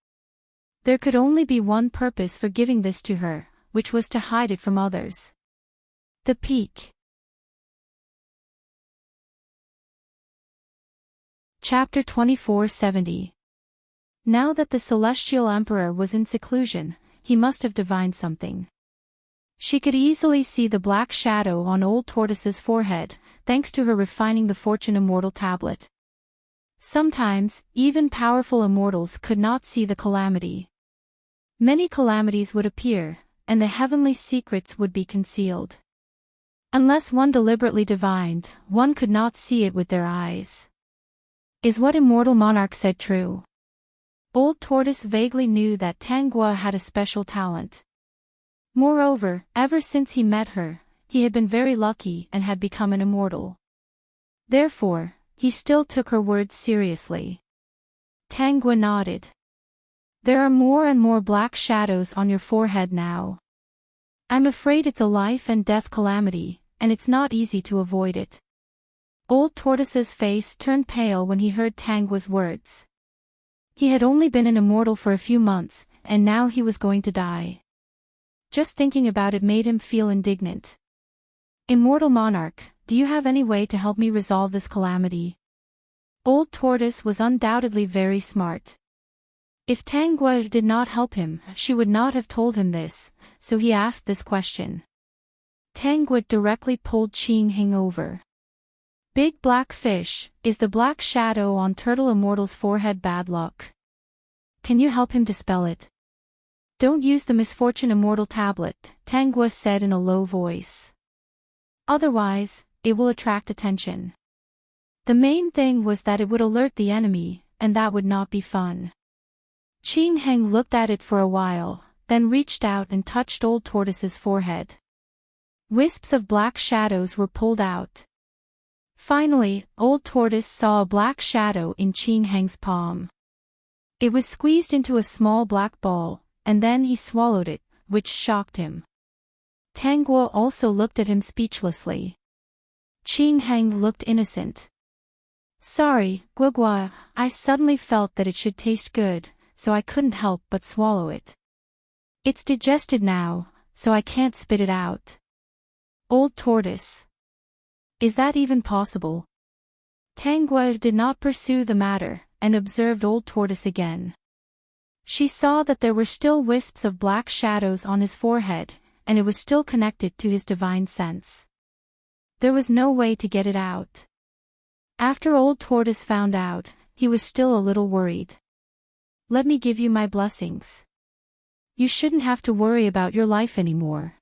Speaker 1: There could only be one purpose for giving this to her, which was to hide it from others. The Peak. Chapter 2470. Now that the Celestial Emperor was in seclusion, he must have divined something. She could easily see the black shadow on Old Tortoise's forehead, thanks to her refining the Fortune Immortal Tablet. Sometimes, even powerful immortals could not see the calamity. Many calamities would appear, and the heavenly secrets would be concealed. Unless one deliberately divined, one could not see it with their eyes. Is what Immortal Monarch said true? Old Tortoise vaguely knew that Tang Guo had a special talent. Moreover, ever since he met her, he had been very lucky and had become an immortal. Therefore, he still took her words seriously. Tangua nodded. There are more and more black shadows on your forehead now. I'm afraid it's a life and death calamity, and it's not easy to avoid it. Old Tortoise's face turned pale when he heard Tangua's words. He had only been an immortal for a few months, and now he was going to die. Just thinking about it made him feel indignant. Immortal Monarch, do you have any way to help me resolve this calamity? Old Tortoise was undoubtedly very smart. If Tangua did not help him, she would not have told him this, so he asked this question. Tangua directly pulled Hing over. Big black fish, is the black shadow on Turtle Immortal's forehead bad luck? Can you help him dispel it? Don't use the Misfortune Immortal tablet, Tangua said in a low voice. Otherwise, it will attract attention. The main thing was that it would alert the enemy, and that would not be fun. Hing looked at it for a while, then reached out and touched Old Tortoise's forehead. Wisps of black shadows were pulled out. Finally, Old Tortoise saw a black shadow in Hing's palm. It was squeezed into a small black ball, and then he swallowed it, which shocked him. Tangua also looked at him speechlessly. Hing looked innocent. Sorry, Guagua, I suddenly felt that it should taste good, so I couldn't help but swallow it. It's digested now, so I can't spit it out. Old Tortoise. Is that even possible? Tangua did not pursue the matter, and observed Old Tortoise again. She saw that there were still wisps of black shadows on his forehead, and it was still connected to his divine sense. There was no way to get it out. After Old Tortoise found out, he was still a little worried. Let me give you my blessings. You shouldn't have to worry about your life anymore.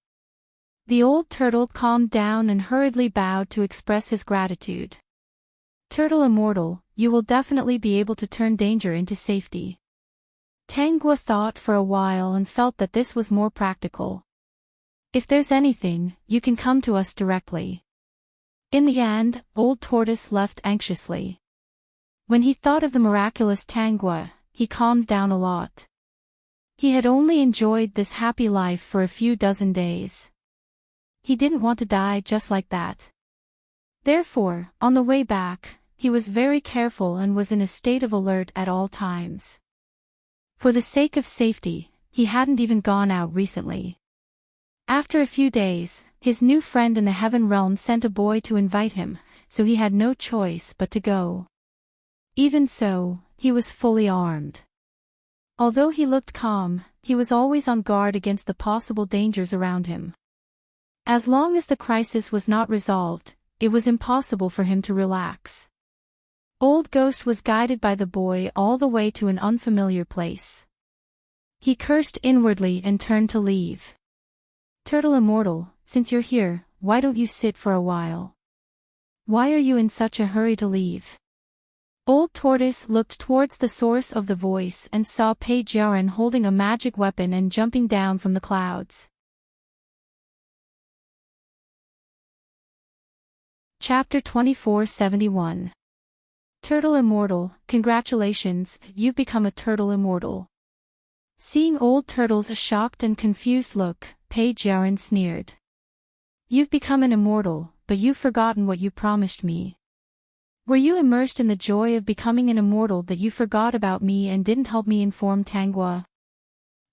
Speaker 1: The old turtle calmed down and hurriedly bowed to express his gratitude. Turtle Immortal, you will definitely be able to turn danger into safety. Tangua thought for a while and felt that this was more practical. If there's anything, you can come to us directly. In the end, Old Tortoise left anxiously. When he thought of the miraculous Tangua, he calmed down a lot. He had only enjoyed this happy life for a few dozen days. He didn't want to die just like that. Therefore, on the way back, he was very careful and was in a state of alert at all times. For the sake of safety, he hadn't even gone out recently. After a few days, his new friend in the heaven realm sent a boy to invite him, so he had no choice but to go. Even so, he was fully armed. Although he looked calm, he was always on guard against the possible dangers around him. As long as the crisis was not resolved, it was impossible for him to relax. Old Ghost was guided by the boy all the way to an unfamiliar place. He cursed inwardly and turned to leave. Turtle Immortal, since you're here, why don't you sit for a while? Why are you in such a hurry to leave? Old Tortoise looked towards the source of the voice and saw Peijiaran holding a magic weapon and jumping down from the clouds. Chapter 2471. Turtle Immortal, congratulations, you've become a Turtle Immortal. Seeing Old Turtle's shocked and confused look, Peijiaran sneered. You've become an immortal, but you've forgotten what you promised me. Were you immersed in the joy of becoming an immortal that you forgot about me and didn't help me inform Tangua?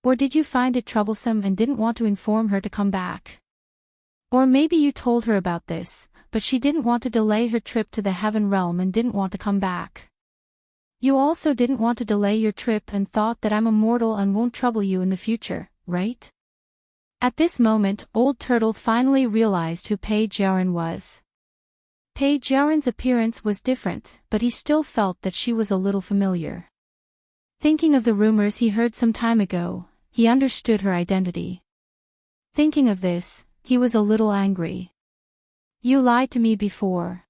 Speaker 1: Or did you find it troublesome and didn't want to inform her to come back? Or maybe you told her about this, but she didn't want to delay her trip to the heaven realm and didn't want to come back. You also didn't want to delay your trip and thought that I'm immortal and won't trouble you in the future, right? At this moment, Old Turtle finally realized who Peijiaran was. Peijiaran's appearance was different, but he still felt that she was a little familiar. Thinking of the rumors he heard some time ago, he understood her identity. Thinking of this, he was a little angry. You lied to me before.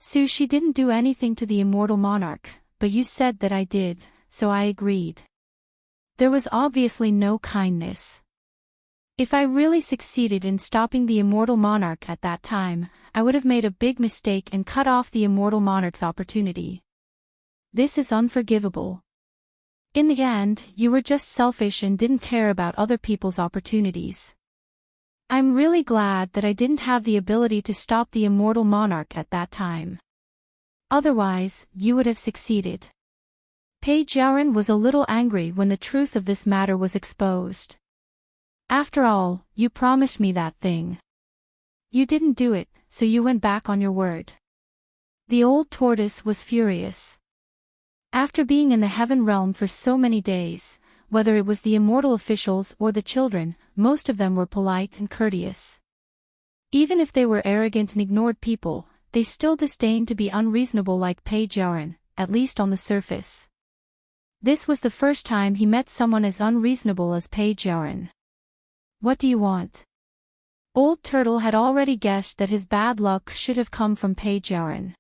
Speaker 1: She didn't do anything to the immortal monarch, but you said that I did, so I agreed. There was obviously no kindness. If I really succeeded in stopping the immortal monarch at that time, I would have made a big mistake and cut off the immortal monarch's opportunity. This is unforgivable. In the end, you were just selfish and didn't care about other people's opportunities. I'm really glad that I didn't have the ability to stop the immortal monarch at that time. Otherwise, you would have succeeded. Pei Jiaoren was a little angry when the truth of this matter was exposed. After all, you promised me that thing. You didn't do it, so you went back on your word. The old tortoise was furious. After being in the heaven realm for so many days, whether it was the immortal officials or the children, most of them were polite and courteous. Even if they were arrogant and ignored people, they still disdained to be unreasonable like Pei Jiaoren, at least on the surface. This was the first time he met someone as unreasonable as Pei Jiaoren. What do you want? Old Turtle had already guessed that his bad luck should have come from Pei Jiaoren.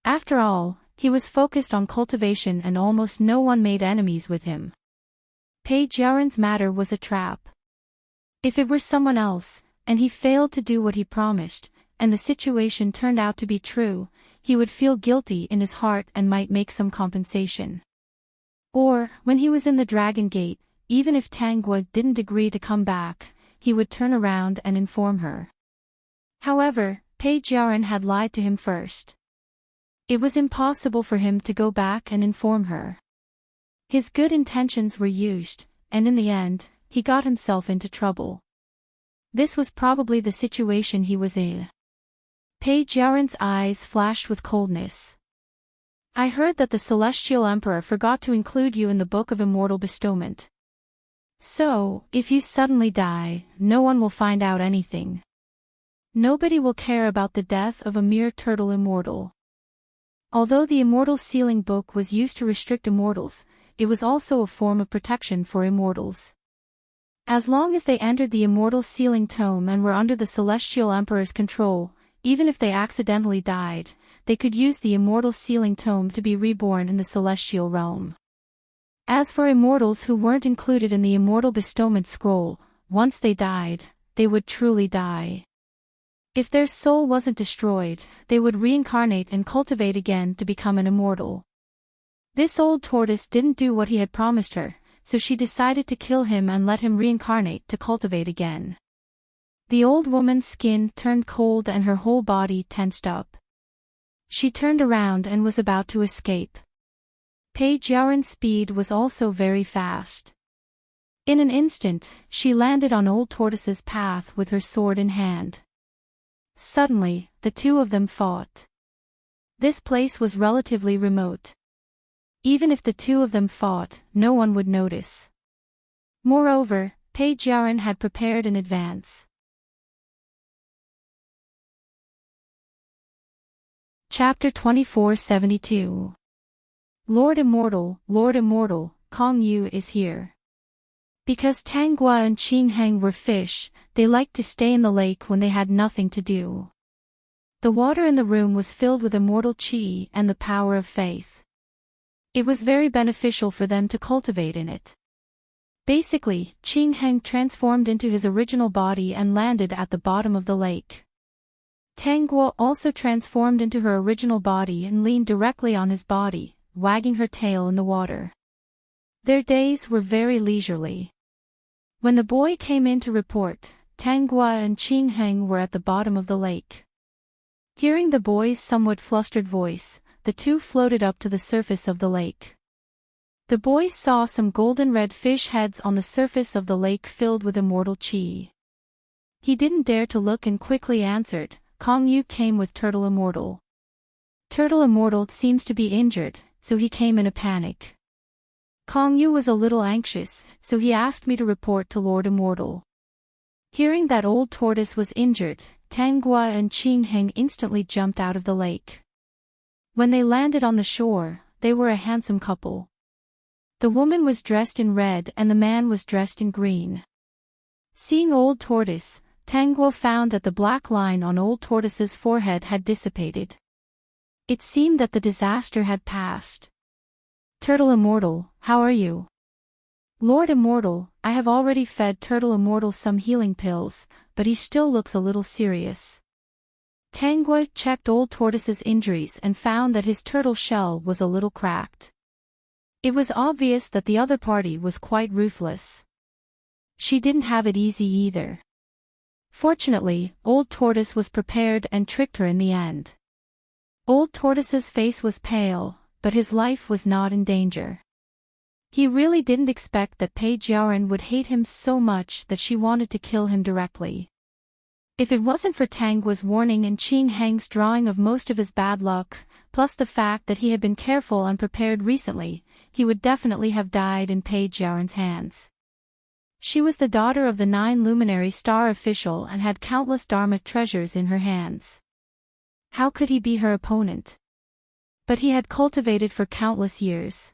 Speaker 1: After all, he was focused on cultivation and almost no one made enemies with him. Pei Jiaoren's matter was a trap. If it were someone else, and he failed to do what he promised, and the situation turned out to be true, he would feel guilty in his heart and might make some compensation. Or, when he was in the Dragon Gate, even if Tangua didn't agree to come back, he would turn around and inform her. However, Pei Jiaoren had lied to him first. It was impossible for him to go back and inform her. His good intentions were used, and in the end, he got himself into trouble. This was probably the situation he was in. Pei Jiaoren's eyes flashed with coldness. I heard that the Celestial Emperor forgot to include you in the Book of Immortal Bestowment. So, if you suddenly die, no one will find out anything. Nobody will care about the death of a mere turtle immortal. Although the Immortal Sealing Book was used to restrict immortals, it was also a form of protection for immortals. As long as they entered the Immortal Sealing Tome and were under the Celestial Emperor's control, even if they accidentally died, they could use the Immortal Sealing Tome to be reborn in the Celestial Realm. As for immortals who weren't included in the Immortal Bestowment Scroll, once they died, they would truly die. If their soul wasn't destroyed, they would reincarnate and cultivate again to become an immortal. This old tortoise didn't do what he had promised her, so she decided to kill him and let him reincarnate to cultivate again. The old woman's skin turned cold and her whole body tensed up. She turned around and was about to escape. Pei Jiaoren's speed was also very fast. In an instant, she landed on Old Tortoise's path with her sword in hand. Suddenly, the two of them fought. This place was relatively remote. Even if the two of them fought, no one would notice. Moreover, Pei Jiaoren had prepared in advance. Chapter 2472. Lord Immortal, Kong Yu is here. Because Tanggua and Qingheng were fish, they liked to stay in the lake when they had nothing to do. The water in the room was filled with immortal qi and the power of faith. It was very beneficial for them to cultivate in it. Basically, Qingheng transformed into his original body and landed at the bottom of the lake. Tanggua also transformed into her original body and leaned directly on his body, wagging her tail in the water. Their days were very leisurely. When the boy came in to report, Tanggua and Qingheng were at the bottom of the lake. Hearing the boy's somewhat flustered voice, the two floated up to the surface of the lake. The boy saw some golden-red fish heads on the surface of the lake filled with immortal qi. He didn't dare to look and quickly answered, Kong Yu came with Turtle Immortal. Turtle Immortal seems to be injured, so he came in a panic. Kong Yu was a little anxious, so he asked me to report to Lord Immortal. Hearing that Old Tortoise was injured, Tanggua and Qingheng instantly jumped out of the lake. When they landed on the shore, they were a handsome couple. The woman was dressed in red and the man was dressed in green. Seeing Old Tortoise, Tanggua found that the black line on Old Tortoise's forehead had dissipated. It seemed that the disaster had passed. Turtle Immortal, how are you? Lord Immortal, I have already fed Turtle Immortal some healing pills, but he still looks a little serious. Tangua checked Old Tortoise's injuries and found that his turtle shell was a little cracked. It was obvious that the other party was quite ruthless. She didn't have it easy either. Fortunately, Old Tortoise was prepared and tricked her in the end. Old Tortoise's face was pale, but his life was not in danger. He really didn't expect that Pei Jiaoren would hate him so much that she wanted to kill him directly. If it wasn't for Tangua's warning and Qing Heng's drawing of most of his bad luck, plus the fact that he had been careful and prepared recently, he would definitely have died in Pei Jiaoren's hands. She was the daughter of the 9 luminary star official and had countless Dharma treasures in her hands. How could he be her opponent? But he had cultivated for countless years.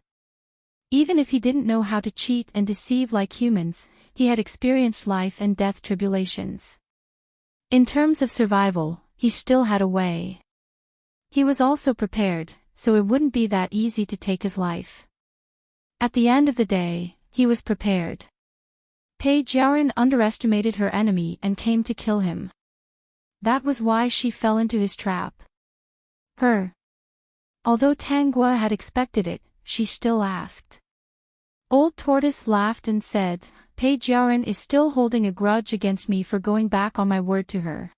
Speaker 1: Even if he didn't know how to cheat and deceive like humans, he had experienced life and death tribulations. In terms of survival, he still had a way. He was also prepared, so it wouldn't be that easy to take his life. At the end of the day, he was prepared. Pei Jiaoren underestimated her enemy and came to kill him. That was why she fell into his trap. Although Tangua had expected it, she still asked. Old Tortoise laughed and said, Pei Jiaoren is still holding a grudge against me for going back on my word to her.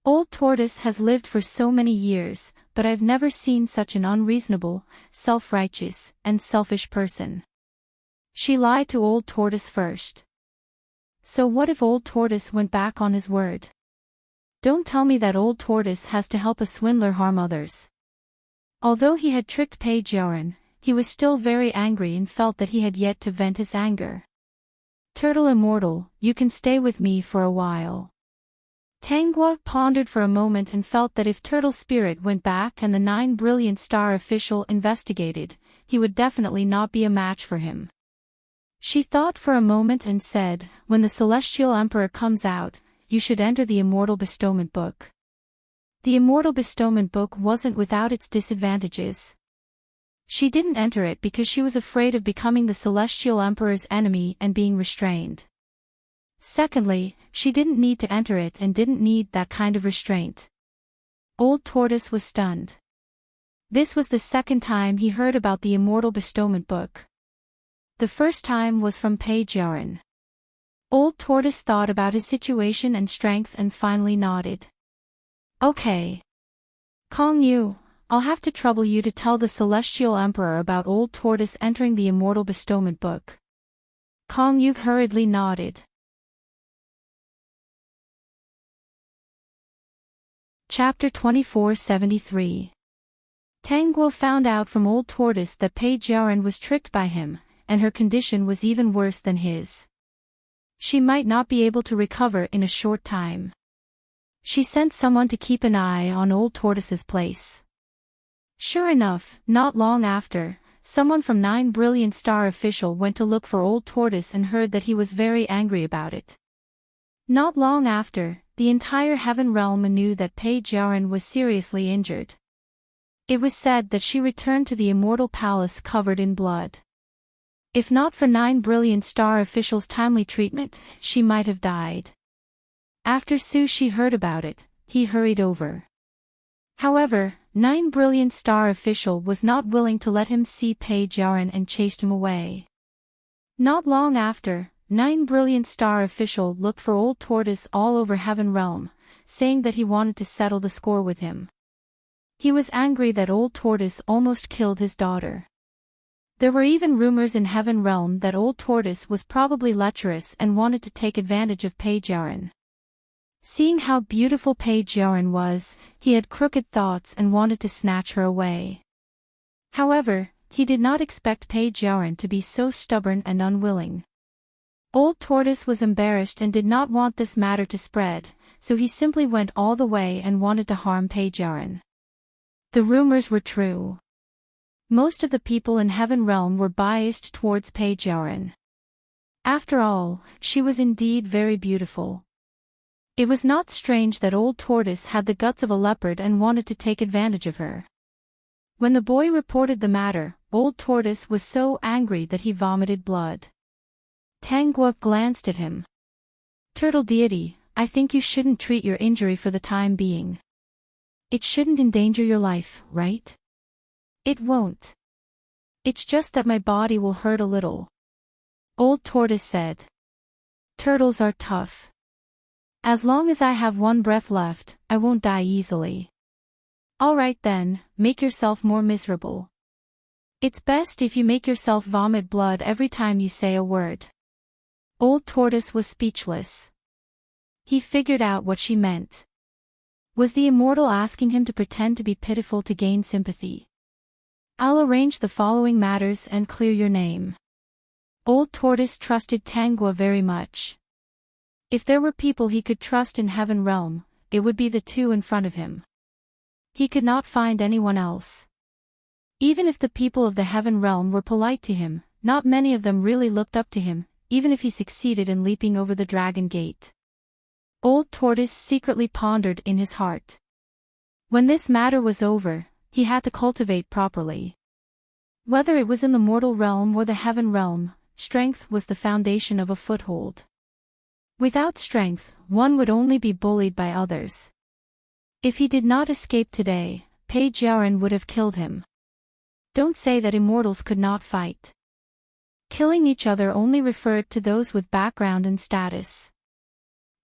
Speaker 1: Old Tortoise has lived for so many years, but I've never seen such an unreasonable, self-righteous, and selfish person. She lied to Old Tortoise first. So what if Old Tortoise went back on his word? Don't tell me that Old Tortoise has to help a swindler harm others. Although he had tricked Pei Jiaoren, he was still very angry and felt that he had yet to vent his anger. Turtle Immortal, you can stay with me for a while. Tangua pondered for a moment and felt that if Turtle Spirit went back and the 9 brilliant star official investigated, he would definitely not be a match for him. She thought for a moment and said, when the Celestial Emperor comes out, you should enter the Immortal Bestowment Book. The Immortal Bestowment Book wasn't without its disadvantages. She didn't enter it because she was afraid of becoming the Celestial Emperor's enemy and being restrained. Secondly, she didn't need to enter it and didn't need that kind of restraint. Old Tortoise was stunned. This was the second time he heard about the Immortal Bestowment Book. The first time was from Pei Jiaoren. Old Tortoise thought about his situation and strength and finally nodded. Okay. Kong Yu, I'll have to trouble you to tell the Celestial Emperor about Old Tortoise entering the Immortal Bestowment Book. Kong Yu hurriedly nodded. Chapter 2473. Tangguo found out from Old Tortoise that Pei Jiaoren was tricked by him, and her condition was even worse than his. She might not be able to recover in a short time. She sent someone to keep an eye on Old Tortoise's place. Sure enough, not long after, someone from 9 Brilliant Star official went to look for Old Tortoise and heard that he was very angry about it. Not long after, the entire Heaven Realm knew that Pei Jiaoren was seriously injured. It was said that she returned to the Immortal Palace covered in blood. If not for 9 Brilliant Star officials' timely treatment, she might have died. After Su Shi heard about it, he hurried over. However, 9 Brilliant Star official was not willing to let him see Pei Jiaoren and chased him away. Not long after, 9 Brilliant Star official looked for Old Tortoise all over Heaven Realm, saying that he wanted to settle the score with him. He was angry that Old Tortoise almost killed his daughter. There were even rumors in Heaven Realm that Old Tortoise was probably lecherous and wanted to take advantage of Pei Jiaoren. Seeing how beautiful Pei Jiaoren was, he had crooked thoughts and wanted to snatch her away. However, he did not expect Pei Jiaoren to be so stubborn and unwilling. Old Tortoise was embarrassed and did not want this matter to spread, so he simply went all the way and wanted to harm Pei Jiaoren. The rumors were true. Most of the people in Heaven Realm were biased towards Pei Jiaoren. After all, she was indeed very beautiful. It was not strange that Old Tortoise had the guts of a leopard and wanted to take advantage of her. When the boy reported the matter, Old Tortoise was so angry that he vomited blood. Tangua glanced at him. Turtle deity, I think you shouldn't treat your injury for the time being. It shouldn't endanger your life, right? It won't. It's just that my body will hurt a little. Old Tortoise said. Turtles are tough. As long as I have one breath left, I won't die easily. Alright then, make yourself more miserable. It's best if you make yourself vomit blood every time you say a word. Old Tortoise was speechless. He figured out what she meant. Was the immortal asking him to pretend to be pitiful to gain sympathy? I'll arrange the following matters and clear your name. Old Tortoise trusted Tangua very much. If there were people he could trust in Heaven Realm, it would be the two in front of him. He could not find anyone else. Even if the people of the Heaven Realm were polite to him, not many of them really looked up to him, even if he succeeded in leaping over the Dragon Gate. Old Tortoise secretly pondered in his heart. When this matter was over, he had to cultivate properly. Whether it was in the mortal realm or the Heaven Realm, strength was the foundation of a foothold. Without strength, one would only be bullied by others. If he did not escape today, Page Yarin would have killed him. Don't say that immortals could not fight. Killing each other only referred to those with background and status.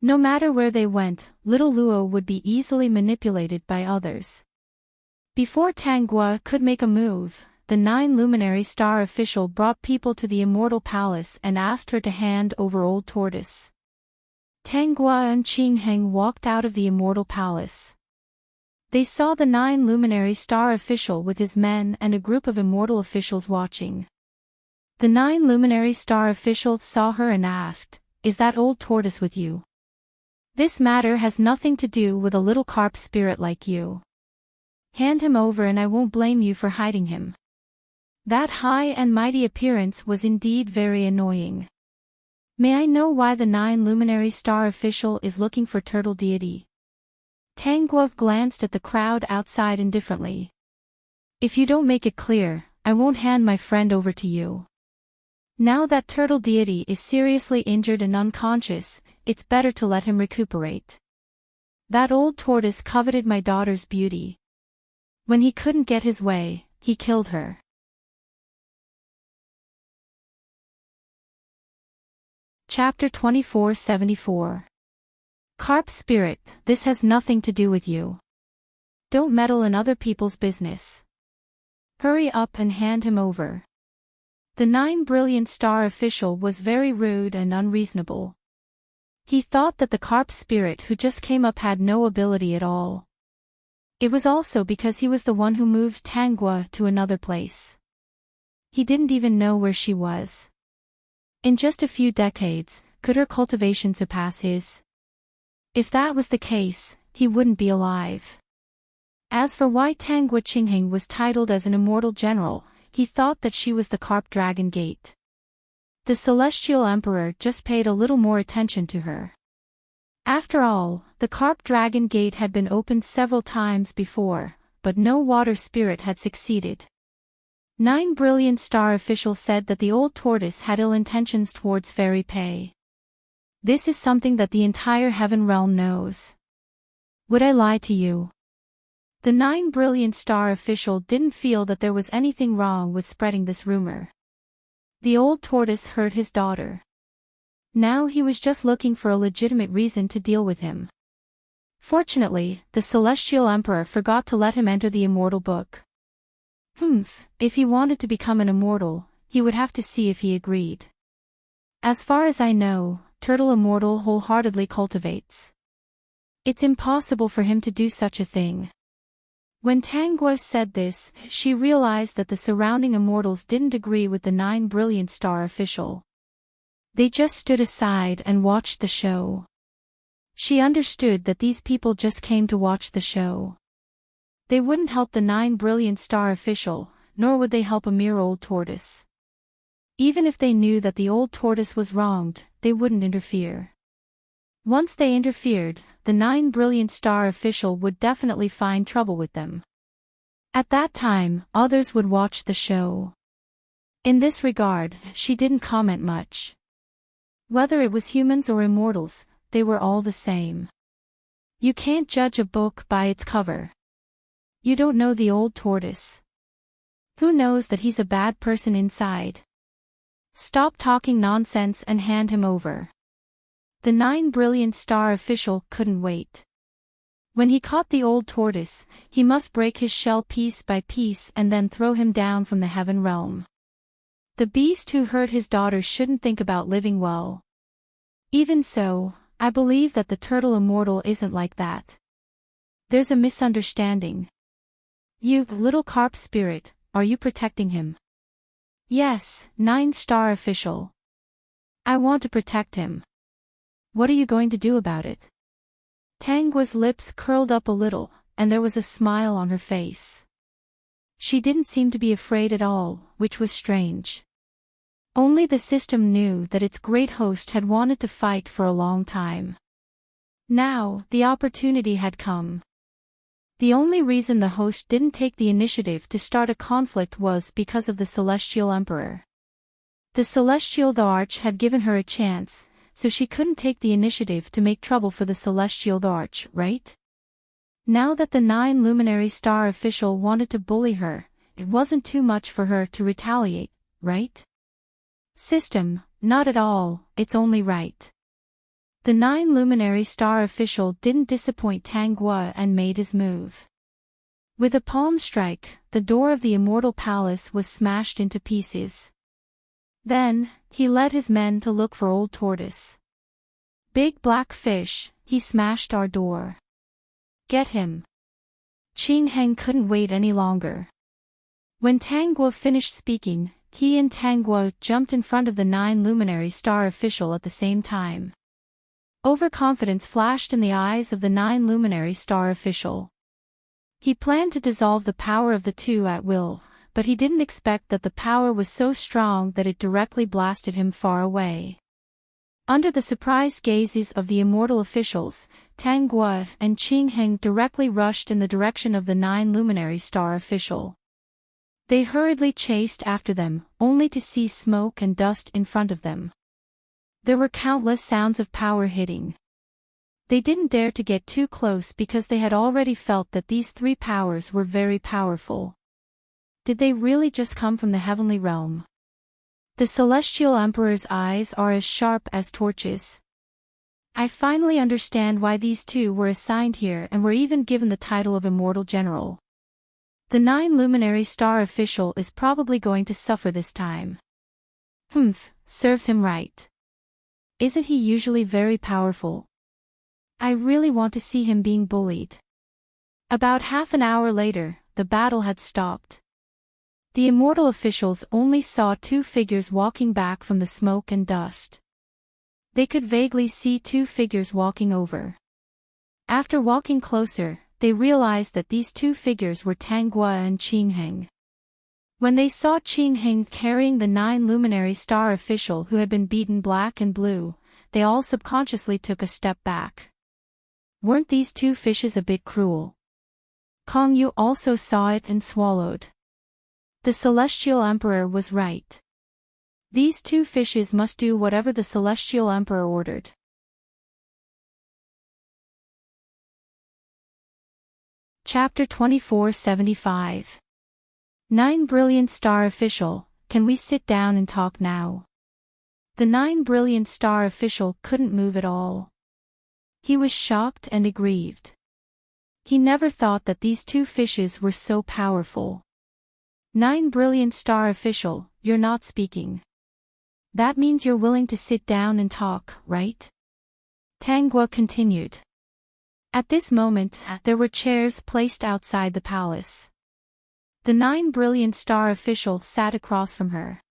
Speaker 1: No matter where they went, little Luo would be easily manipulated by others. Before Tangua could make a move, the 9 Luminary Star official brought people to the Immortal Palace and asked her to hand over Old Tortoise. Tangua and Qingheng walked out of the Immortal Palace. They saw the 9 Luminary Star official with his men and a group of immortal officials watching. The 9 Luminary Star official saw her and asked, "Is that Old Tortoise with you? This matter has nothing to do with a little carp spirit like you. Hand him over and I won't blame you for hiding him." That high and mighty appearance was indeed very annoying. May I know why the 9 Luminary Star official is looking for Turtle Deity? Tangua glanced at the crowd outside indifferently. If you don't make it clear, I won't hand my friend over to you. Now that Turtle Deity is seriously injured and unconscious, it's better to let him recuperate. That Old Tortoise coveted my daughter's beauty. When he couldn't get his way, he killed her. Chapter 2474. Carp Spirit, this has nothing to do with you. Don't meddle in other people's business. Hurry up and hand him over. The 9 Brilliant Star official was very rude and unreasonable. He thought that the Carp Spirit who just came up had no ability at all. It was also because he was the one who moved Tangua to another place. He didn't even know where she was. In just a few decades, could her cultivation surpass his? If that was the case, he wouldn't be alive. As for why Tangua Qingheng was titled as an immortal general, he thought that she was the Carp Dragon Gate. The Celestial Emperor just paid a little more attention to her. After all, the Carp Dragon Gate had been opened several times before, but no water spirit had succeeded. 9 Brilliant Star officials said that the Old Tortoise had ill intentions towards Fairy Pei. This is something that the entire Heaven Realm knows. Would I lie to you? The 9 Brilliant Star official didn't feel that there was anything wrong with spreading this rumor. The Old Tortoise hurt his daughter. Now he was just looking for a legitimate reason to deal with him. Fortunately, the Celestial Emperor forgot to let him enter the Immortal Book. If he wanted to become an immortal, he would have to see if he agreed. As far as I know, Turtle Immortal wholeheartedly cultivates. It's impossible for him to do such a thing. When Tangua said this, she realized that the surrounding immortals didn't agree with the 9 Brilliant Star official. They just stood aside and watched the show. She understood that these people just came to watch the show. They wouldn't help the 9 Brilliant Star official, nor would they help a mere Old Tortoise. Even if they knew that the Old Tortoise was wronged, they wouldn't interfere. Once they interfered, the 9 Brilliant Star official would definitely find trouble with them. At that time, others would watch the show. In this regard, she didn't comment much. Whether it was humans or immortals, they were all the same. You can't judge a book by its cover. You don't know the old tortoise. Who knows that he's a bad person inside? Stop talking nonsense and hand him over. The 9 brilliant star official couldn't wait. When he caught the old tortoise, he must break his shell piece by piece and then throw him down from the heaven realm. The beast who hurt his daughter shouldn't think about living well. Even so, I believe that the turtle immortal isn't like that. There's a misunderstanding. You, little carp spirit, are you protecting him? Yes, 9-star official. I want to protect him. What are you going to do about it? Tangua's lips curled up a little, and there was a smile on her face. She didn't seem to be afraid at all, which was strange. Only the system knew that its great host had wanted to fight for a long time. Now, the opportunity had come. The only reason the host didn't take the initiative to start a conflict was because of the Celestial Emperor. The Celestial the Arch had given her a chance, so she couldn't take the initiative to make trouble for the Celestial the Arch, right? Now that the 9 luminary star official wanted to bully her, it wasn't too much for her to retaliate, right? System, not at all, it's only right. The 9 luminary star official didn't disappoint Tangua and made his move. With a palm strike, the door of the immortal palace was smashed into pieces. Then, he led his men to look for old tortoise. Big black fish, he smashed our door. Get him. Qing Heng couldn't wait any longer. When Tangua finished speaking, he and Tangua jumped in front of the 9 luminary star official at the same time. Overconfidence flashed in the eyes of the 9 luminary star official. He planned to dissolve the power of the two at will, but he didn't expect that the power was so strong that it directly blasted him far away. Under the surprised gazes of the immortal officials, Tangua and Qing Heng directly rushed in the direction of the 9 luminary star official. They hurriedly chased after them, only to see smoke and dust in front of them. There were countless sounds of power hitting. They didn't dare to get too close because they had already felt that these 3 powers were very powerful. Did they really just come from the heavenly realm? The Celestial Emperor's eyes are as sharp as torches. I finally understand why these 2 were assigned here and were even given the title of Immortal General. The 9 luminary star official is probably going to suffer this time. Serves him right. Isn't he usually very powerful? I really want to see him being bullied. About half an hour later, the battle had stopped. The immortal officials only saw 2 figures walking back from the smoke and dust. They could vaguely see 2 figures walking over. After walking closer, they realized that these 2 figures were Tangua and Qing Heng. When they saw Qing Heng carrying the 9 luminary star official who had been beaten black and blue, they all subconsciously took a step back. Weren't these 2 fishes a bit cruel? Kong Yu also saw it and swallowed. The Celestial Emperor was right. These 2 fishes must do whatever the Celestial Emperor ordered. Chapter 2475. 9 brilliant star official, can we sit down and talk now? The 9 brilliant star official couldn't move at all. He was shocked and aggrieved. He never thought that these 2 fishes were so powerful. 9 brilliant star official, you're not speaking. That means you're willing to sit down and talk, right? Tangua continued. At this moment, there were chairs placed outside the palace. The 9 brilliant star official sat across from her.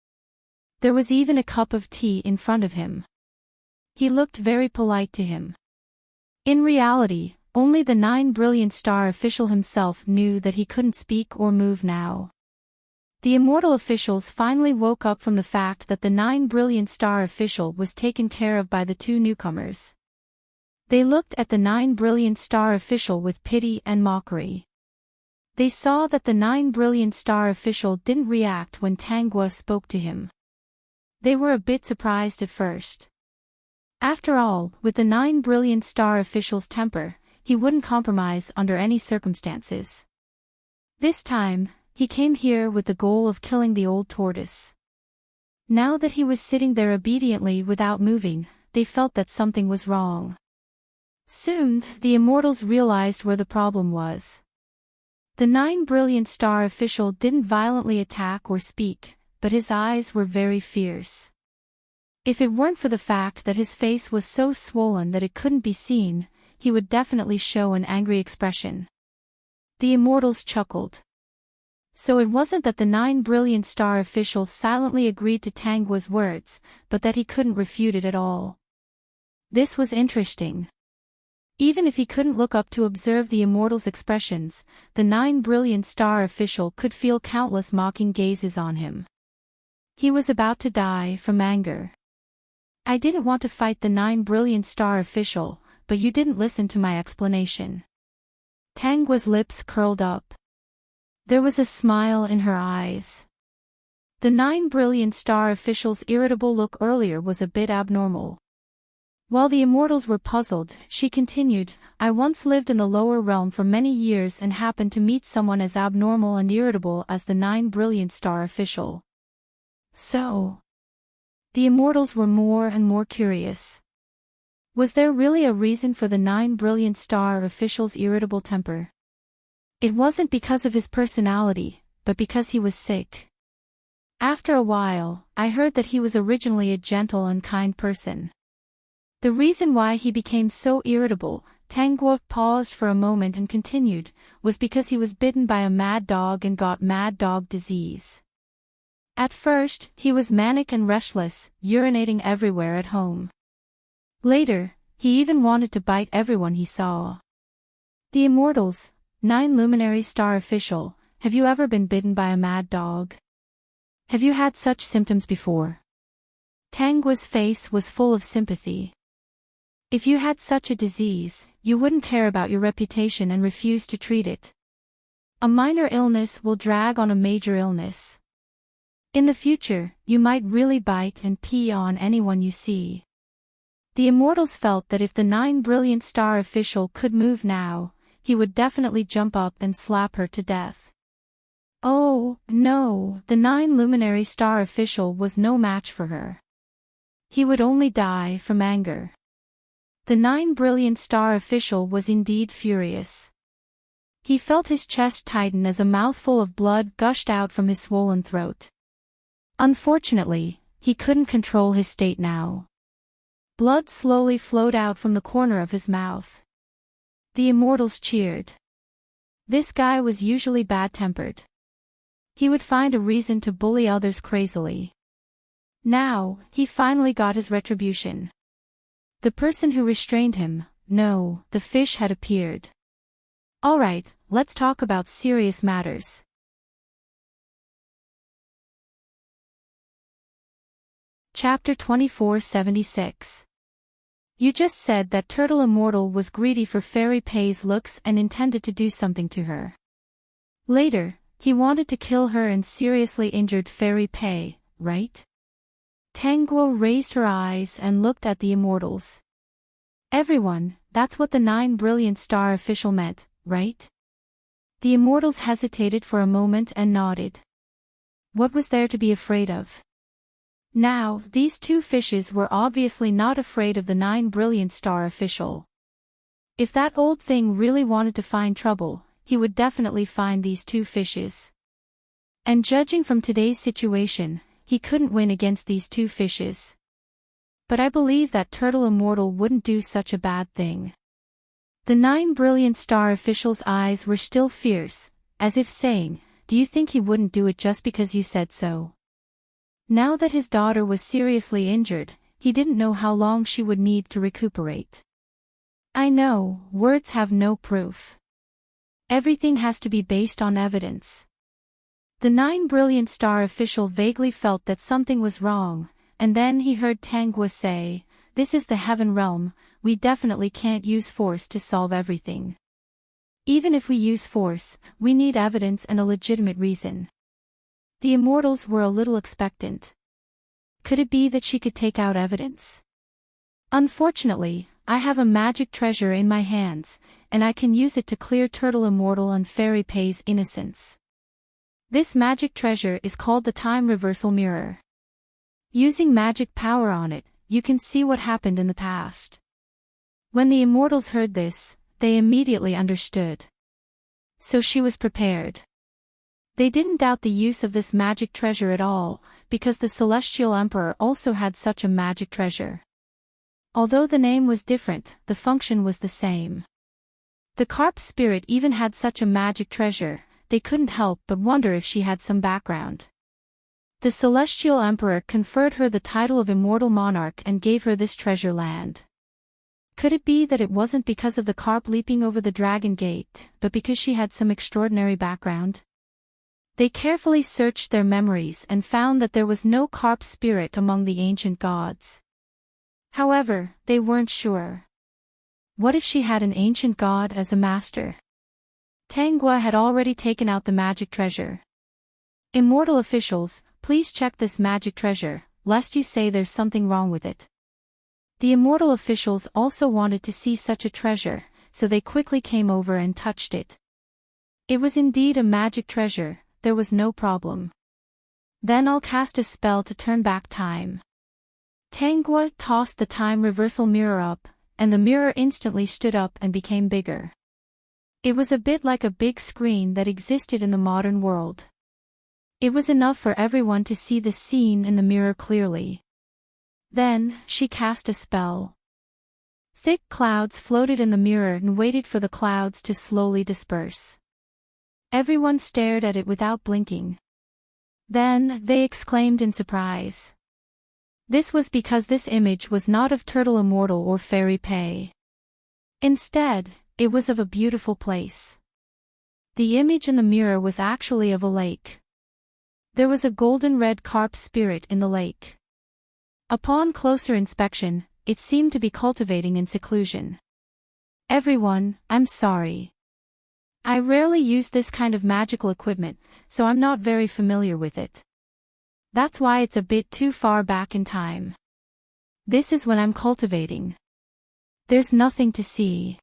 Speaker 1: There was even a cup of tea in front of him. He looked very polite to him. In reality, only the 9 brilliant star official himself knew that he couldn't speak or move now. The immortal officials finally woke up from the fact that the 9 brilliant star official was taken care of by the 2 newcomers. They looked at the 9 brilliant star official with pity and mockery. They saw that the 9 brilliant star official didn't react when Tangua spoke to him. They were a bit surprised at first. After all, with the 9 brilliant star official's temper, he wouldn't compromise under any circumstances. This time, he came here with the goal of killing the old tortoise. Now that he was sitting there obediently without moving, they felt that something was wrong. Soon, the immortals realized where the problem was. The 9 brilliant star official didn't violently attack or speak, but his eyes were very fierce. If it weren't for the fact that his face was so swollen that it couldn't be seen, he would definitely show an angry expression. The immortals chuckled. So it wasn't that the 9 brilliant star official silently agreed to Tangua's words, but that he couldn't refute it at all. This was interesting. Even if he couldn't look up to observe the immortals' expressions, the 9 brilliant star official could feel countless mocking gazes on him. He was about to die from anger. I didn't want to fight the 9 brilliant star official, but you didn't listen to my explanation. Tangua's lips curled up. There was a smile in her eyes. The 9 brilliant star official's irritable look earlier was a bit abnormal. While the immortals were puzzled, she continued, I once lived in the lower realm for many years and happened to meet someone as abnormal and irritable as the 9 brilliant star official. So? The immortals were more and more curious. Was there really a reason for the 9 brilliant star official's irritable temper? It wasn't because of his personality, but because he was sick. After a while, I heard that he was originally a gentle and kind person. The reason why he became so irritable, Tangua paused for a moment and continued, was because he was bitten by a mad dog and got mad dog disease. At first, he was manic and restless, urinating everywhere at home. Later, he even wanted to bite everyone he saw. The immortals, 9 luminary star official, have you ever been bitten by a mad dog? Have you had such symptoms before? Tangua's face was full of sympathy. If you had such a disease, you wouldn't care about your reputation and refuse to treat it. A minor illness will drag on a major illness. In the future, you might really bite and pee on anyone you see. The immortals felt that if the 9 brilliant star official could move now, he would definitely jump up and slap her to death. Oh, no, the 9 luminary star official was no match for her. He would only die from anger. The 9 brilliant star official was indeed furious. He felt his chest tighten as a mouthful of blood gushed out from his swollen throat. Unfortunately, he couldn't control his state now. Blood slowly flowed out from the corner of his mouth. The immortals cheered. This guy was usually bad-tempered. He would find a reason to bully others crazily. Now, he finally got his retribution. The person who restrained him, no, the fish had appeared. Alright, let's talk about serious matters. Chapter 2476. You just said that Turtle Immortal was greedy for Fairy Pei's looks and intended to do something to her. Later, he wanted to kill her and seriously injured Fairy Pei, right? Tangua raised her eyes and looked at the immortals. Everyone, that's what the 9 brilliant star official meant, right? The immortals hesitated for a moment and nodded. What was there to be afraid of? Now, these two fishes were obviously not afraid of the 9 brilliant star official. If that old thing really wanted to find trouble, he would definitely find these two fishes. And judging from today's situation, he couldn't win against these two fishes. But I believe that Turtle Immortal wouldn't do such a bad thing. The 9 brilliant star official's eyes were still fierce, as if saying, do you think he wouldn't do it just because you said so? Now that his daughter was seriously injured, he didn't know how long she would need to recuperate. I know, words have no proof. Everything has to be based on evidence. The 9 brilliant star official vaguely felt that something was wrong, and then he heard Tangua say, this is the heaven realm, we definitely can't use force to solve everything. Even if we use force, we need evidence and a legitimate reason. The immortals were a little expectant. Could it be that she could take out evidence? Unfortunately, I have a magic treasure in my hands, and I can use it to clear Turtle Immortal and Fairy Pay's innocence. This magic treasure is called the Time Reversal Mirror. Using magic power on it, you can see what happened in the past. When the immortals heard this, they immediately understood. So she was prepared. They didn't doubt the use of this magic treasure at all, because the Celestial Emperor also had such a magic treasure. Although the name was different, the function was the same. The carp spirit even had such a magic treasure, they couldn't help but wonder if she had some background. The Celestial Emperor conferred her the title of Immortal Monarch and gave her this treasure land. Could it be that it wasn't because of the carp leaping over the Dragon Gate, but because she had some extraordinary background? They carefully searched their memories and found that there was no carp spirit among the ancient gods. However, they weren't sure. What if she had an ancient god as a master? Tangua had already taken out the magic treasure. Immortal officials, please check this magic treasure, lest you say there's something wrong with it. The immortal officials also wanted to see such a treasure, so they quickly came over and touched it. It was indeed a magic treasure, there was no problem. Then I'll cast a spell to turn back time. Tangua tossed the time reversal mirror up, and the mirror instantly stood up and became bigger. It was a bit like a big screen that existed in the modern world. It was enough for everyone to see the scene in the mirror clearly. Then, she cast a spell. Thick clouds floated in the mirror and waited for the clouds to slowly disperse. Everyone stared at it without blinking. Then, they exclaimed in surprise. This was because this image was not of Turtle Immortal or Fairy Pay. Instead, it was of a beautiful place. The image in the mirror was actually of a lake. There was a golden red carp spirit in the lake. Upon closer inspection, it seemed to be cultivating in seclusion. Everyone, I'm sorry. I rarely use this kind of magical equipment, so I'm not very familiar with it. That's why it's a bit too far back in time. This is when I'm cultivating. There's nothing to see.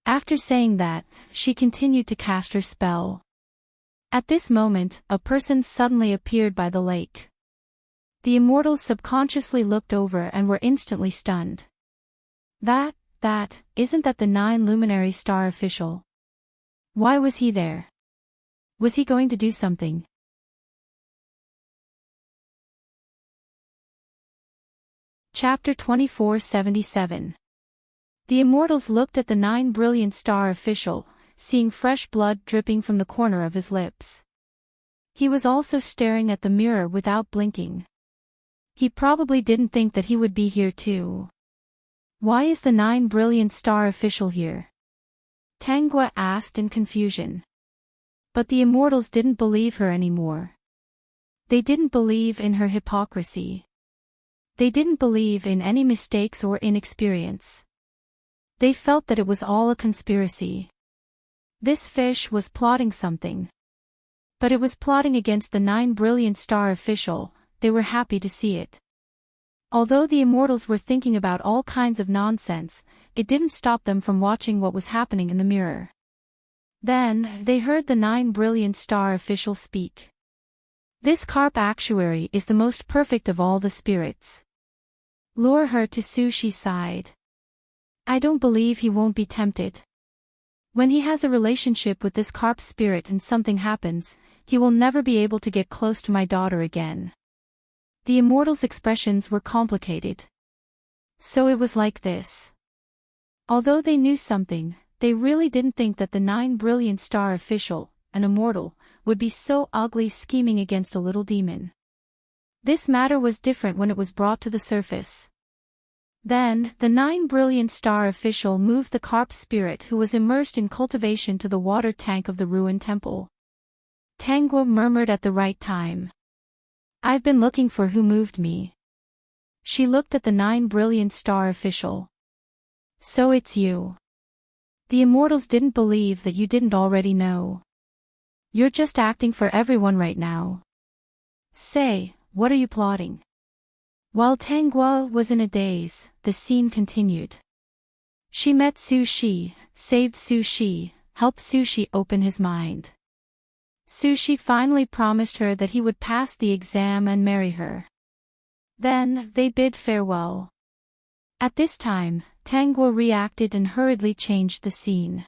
Speaker 1: After saying that, she continued to cast her spell. At this moment, a person suddenly appeared by the lake. The immortals subconsciously looked over and were instantly stunned. Isn't that the 9 luminary star official? Why was he there? Was he going to do something? Chapter 2477. The immortals looked at the 9 brilliant star official, seeing fresh blood dripping from the corner of his lips. He was also staring at the mirror without blinking. He probably didn't think that he would be here too. Why is the 9 brilliant star official here? Tangua asked in confusion. But the immortals didn't believe her anymore. They didn't believe in her hypocrisy. They didn't believe in any mistakes or inexperience. They felt that it was all a conspiracy. This fish was plotting something. But it was plotting against the 9 brilliant star official, they were happy to see it. Although the immortals were thinking about all kinds of nonsense, it didn't stop them from watching what was happening in the mirror. Then, they heard the 9 brilliant star official speak. This carp actuary is the most perfect of all the spirits. Lure her to sue, she sighed. I don't believe he won't be tempted. When he has a relationship with this carp spirit and something happens, he will never be able to get close to my daughter again. The immortals' expressions were complicated. So it was like this. Although they knew something, they really didn't think that the 9 brilliant star official, an immortal, would be so ugly scheming against a little demon. This matter was different when it was brought to the surface. Then, the 9 brilliant star official moved the carp spirit who was immersed in cultivation to the water tank of the ruined temple. Tangua murmured at the right time. I've been looking for who moved me. She looked at the 9 brilliant star official. So it's you. The immortals didn't believe that you didn't already know. You're just acting for everyone right now. Say, what are you plotting? While Tangua was in a daze, the scene continued. She met Sushi, saved Sushi, helped Sushi open his mind. Sushi finally promised her that he would pass the exam and marry her. Then, they bid farewell. At this time, Tangwa reacted and hurriedly changed the scene.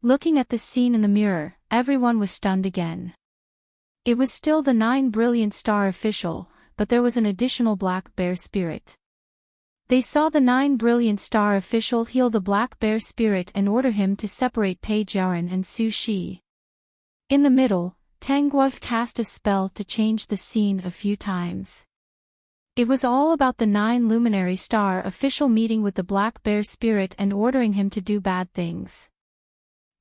Speaker 1: Looking at the scene in the mirror, everyone was stunned again. It was still the 9 Brilliant Star official, but there was an additional black bear spirit. They saw the 9 Brilliant Star official heal the black bear spirit and order him to separate Page Yarin and Sushi. In the middle, Tangwa cast a spell to change the scene a few times. It was all about the 9 Luminary Star official meeting with the black bear spirit and ordering him to do bad things.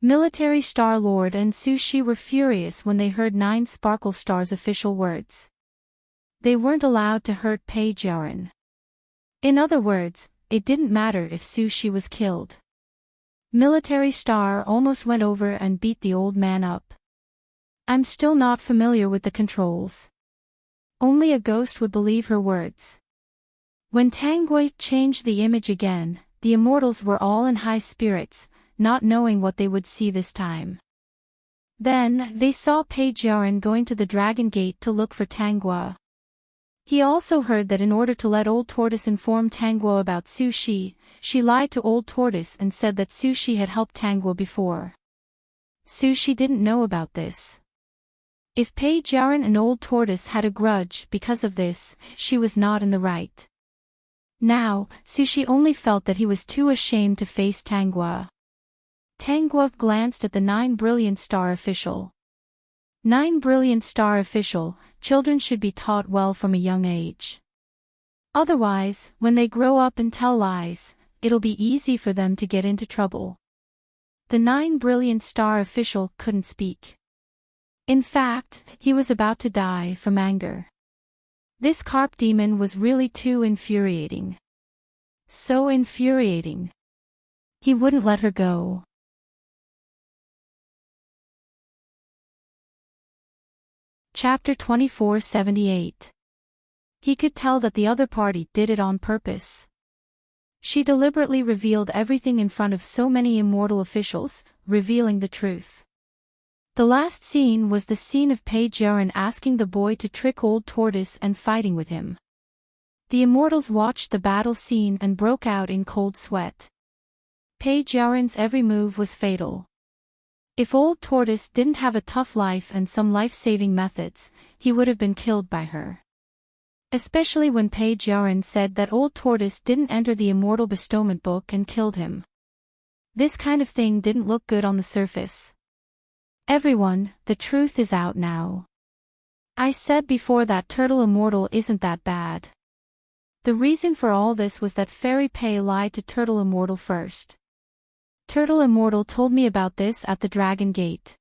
Speaker 1: Military Star Lord and Sushi were furious when they heard 9 Sparkle Stars official words. They weren't allowed to hurt Page Yarin. In other words, it didn't matter if Sushi was killed. Military Star almost went over and beat the old man up. I'm still not familiar with the controls. Only a ghost would believe her words. When Tangwa changed the image again, the immortals were all in high spirits, not knowing what they would see this time. Then, they saw Page Yarin going to the Dragon Gate to look for Tangwa. He also heard that in order to let Old Tortoise inform Tangwa about Sushi, she lied to Old Tortoise and said that Sushi had helped Tangwa before. Sushi didn't know about this. If Page Yarin and Old Tortoise had a grudge because of this, she was not in the right. Now, Sushi only felt that he was too ashamed to face Tangwa. Tangwa glanced at the 9 Brilliant Star official. 9 Brilliant Star official, children should be taught well from a young age. Otherwise, when they grow up and tell lies, it'll be easy for them to get into trouble. The 9 Brilliant Star official couldn't speak. In fact, he was about to die from anger. This carp demon was really too infuriating. So infuriating. He wouldn't let her go. Chapter 2478. He could tell that the other party did it on purpose. She deliberately revealed everything in front of so many immortal officials, revealing the truth. The last scene was the scene of Page Yarin asking the boy to trick Old Tortoise and fighting with him. The immortals watched the battle scene and broke out in cold sweat. Page Yarin's every move was fatal. If Old Tortoise didn't have a tough life and some life-saving methods, he would have been killed by her. Especially when Page Yarin said that Old Tortoise didn't enter the Immortal Bestowment Book and killed him. This kind of thing didn't look good on the surface. Everyone, the truth is out now. I said before that Turtle Immortal isn't that bad. The reason for all this was that Fairy Pei lied to Turtle Immortal first. Turtle Immortal told me about this at the Dragon Gate.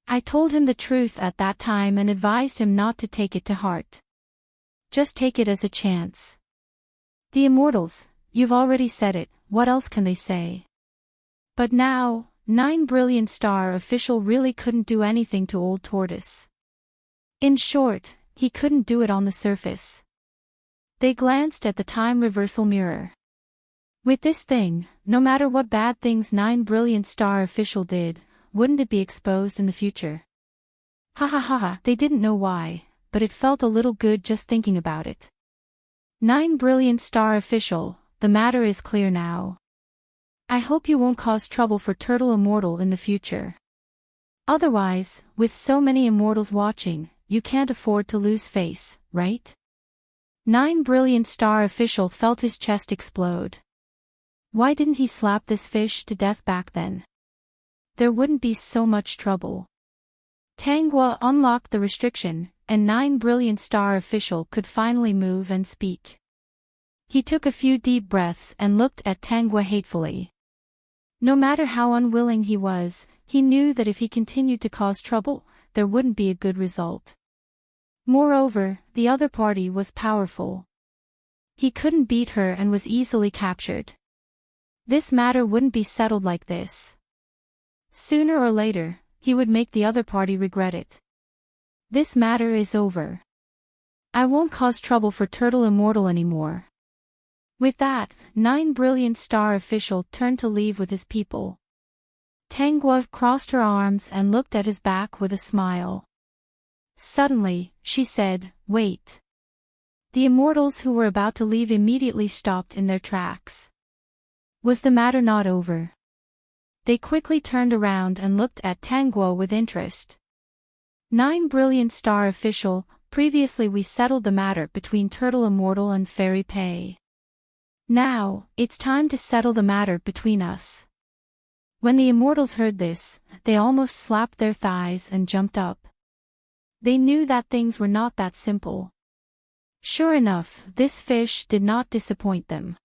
Speaker 1: I told him the truth at that time and advised him not to take it to heart. Just take it as a chance. The Immortals, you've already said it, what else can they say? But now, 9 Brilliant Star official really couldn't do anything to Old Tortoise. In short, he couldn't do it on the surface. They glanced at the time reversal mirror. With this thing, no matter what bad things 9 Brilliant Star official did, wouldn't it be exposed in the future? Ha ha ha ha, they didn't know why, but it felt a little good just thinking about it. 9 Brilliant Star official, the matter is clear now. I hope you won't cause trouble for Turtle Immortal in the future. Otherwise, with so many immortals watching, you can't afford to lose face, right? 9 Brilliant Star official felt his chest explode. Why didn't he slap this fish to death back then? There wouldn't be so much trouble. Tangwa unlocked the restriction, and 9 Brilliant Star official could finally move and speak. He took a few deep breaths and looked at Tangwa hatefully. No matter how unwilling he was, he knew that if he continued to cause trouble, there wouldn't be a good result. Moreover, the other party was powerful. He couldn't beat her and was easily captured. This matter wouldn't be settled like this. Sooner or later, he would make the other party regret it. This matter is over. I won't cause trouble for Turtle Immortal anymore. With that, 9 Brilliant Star official turned to leave with his people. Tangguo crossed her arms and looked at his back with a smile. Suddenly, she said, "Wait." The immortals who were about to leave immediately stopped in their tracks. Was the matter not over? They quickly turned around and looked at Tangguo with interest. 9 Brilliant Star official, previously we settled the matter between Turtle Immortal and Fairy Pei. Now, it's time to settle the matter between us. When the immortals heard this, they almost slapped their thighs and jumped up. They knew that things were not that simple. Sure enough, this fish did not disappoint them.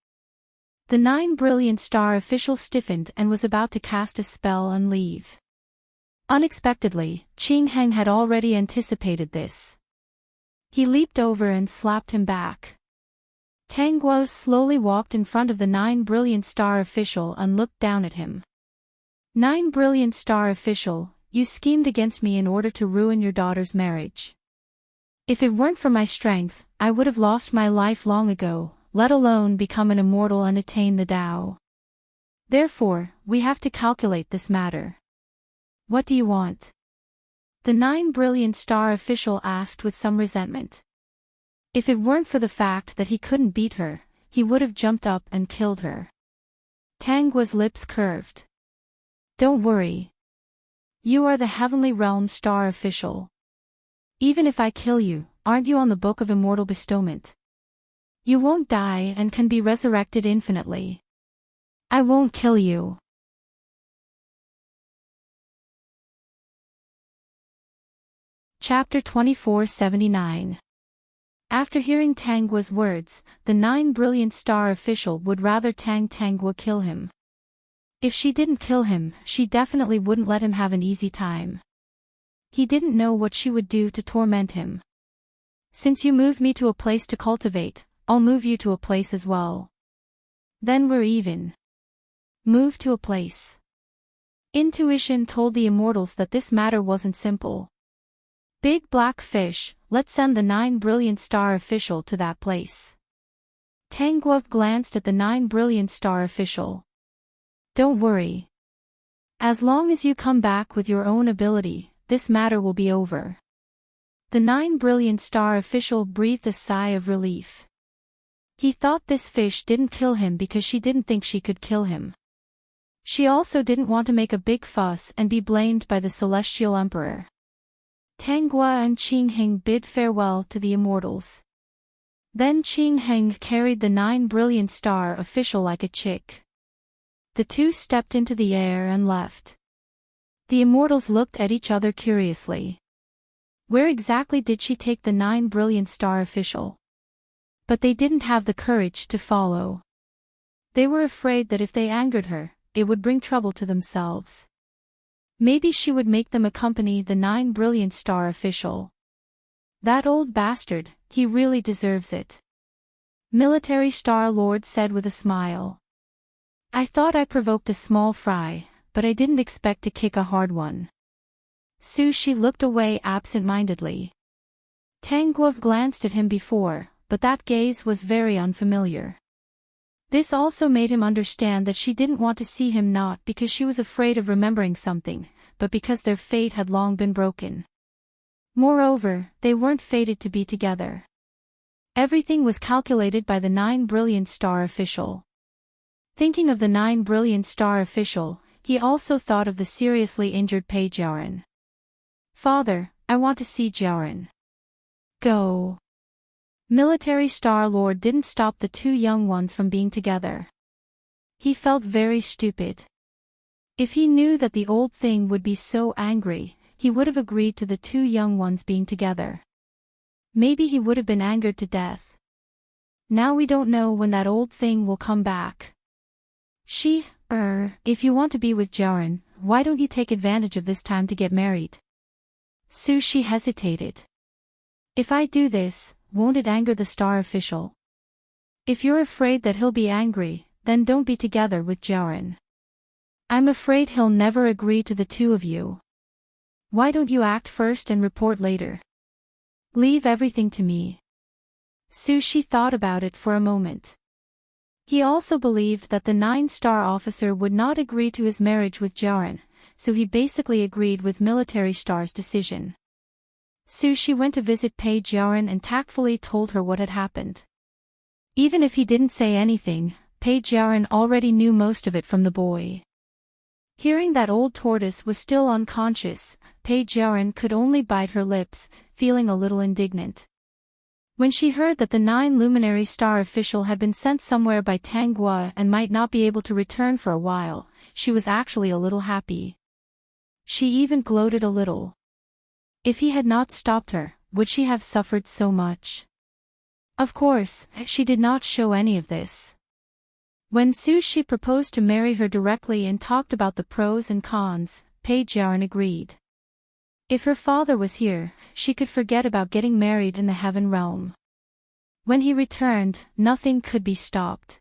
Speaker 1: The 9 Brilliant Star official stiffened and was about to cast a spell and leave. Unexpectedly, Qing Heng had already anticipated this. He leaped over and slapped him back. Tangguo slowly walked in front of the 9 Brilliant Star official and looked down at him. 9 Brilliant Star official, you schemed against me in order to ruin your daughter's marriage. If it weren't for my strength, I would have lost my life long ago, let alone become an immortal and attain the Tao. Therefore, we have to calculate this matter. What do you want? The 9 Brilliant Star official asked with some resentment. If it weren't for the fact that he couldn't beat her, he would have jumped up and killed her. Tangguo's lips curved. Don't worry. You are the Heavenly Realm Star official. Even if I kill you, aren't you on the Book of Immortal Bestowment? You won't die and can be resurrected infinitely. I won't kill you. Chapter 2479. After hearing Tangguo's words, the 9 Brilliant Star official would rather Tangguo kill him. If she didn't kill him, she definitely wouldn't let him have an easy time. He didn't know what she would do to torment him. Since you moved me to a place to cultivate, I'll move you to a place as well. Then we're even. Move to a place. Intuition told the immortals that this matter wasn't simple. Big black fish, let's send the 9 Brilliant Star official to that place. Tangguo glanced at the 9 Brilliant Star official. Don't worry. As long as you come back with your own ability, this matter will be over. The 9 Brilliant Star official breathed a sigh of relief. He thought this fish didn't kill him because she didn't think she could kill him. She also didn't want to make a big fuss and be blamed by the Celestial Emperor. Tangguo and Qing Heng bid farewell to the immortals. Then Qing Heng carried the 9 Brilliant Star official like a chick. The two stepped into the air and left. The immortals looked at each other curiously. Where exactly did she take the 9 Brilliant Star official? But they didn't have the courage to follow. They were afraid that if they angered her, it would bring trouble to themselves. Maybe she would make them accompany the 9 Brilliant Star official. That old bastard, he really deserves it. Military Star Lord said with a smile. I thought I provoked a small fry, but I didn't expect to kick a hard one. Sushi looked away absent-mindedly. Tangguo glanced at him before, but that gaze was very unfamiliar. This also made him understand that she didn't want to see him, not because she was afraid of remembering something, but because their fate had long been broken. Moreover, they weren't fated to be together. Everything was calculated by the 9 Brilliant Star official. Thinking of the 9 Brilliant Star official, he also thought of the seriously injured Pei Jiaoren. Father, I want to see Jiaoren. Go. Military Star Lord didn't stop the two young ones from being together. He felt very stupid. If he knew that the old thing would be so angry, he would have agreed to the two young ones being together. Maybe he would have been angered to death. Now we don't know when that old thing will come back. If you want to be with Jiaoren, why don't you take advantage of this time to get married? Sushi hesitated. If I do this, won't it anger the star official? If you're afraid that he'll be angry, then don't be together with Jiaoren. I'm afraid he'll never agree to the two of you. Why don't you act first and report later? Leave everything to me. Sushi thought about it for a moment. He also believed that the 9-star officer would not agree to his marriage with Jaren, so he basically agreed with Military Star's decision. Sushi went to visit Page Jaren and tactfully told her what had happened. Even if he didn't say anything, Page Jaren already knew most of it from the boy. Hearing that old tortoise was still unconscious, Page Jaren could only bite her lips, feeling a little indignant. When she heard that the 9 Luminary Star official had been sent somewhere by Tanghua and might not be able to return for a while, she was actually a little happy. She even gloated a little. If he had not stopped her, would she have suffered so much? Of course, she did not show any of this. When Sushi proposed to marry her directly and talked about the pros and cons, Page Jaren agreed. If her father was here, she could forget about getting married in the heaven realm. When he returned, nothing could be stopped.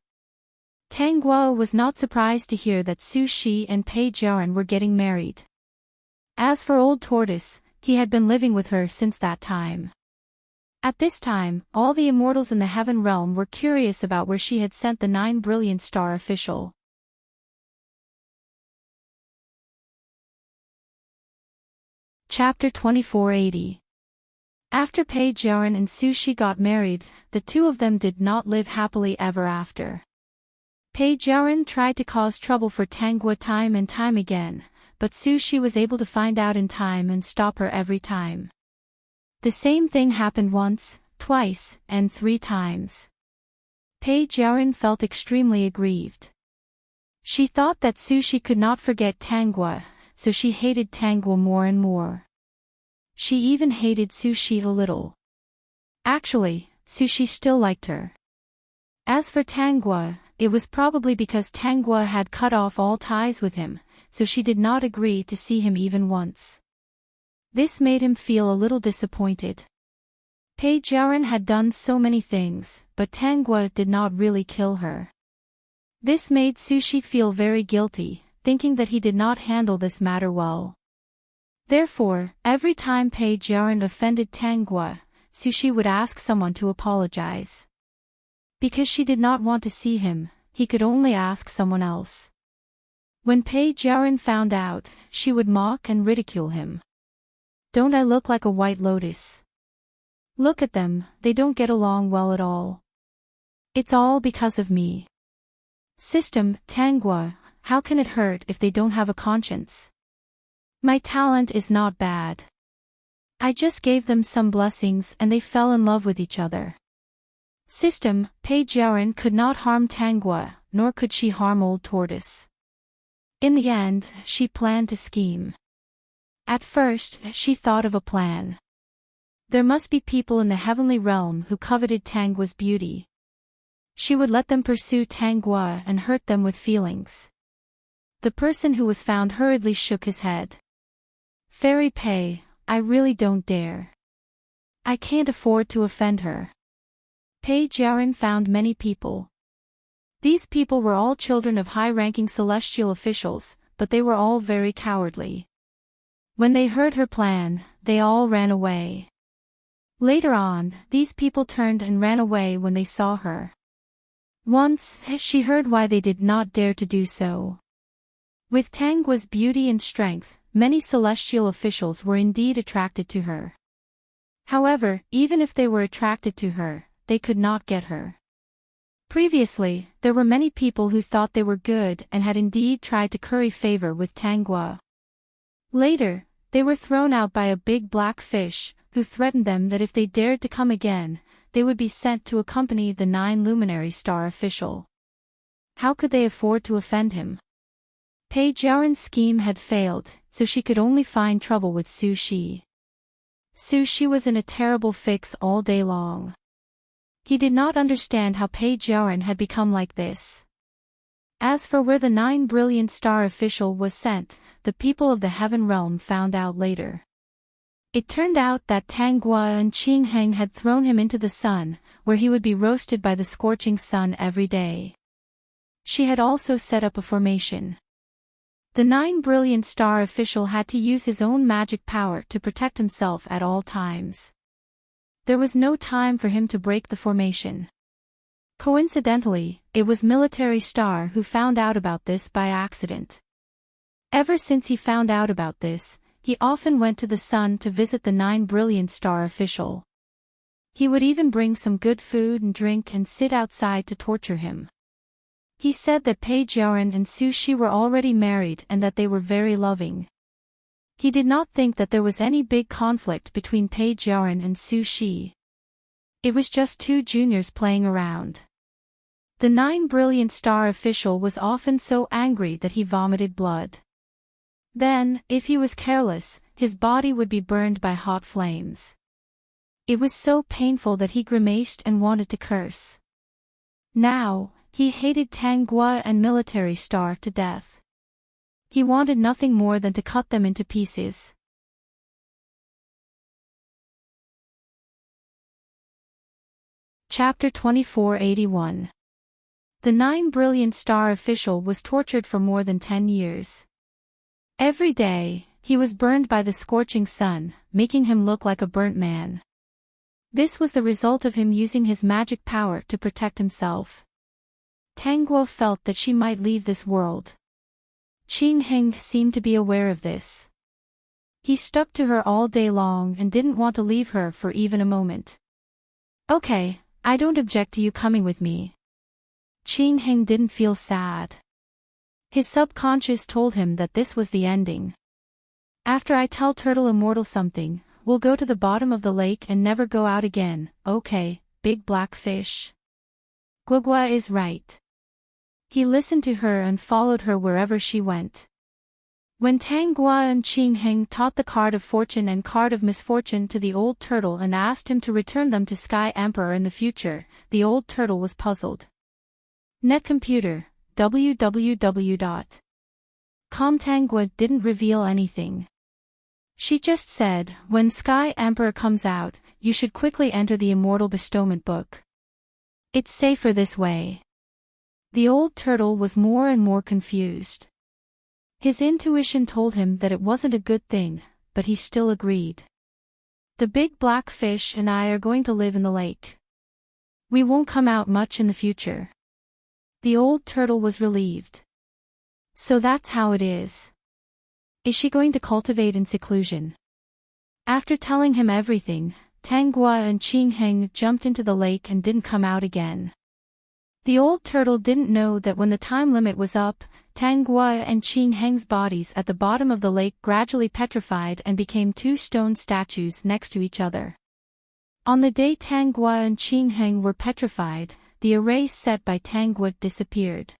Speaker 1: Tanghua was not surprised to hear that Sushi and Page Jaren were getting married. As for Old Tortoise, he had been living with her since that time. At this time, all the immortals in the heaven realm were curious about where she had sent the 9 Brilliant Star official. Chapter 2480. After Page Jaren and Sushi got married, the two of them did not live happily ever after. Page Jaren tried to cause trouble for Tanghua time and time again, but Sushi was able to find out in time and stop her every time. The same thing happened once, twice, and 3 times. Page Jaren felt extremely aggrieved. She thought that Sushi could not forget Tanghua, so she hated Tanghua more and more. She even hated Sushi a little. Actually, Sushi still liked her. As for Tanghua, it was probably because Tanghua had cut off all ties with him, so she did not agree to see him even once. This made him feel a little disappointed. Page Jaren had done so many things, but Tanghua did not really kill her. This made Sushi feel very guilty, thinking that he did not handle this matter well. Therefore, every time Page Jaren offended Tanghua, Sushi would ask someone to apologize. Because she did not want to see him, he could only ask someone else. When Page Jaren found out, she would mock and ridicule him. Don't I look like a white lotus? Look at them, they don't get along well at all. It's all because of me. System, Tanghua, how can it hurt if they don't have a conscience? My talent is not bad. I just gave them some blessings and they fell in love with each other. System, Page Jaren could not harm Tanghua, nor could she harm Old Tortoise. In the end, she planned to scheme. At first, she thought of a plan. There must be people in the heavenly realm who coveted Tanghua's beauty. She would let them pursue Tanghua and hurt them with feelings. The person who was found hurriedly shook his head. Fairy Pei, I really don't dare. I can't afford to offend her. Page Jaren found many people. These people were all children of high-ranking celestial officials, but they were all very cowardly. When they heard her plan, they all ran away. Later on, these people turned and ran away when they saw her. Once, she heard why they did not dare to do so. With Tanghua's beauty and strength, many celestial officials were indeed attracted to her. However, even if they were attracted to her, they could not get her. Previously, there were many people who thought they were good and had indeed tried to curry favor with Tanghua. Later, they were thrown out by a big black fish, who threatened them that if they dared to come again, they would be sent to accompany the 9 Luminary Star official. How could they afford to offend him? Page Jaren's scheme had failed, so she could only find trouble with Sushi. Sushi was in a terrible fix all day long. He did not understand how Page Jaren had become like this. As for where the 9 Brilliant Star official was sent, the people of the heaven realm found out later. It turned out that Tanghua and Qingheng had thrown him into the sun, where he would be roasted by the scorching sun every day. She had also set up a formation. The 9 Brilliant Star official had to use his own magic power to protect himself at all times. There was no time for him to break the formation. Coincidentally, it was Military Star who found out about this by accident. Ever since he found out about this, he often went to the sun to visit the 9 Brilliant Star official. He would even bring some good food and drink and sit outside to torture him. He said that Page Yarin and Sushi were already married and that they were very loving. He did not think that there was any big conflict between Page Yarin and Sushi. It was just two juniors playing around. The 9 Brilliant Star official was often so angry that he vomited blood. Then, if he was careless, his body would be burned by hot flames. It was so painful that he grimaced and wanted to curse. Now, he hated Tanghua and Military Star to death. He wanted nothing more than to cut them into pieces. Chapter 2481. The 9 Brilliant Star official was tortured for more than 10 years. Every day, he was burned by the scorching sun, making him look like a burnt man. This was the result of him using his magic power to protect himself. Tanguo felt that she might leave this world. Qing Heng seemed to be aware of this. He stuck to her all day long and didn't want to leave her for even a moment. Okay, I don't object to you coming with me. Qing Heng didn't feel sad. His subconscious told him that this was the ending. After I tell Turtle Immortal something, we'll go to the bottom of the lake and never go out again, okay, big black fish. Guogua is right. He listened to her and followed her wherever she went. When Tanghua and Qing Heng taught the card of fortune and card of misfortune to the old turtle and asked him to return them to Sky Emperor in the future, the old turtle was puzzled. Netcomputer, www.com. Tanghua didn't reveal anything. She just said, when Sky Emperor comes out, you should quickly enter the Immortal Bestowment Book. It's safer this way. The old turtle was more and more confused. His intuition told him that it wasn't a good thing, but he still agreed. The big black fish and I are going to live in the lake. We won't come out much in the future. The old turtle was relieved. So that's how it is. Is she going to cultivate in seclusion? After telling him everything, Tanghua and Qing Heng jumped into the lake and didn't come out again. The old turtle didn't know that when the time limit was up, Tanghua and Qing Heng's bodies at the bottom of the lake gradually petrified and became two stone statues next to each other. On the day Tanghua and Qing Heng were petrified, the array set by Tanghua disappeared.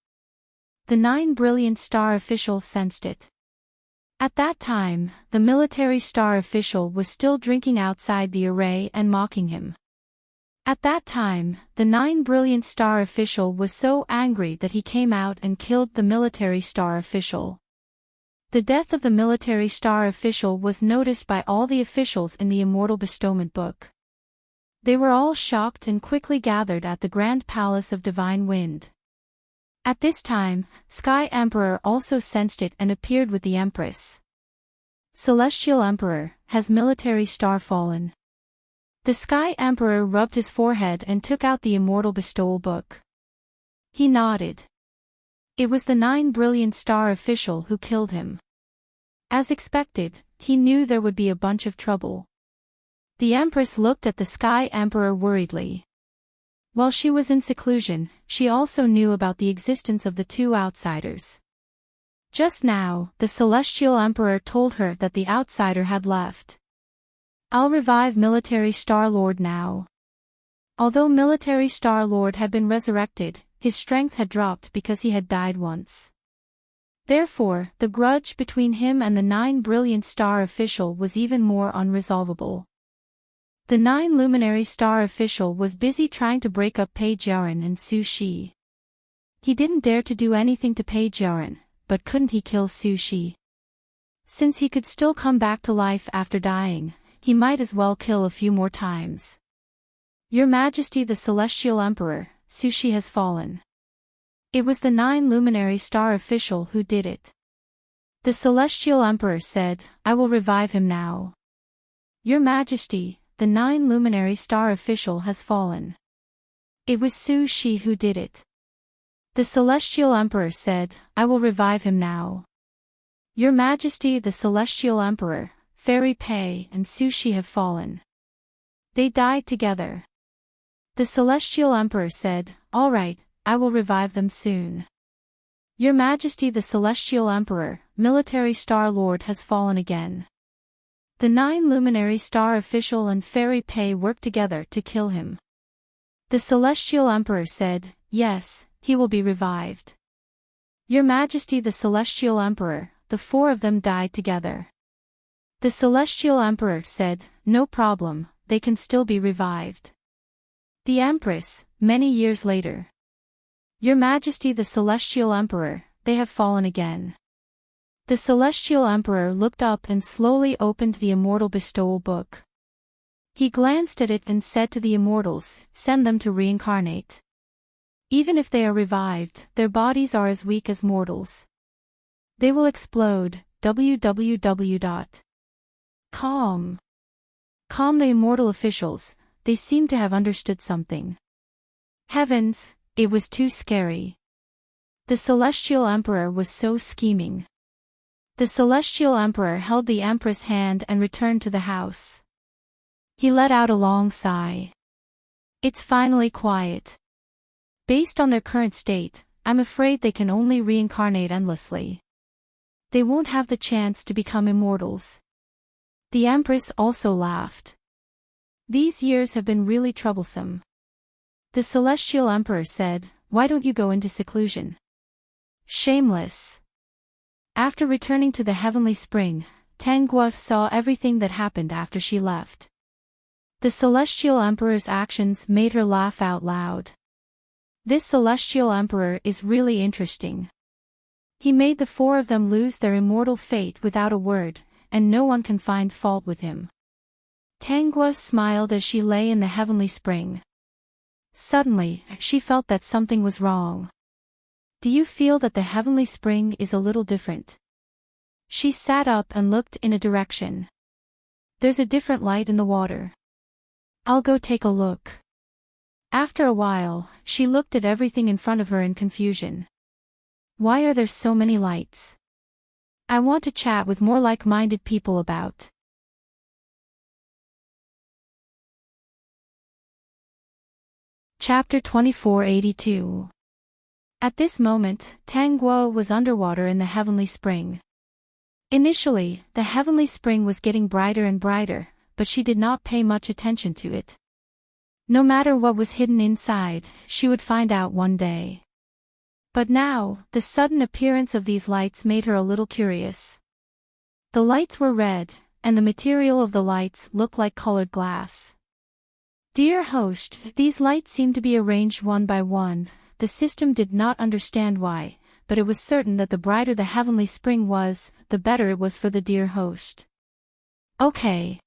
Speaker 1: The 9 Brilliant Star official sensed it. At that time, the Military Star official was still drinking outside the array and mocking him. At that time, the 9 Brilliant Star official was so angry that he came out and killed the Military Star official. The death of the Military Star official was noticed by all the officials in the Immortal Bestowment Book. They were all shocked and quickly gathered at the Grand Palace of Divine Wind. At this time, Sky Emperor also sensed it and appeared with the Empress. Celestial Emperor, has Military Star fallen? The Sky Emperor rubbed his forehead and took out the Immortal Bestowal Book. He nodded. It was the 9 Brilliant Star official who killed him. As expected, he knew there would be a bunch of trouble. The Empress looked at the Sky Emperor worriedly. While she was in seclusion, she also knew about the existence of the two outsiders. Just now, the Celestial Emperor told her that the outsider had left. I'll revive Military Star Lord now. Although Military Star Lord had been resurrected, his strength had dropped because he had died once. Therefore, the grudge between him and the 9 Brilliant Star official was even more unresolvable. The 9 Luminary Star official was busy trying to break up Page Yarin and Su Shi. He didn't dare to do anything to Page Yarin, but couldn't he kill Su Shi? Since he could still come back to life after dying, he might as well kill a few more times. Your Majesty the Celestial Emperor, Su Shi has fallen. It was the 9 Luminary Star official who did it. The Celestial Emperor said, I will revive him now. Your Majesty, the 9 Luminary Star official has fallen. It was Su Shi who did it. The Celestial Emperor said, I will revive him now. Your Majesty, the Celestial Emperor, Fairy Pei and Su Shi have fallen. They died together. The Celestial Emperor said, all right, I will revive them soon. Your Majesty, the Celestial Emperor, Military Star Lord has fallen again. The 9 Luminary Star Official and Fairy Pei worked together to kill him. The Celestial Emperor said, yes, he will be revived. Your Majesty, the Celestial Emperor, the 4 of them died together. The Celestial Emperor said, no problem, they can still be revived. The Empress, many years later. Your Majesty, the Celestial Emperor, they have fallen again. The Celestial Emperor looked up and slowly opened the Immortal Bestowal book. He glanced at it and said to the immortals, send them to reincarnate. Even if they are revived, their bodies are as weak as mortals. They will explode. www.com. Calm the immortal officials, they seem to have understood something. Heavens, it was too scary. The Celestial Emperor was so scheming. The Celestial Emperor held the Empress' hand and returned to the house. He let out a long sigh. It's finally quiet. Based on their current state, I'm afraid they can only reincarnate endlessly. They won't have the chance to become immortals. The Empress also laughed. These years have been really troublesome. The Celestial Emperor said, why don't you go into seclusion? Shameless. After returning to the Heavenly Spring, Tangguo saw everything that happened after she left. The Celestial Emperor's actions made her laugh out loud. This Celestial Emperor is really interesting. He made the 4 of them lose their immortal fate without a word, and no one can find fault with him. Tangguo smiled as she lay in the Heavenly Spring. Suddenly, she felt that something was wrong. Do you feel that the Heavenly Spring is a little different? She sat up and looked in a direction. There's a different light in the water. I'll go take a look. After a while, she looked at everything in front of her in confusion. Why are there so many lights? I want to chat with more like-minded people about. Chapter 2482. At this moment, Tangguo was underwater in the Heavenly Spring. Initially, the Heavenly Spring was getting brighter and brighter, but she did not pay much attention to it. No matter what was hidden inside, she would find out one day. But now, the sudden appearance of these lights made her a little curious. The lights were red, and the material of the lights looked like colored glass. Dear host, these lights seem to be arranged one by one. The system did not understand why, but it was certain that the brighter the Heavenly Spring was, the better it was for the dear host. Okay.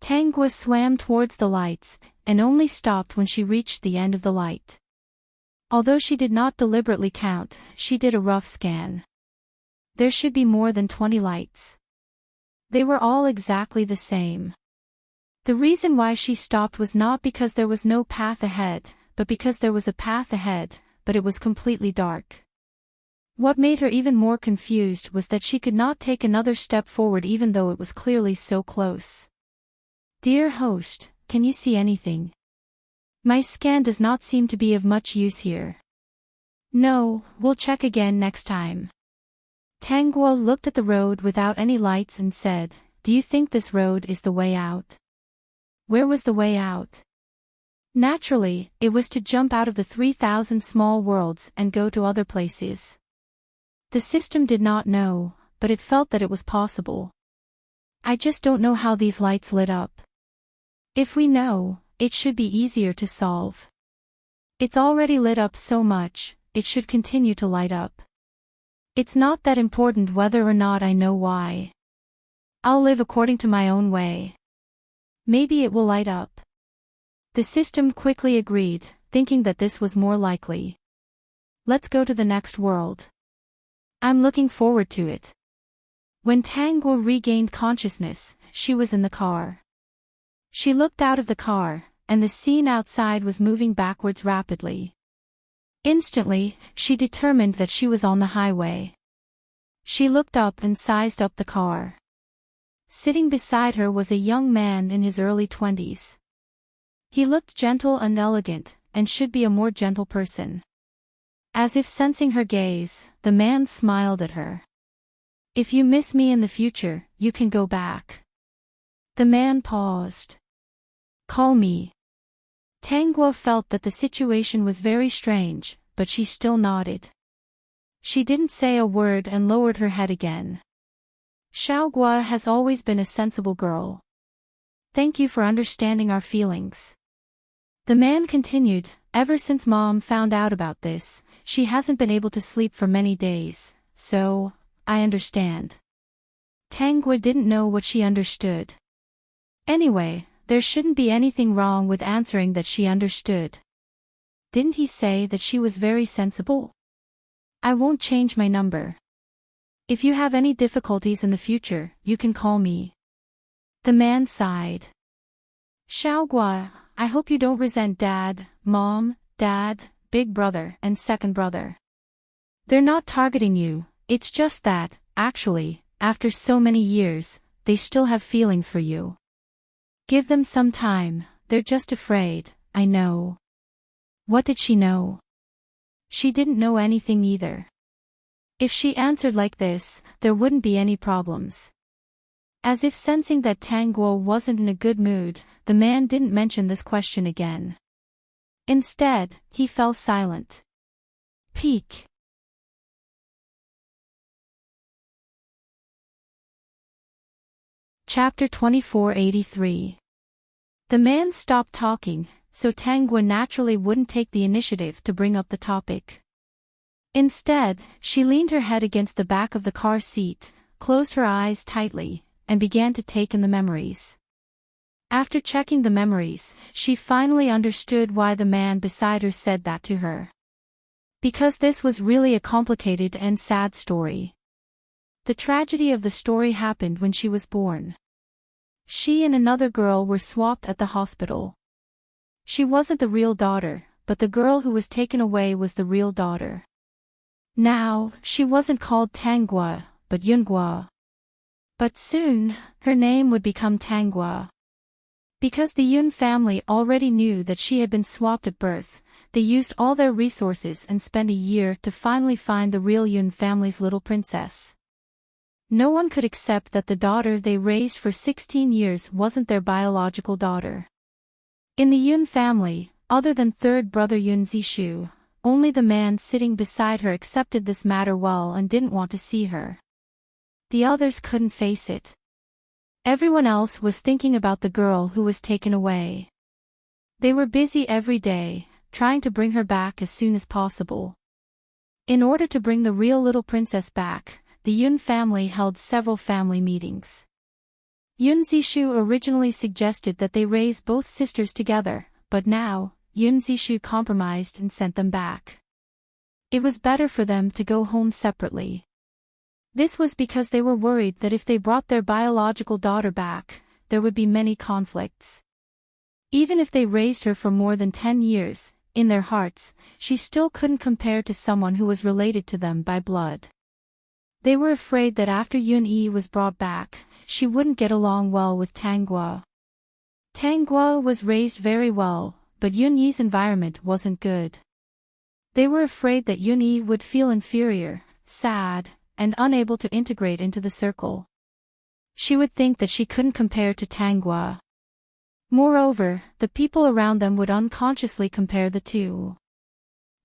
Speaker 1: Tangguo swam towards the lights, and only stopped when she reached the end of the light. Although she did not deliberately count, she did a rough scan. There should be more than 20 lights. They were all exactly the same. The reason why she stopped was not because there was no path ahead, but because there was a path ahead, but it was completely dark. What made her even more confused was that she could not take another step forward even though it was clearly so close. Dear host, can you see anything? My scan does not seem to be of much use here. No, we'll check again next time. Tangguo looked at the road without any lights and said, do you think this road is the way out? Where was the way out? Naturally, it was to jump out of the 3,000 small worlds and go to other places. The system did not know, but it felt that it was possible. I just don't know how these lights lit up. If we know, it should be easier to solve. It's already lit up so much, it should continue to light up. It's not that important whether or not I know why. I'll live according to my own way. Maybe it will light up. The system quickly agreed, thinking that this was more likely. Let's go to the next world. I'm looking forward to it. When Tangguo regained consciousness, she was in the car. She looked out of the car, and the scene outside was moving backwards rapidly. Instantly, she determined that she was on the highway. She looked up and sized up the car. Sitting beside her was a young man in his early 20s. He looked gentle and elegant, and should be a more gentle person. As if sensing her gaze, the man smiled at her. "If you miss me in the future, you can go back." The man paused. "Call me." Tangguo felt that the situation was very strange, but she still nodded. She didn't say a word and lowered her head again. Xiaoguo has always been a sensible girl. Thank you for understanding our feelings. The man continued, ever since Mom found out about this, she hasn't been able to sleep for many days, so, I understand. Tangguo didn't know what she understood. Anyway, there shouldn't be anything wrong with answering that she understood. Didn't he say that she was very sensible? I won't change my number. If you have any difficulties in the future, you can call me. The man sighed. Xiaoguo, I hope you don't resent Dad, Mom, Dad, Big Brother, and Second Brother. They're not targeting you, it's just that, actually, after so many years, they still have feelings for you. Give them some time, they're just afraid, I know. What did she know? She didn't know anything either. If she answered like this, there wouldn't be any problems. As if sensing that Tangguo wasn't in a good mood, the man didn't mention this question again. Instead, he fell silent. Peak. Chapter 2483. The man stopped talking, so Tangguo naturally wouldn't take the initiative to bring up the topic. Instead, she leaned her head against the back of the car seat, closed her eyes tightly, and began to take in the memories. After checking the memories, she finally understood why the man beside her said that to her. Because this was really a complicated and sad story. The tragedy of the story happened when she was born. She and another girl were swapped at the hospital. She wasn't the real daughter, but the girl who was taken away was the real daughter. Now, she wasn't called Tangguo, but Yunguo. But soon, her name would become Tangguo. Because the Yun family already knew that she had been swapped at birth, they used all their resources and spent a year to finally find the real Yun family's little princess. No one could accept that the daughter they raised for 16 years wasn't their biological daughter. In the Yun family, other than third brother Yun Zishu, only the man sitting beside her accepted this matter well and didn't want to see her. The others couldn't face it. Everyone else was thinking about the girl who was taken away. They were busy every day, trying to bring her back as soon as possible. In order to bring the real little princess back, the Yun family held several family meetings. Yun Zishu originally suggested that they raise both sisters together, but now, Yun Zishu compromised and sent them back. It was better for them to go home separately. This was because they were worried that if they brought their biological daughter back, there would be many conflicts. Even if they raised her for more than 10 years, in their hearts, she still couldn't compare to someone who was related to them by blood. They were afraid that after Yun Yi was brought back, she wouldn't get along well with Tangguo. Tangguo was raised very well, but Yun Yi's environment wasn't good. They were afraid that Yun Yi would feel inferior, sad, and unable to integrate into the circle. She would think that she couldn't compare to Tangguo. Moreover, the people around them would unconsciously compare the two.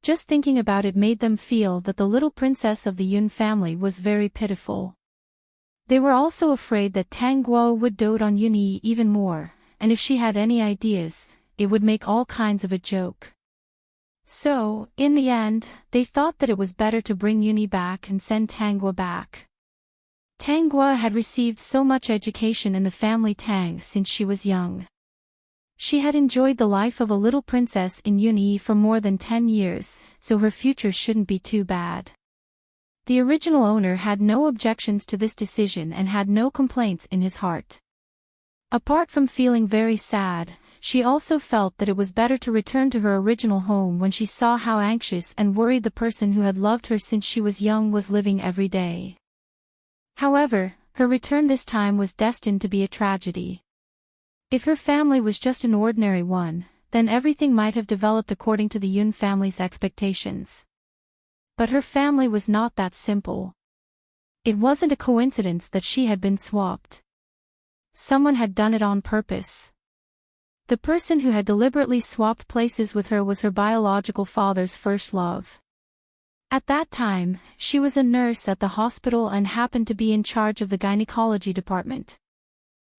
Speaker 1: Just thinking about it made them feel that the little princess of the Yun family was very pitiful. They were also afraid that Tangguo would dote on Yun Yi even more, and if she had any ideas, it would make all kinds of a joke. So, in the end, they thought that it was better to bring Yun Yi back and send Tangguo back. Tangguo had received so much education in the family Tang since she was young. She had enjoyed the life of a little princess in Yun Yi for more than 10 years, so her future shouldn't be too bad. The original owner had no objections to this decision and had no complaints in his heart. Apart from feeling very sad, she also felt that it was better to return to her original home when she saw how anxious and worried the person who had loved her since she was young was living every day. However, her return this time was destined to be a tragedy. If her family was just an ordinary one, then everything might have developed according to the Yun family's expectations. But her family was not that simple. It wasn't a coincidence that she had been swapped. Someone had done it on purpose. The person who had deliberately swapped places with her was her biological father's first love. At that time, she was a nurse at the hospital and happened to be in charge of the gynecology department.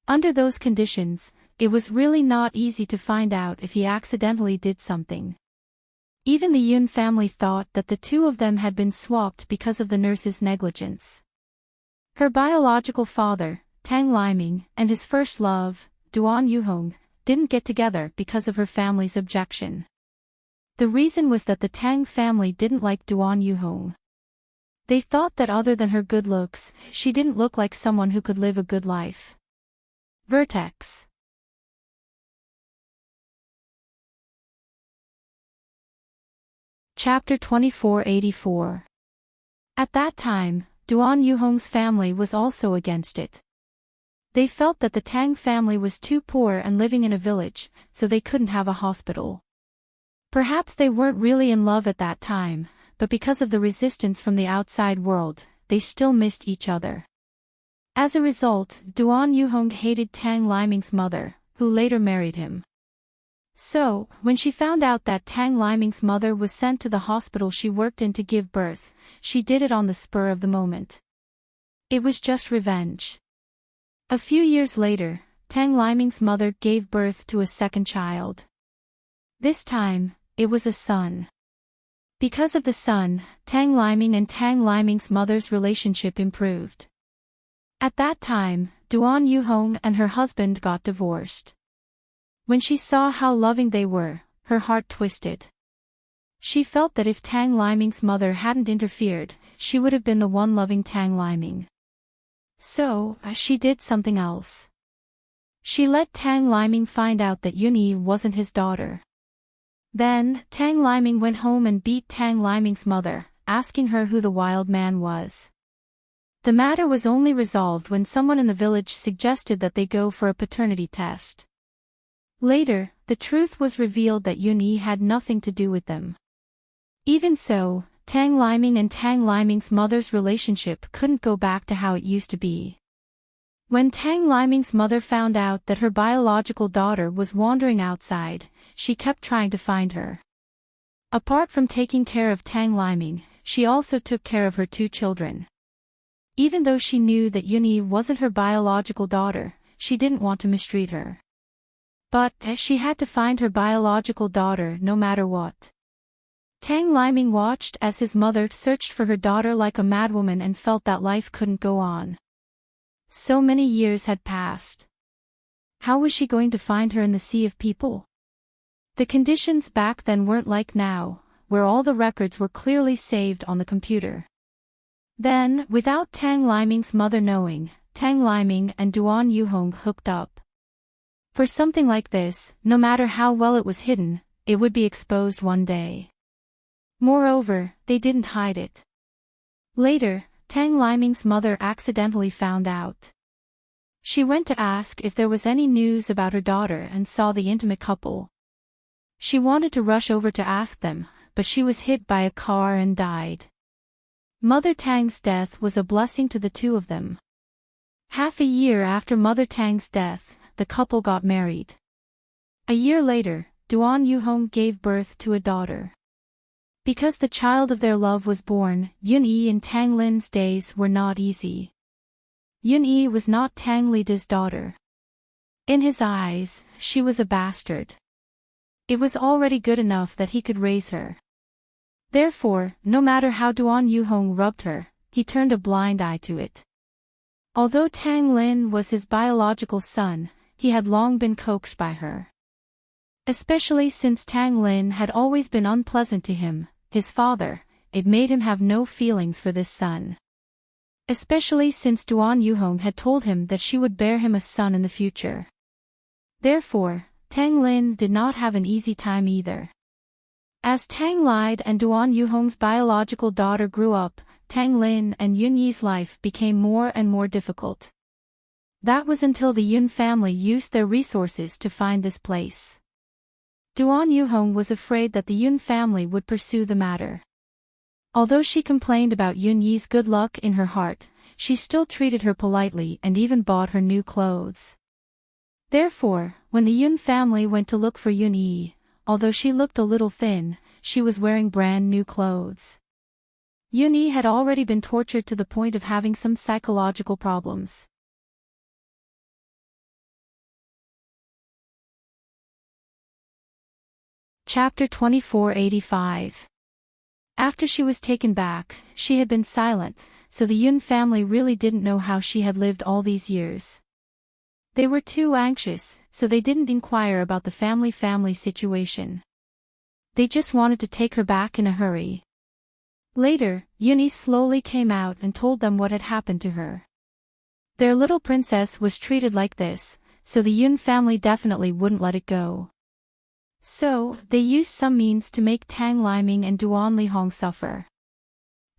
Speaker 1: Under those conditions, it was really not easy to find out if he accidentally did something. Even the Yun family thought that the two of them had been swapped because of the nurse's negligence. Her biological father, Tang Liming, and his first love, Duan Yuhong, didn't get together because of her family's objection. The reason was that the Tang family didn't like Duan Yuhong. They thought that other than her good looks, she didn't look like someone who could live a good life. Vertex. Chapter 2484. At that time, Duan Yuhong's family was also against it. They felt that the Tang family was too poor and living in a village, so they couldn't have a hospital. Perhaps they weren't really in love at that time, but because of the resistance from the outside world, they still missed each other. As a result, Duan Yuhong hated Tang Liming's mother, who later married him. So, when she found out that Tang Liming's mother was sent to the hospital she worked in to give birth, she did it on the spur of the moment. It was just revenge. A few years later, Tang Liming's mother gave birth to a second child. This time, it was a son. Because of the son, Tang Liming and Tang Liming's mother's relationship improved. At that time, Duan Yuhong and her husband got divorced. When she saw how loving they were, her heart twisted. She felt that if Tang Liming's mother hadn't interfered, she would have been the one loving Tang Liming. So, she did something else. She let Tang Liming find out that Yunyi wasn't his daughter. Then, Tang Liming went home and beat Tang Liming's mother, asking her who the wild man was. The matter was only resolved when someone in the village suggested that they go for a paternity test. Later, the truth was revealed that Yunyi had nothing to do with them. Even so, Tang Liming and Tang Liming's mother's relationship couldn't go back to how it used to be. When Tang Liming's mother found out that her biological daughter was wandering outside, she kept trying to find her. Apart from taking care of Tang Liming, she also took care of her two children. Even though she knew that Yunyi wasn't her biological daughter, she didn't want to mistreat her. But, she had to find her biological daughter no matter what. Tang Liming watched as his mother searched for her daughter like a madwoman and felt that life couldn't go on. So many years had passed. How was she going to find her in the sea of people? The conditions back then weren't like now, where all the records were clearly saved on the computer. Then, without Tang Liming's mother knowing, Tang Liming and Duan Yuhong hooked up. For something like this, no matter how well it was hidden, it would be exposed one day. Moreover, they didn't hide it. Later, Tang Liming's mother accidentally found out. She went to ask if there was any news about her daughter and saw the intimate couple. She wanted to rush over to ask them, but she was hit by a car and died. Mother Tang's death was a blessing to the two of them. Half a year after Mother Tang's death, the couple got married. A year later, Duan Yuhong gave birth to a daughter. Because the child of their love was born, Yunyi and Tang Lin's days were not easy. Yunyi was not Tang Lida's daughter. In his eyes, she was a bastard. It was already good enough that he could raise her. Therefore, no matter how Duan Yuhong rubbed her, he turned a blind eye to it. Although Tang Lin was his biological son, he had long been coaxed by her. Especially since Tang Lin had always been unpleasant to him, his father, it made him have no feelings for this son. Especially since Duan Yuhong had told him that she would bear him a son in the future. Therefore, Tang Lin did not have an easy time either. As Tang Lide and Duan Yuhong's biological daughter grew up, Tang Lin and Yun Yi's life became more and more difficult. That was until the Yun family used their resources to find this place. Duan Yuhong was afraid that the Yun family would pursue the matter. Although she complained about Yun Yi's good luck in her heart, she still treated her politely and even bought her new clothes. Therefore, when the Yun family went to look for Yun Yi, although she looked a little thin, she was wearing brand new clothes. Yun Yi had already been tortured to the point of having some psychological problems. Chapter 2485. After she was taken back, she had been silent, so the Yun family really didn't know how she had lived all these years. They were too anxious, so they didn't inquire about the family situation. They just wanted to take her back in a hurry. Later, Yun Yi slowly came out and told them what had happened to her. Their little princess was treated like this, so the Yun family definitely wouldn't let it go. So, they used some means to make Tang Liming and Duan Lihong suffer.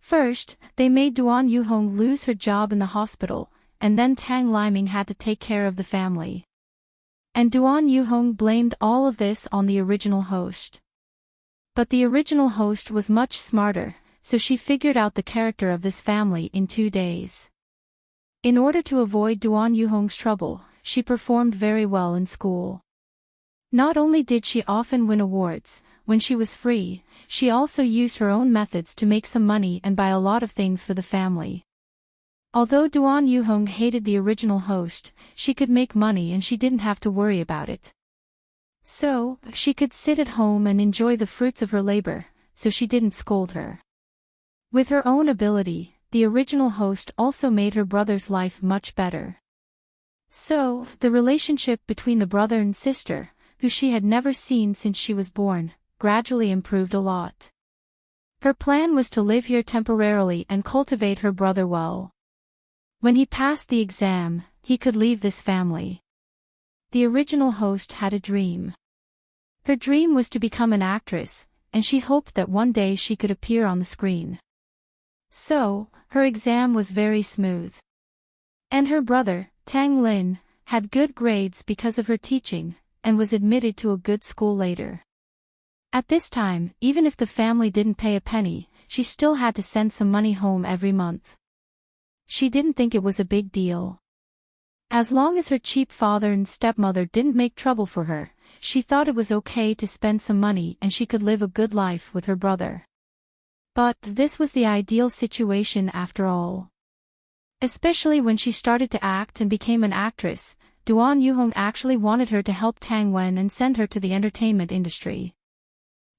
Speaker 1: First, they made Duan Yuhong lose her job in the hospital, and then Tang Liming had to take care of the family. And Duan Yuhong blamed all of this on the original host. But the original host was much smarter, so she figured out the character of this family in 2 days. In order to avoid Duan Yuhong's trouble, she performed very well in school. Not only did she often win awards, when she was free, she also used her own methods to make some money and buy a lot of things for the family. Although Duan Yuhong hated the original host, she could make money and she didn't have to worry about it. So, she could sit at home and enjoy the fruits of her labor, so she didn't scold her. With her own ability, the original host also made her brother's life much better. So, the relationship between the brother and sister, who she had never seen since she was born, gradually improved a lot. Her plan was to live here temporarily and cultivate her brother well. When he passed the exam, he could leave this family. The original host had a dream. Her dream was to become an actress, and she hoped that one day she could appear on the screen. So, her exam was very smooth. And her brother, Tang Lin, had good grades because of her teaching, and was admitted to a good school later. At this time, even if the family didn't pay a penny, she still had to send some money home every month. She didn't think it was a big deal. As long as her cheap father and stepmother didn't make trouble for her, she thought it was okay to spend some money and she could live a good life with her brother. But this was the ideal situation after all. Especially when she started to act and became an actress, Duan Yuhong actually wanted her to help Tang Wen and send her to the entertainment industry.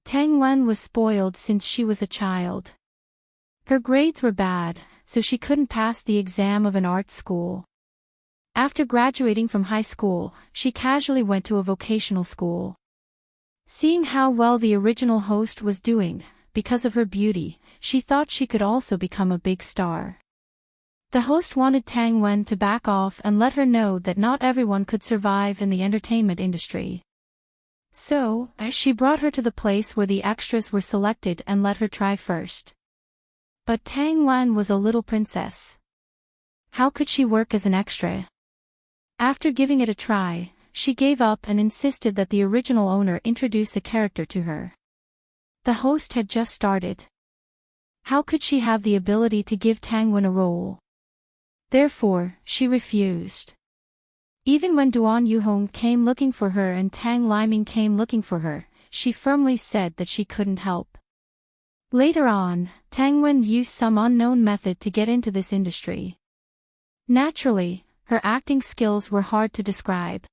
Speaker 1: Tang Wen was spoiled since she was a child. Her grades were bad, so she couldn't pass the exam of an art school. After graduating from high school, she casually went to a vocational school. Seeing how well the original host was doing, because of her beauty, she thought she could also become a big star. The host wanted Tang Wen to back off and let her know that not everyone could survive in the entertainment industry. So, she brought her to the place where the extras were selected and let her try first. But Tang Wen was a little princess. How could she work as an extra? After giving it a try, she gave up and insisted that the original owner introduce a character to her. The host had just started. How could she have the ability to give Tang Wen a role? Therefore, she refused. Even when Duan Yuhong came looking for her and Tang Liming came looking for her, she firmly said that she couldn't help. Later on, Tang Wen used some unknown method to get into this industry. Naturally, her acting skills were hard to describe.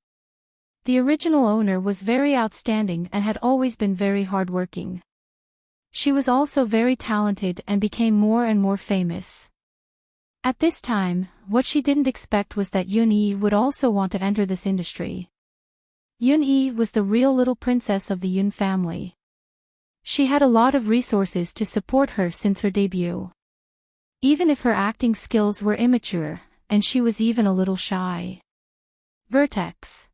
Speaker 1: The original owner was very outstanding and had always been very hardworking. She was also very talented and became more and more famous. At this time, what she didn't expect was that Yun Yi would also want to enter this industry. Yun Yi was the real little princess of the Yun family. She had a lot of resources to support her since her debut. Even if her acting skills were immature, and she was even a little shy. Vertex.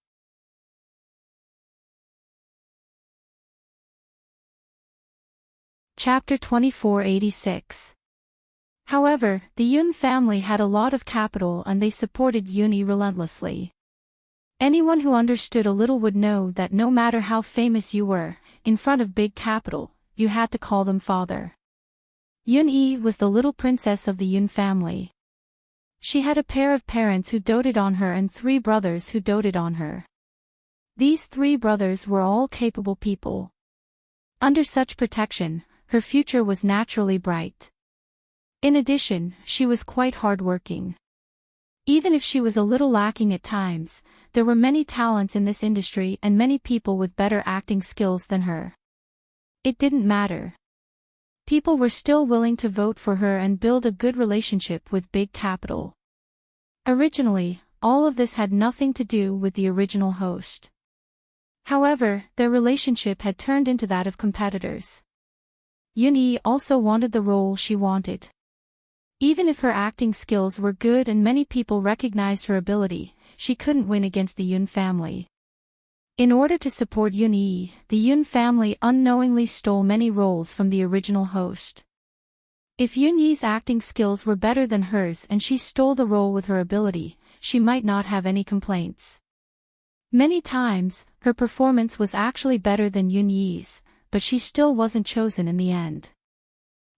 Speaker 1: Chapter 2486. However, the Yun family had a lot of capital and they supported Yuni relentlessly. Anyone who understood a little would know that no matter how famous you were, in front of big capital, you had to call them father. Yun-yi was the little princess of the Yun family. She had a pair of parents who doted on her and 3 brothers who doted on her. These 3 brothers were all capable people. Under such protection, her future was naturally bright. In addition, she was quite hardworking. Even if she was a little lacking at times, there were many talents in this industry and many people with better acting skills than her. It didn't matter. People were still willing to vote for her and build a good relationship with big capital. Originally, all of this had nothing to do with the original host. However, their relationship had turned into that of competitors. Yun-yi also wanted the role she wanted. Even if her acting skills were good and many people recognized her ability, she couldn't win against the Yun family. In order to support Yun-yi, the Yun family unknowingly stole many roles from the original host. If Yun-yi's acting skills were better than hers and she stole the role with her ability, she might not have any complaints. Many times, her performance was actually better than Yun-yi's, but she still wasn't chosen in the end.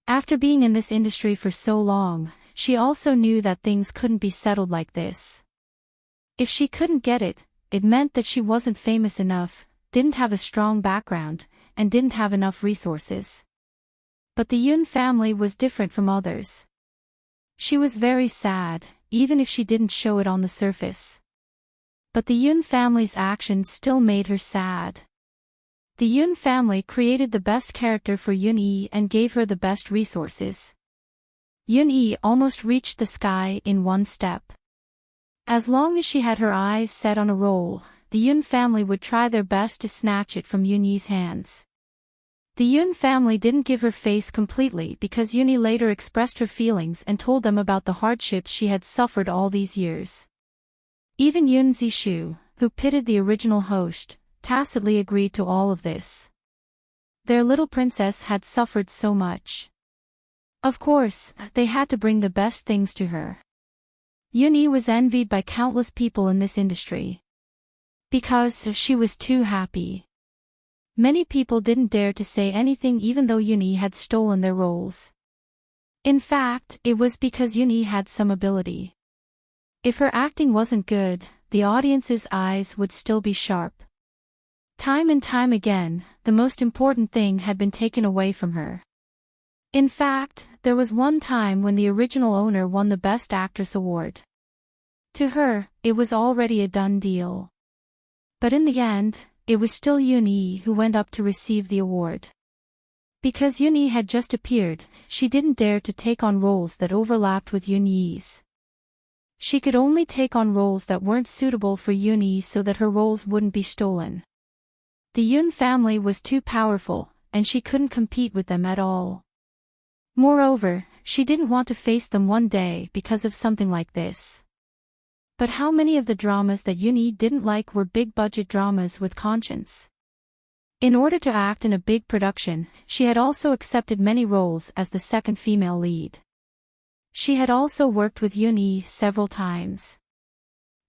Speaker 1: After being in this industry for so long, she also knew that things couldn't be settled like this. If she couldn't get it, it meant that she wasn't famous enough, didn't have a strong background, and didn't have enough resources. But the Yun family was different from others. She was very sad, even if she didn't show it on the surface. But the Yun family's actions still made her sad. The Yun family created the best character for Yun-yi and gave her the best resources. Yun-yi almost reached the sky in one step. As long as she had her eyes set on a role, the Yun family would try their best to snatch it from Yun-yi's hands. The Yun family didn't give her face completely because Yun-yi later expressed her feelings and told them about the hardships she had suffered all these years. Even Yun Zishu, who pitted the original host, tacitly agreed to all of this. Their little princess had suffered so much. Of course, they had to bring the best things to her. Yun-yi was envied by countless people in this industry. Because she was too happy. Many people didn't dare to say anything even though Yun-yi had stolen their roles. In fact, it was because Yun-yi had some ability. If her acting wasn't good, the audience's eyes would still be sharp. Time and time again, the most important thing had been taken away from her. In fact, there was one time when the original owner won the Best Actress award. To her, it was already a done deal. But in the end, it was still Yun-yi who went up to receive the award. Because Yun-yi had just appeared, she didn't dare to take on roles that overlapped with Yun-yi's. She could only take on roles that weren't suitable for Yun-yi so that her roles wouldn't be stolen. The Yun family was too powerful, and she couldn't compete with them at all. Moreover, she didn't want to face them one day because of something like this. But how many of the dramas that Yun-yi didn't like were big-budget dramas with conscience? In order to act in a big production, she had also accepted many roles as the second female lead. She had also worked with Yun-yi several times.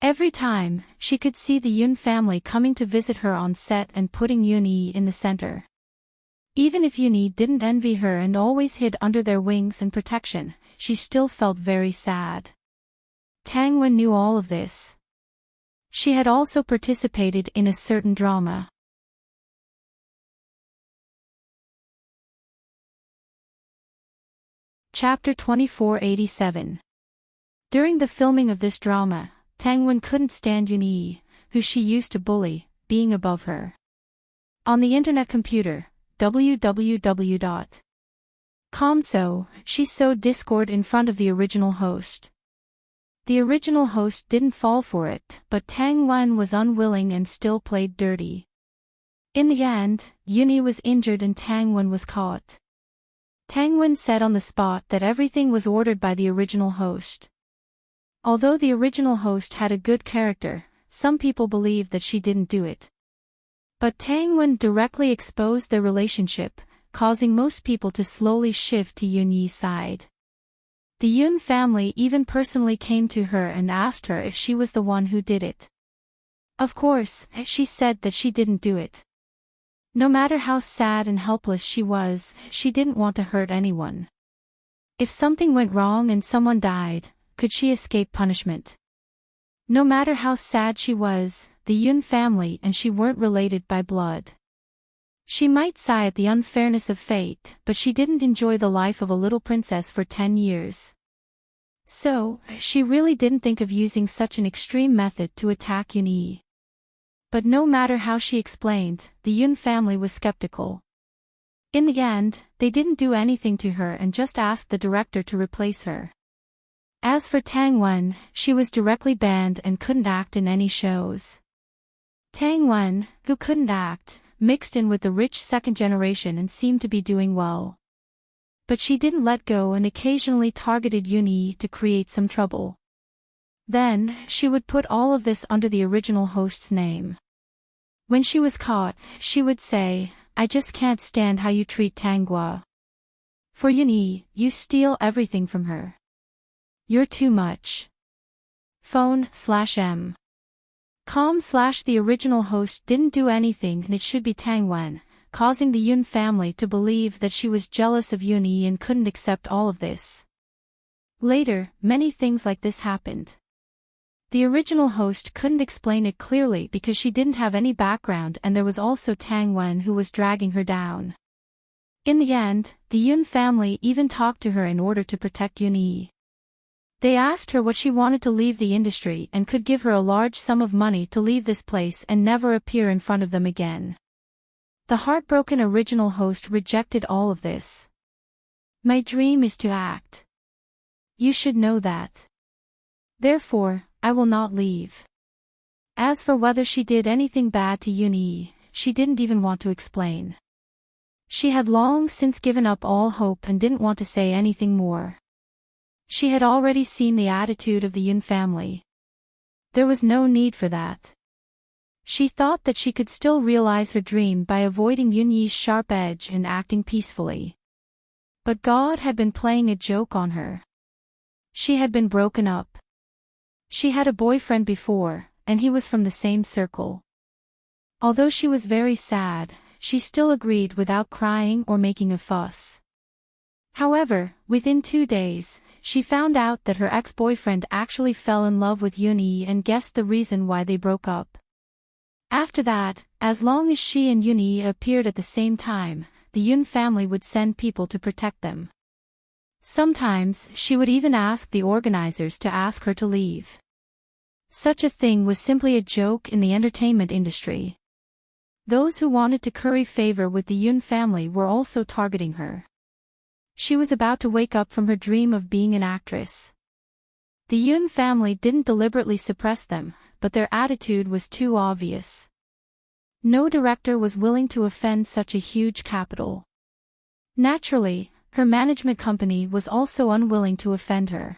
Speaker 1: Every time, she could see the Yun family coming to visit her on set and putting Yun-yi in the center. Even if Yun-yi didn't envy her and always hid under their wings and protection, she still felt very sad. Tang Wen knew all of this. She had also participated in a certain drama. Chapter 2487. During the filming of this drama, Tang Wen couldn't stand Yun-yi, who she used to bully, being above her. On the internet computer, www.comso, she sowed discord in front of the original host. The original host didn't fall for it, but Tang Wen was unwilling and still played dirty. In the end, Yun-yi was injured and Tang Wen was caught. Tang Wen said on the spot that everything was ordered by the original host. Although the original host had a good character, some people believed that she didn't do it. But Tang Wen directly exposed their relationship, causing most people to slowly shift to Yunyi's side. The Yun family even personally came to her and asked her if she was the one who did it. Of course, she said that she didn't do it. No matter how sad and helpless she was, she didn't want to hurt anyone. If something went wrong and someone died, could she escape punishment? No matter how sad she was, the Yun family and she weren't related by blood. She might sigh at the unfairness of fate, but she didn't enjoy the life of a little princess for 10 years. So, she really didn't think of using such an extreme method to attack Yunyi. But no matter how she explained, the Yun family was skeptical. In the end, they didn't do anything to her and just asked the director to replace her. As for Tang Wen, she was directly banned and couldn't act in any shows. Tang Wen, who couldn't act, mixed in with the rich second generation and seemed to be doing well. But she didn't let go and occasionally targeted Yunyi to create some trouble. Then, she would put all of this under the original host's name. When she was caught, she would say, "I just can't stand how you treat Tanghua. For Yunyi, you steal everything from her. You're too much." Phone/M. The original host didn't do anything and it should be Tang Wen, causing the Yun family to believe that she was jealous of Yunyi and couldn't accept all of this. Later, many things like this happened. The original host couldn't explain it clearly because she didn't have any background and there was also Tang Wen who was dragging her down. In the end, the Yun family even talked to her in order to protect Yunyi. They asked her what she wanted to leave the industry and could give her a large sum of money to leave this place and never appear in front of them again. The heartbroken original host rejected all of this. "My dream is to act. You should know that. Therefore, I will not leave." As for whether she did anything bad to Yunyi, she didn't even want to explain. She had long since given up all hope and didn't want to say anything more. She had already seen the attitude of the Yun family. There was no need for that. She thought that she could still realize her dream by avoiding Yunyi's sharp edge and acting peacefully. But God had been playing a joke on her. She had been broken up. She had a boyfriend before, and he was from the same circle. Although she was very sad, she still agreed without crying or making a fuss. However, within 2 days, she found out that her ex-boyfriend actually fell in love with Yunyi and guessed the reason why they broke up. After that, as long as she and Yunyi appeared at the same time, the Yun family would send people to protect them. Sometimes, she would even ask the organizers to ask her to leave. Such a thing was simply a joke in the entertainment industry. Those who wanted to curry favor with the Yun family were also targeting her. She was about to wake up from her dream of being an actress. The Yun family didn't deliberately suppress them, but their attitude was too obvious. No director was willing to offend such a huge capital. Naturally, her management company was also unwilling to offend her.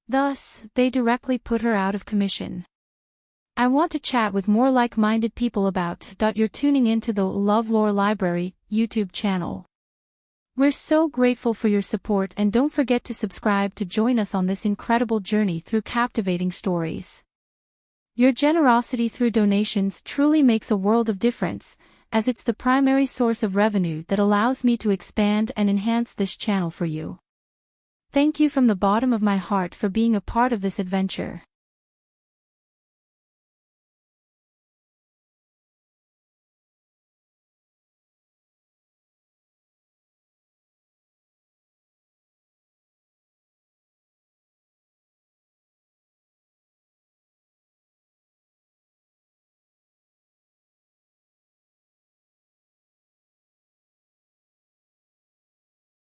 Speaker 1: Thus, they directly put her out of commission. I want to chat with more like-minded people about. You're tuning into the LoveLore Library YouTube channel. We're so grateful for your support and don't forget to subscribe to join us on this incredible journey through captivating stories. Your generosity through donations truly makes a world of difference, as it's the primary source of revenue that allows me to expand and enhance this channel for you. Thank you from the bottom of my heart for being a part of this adventure.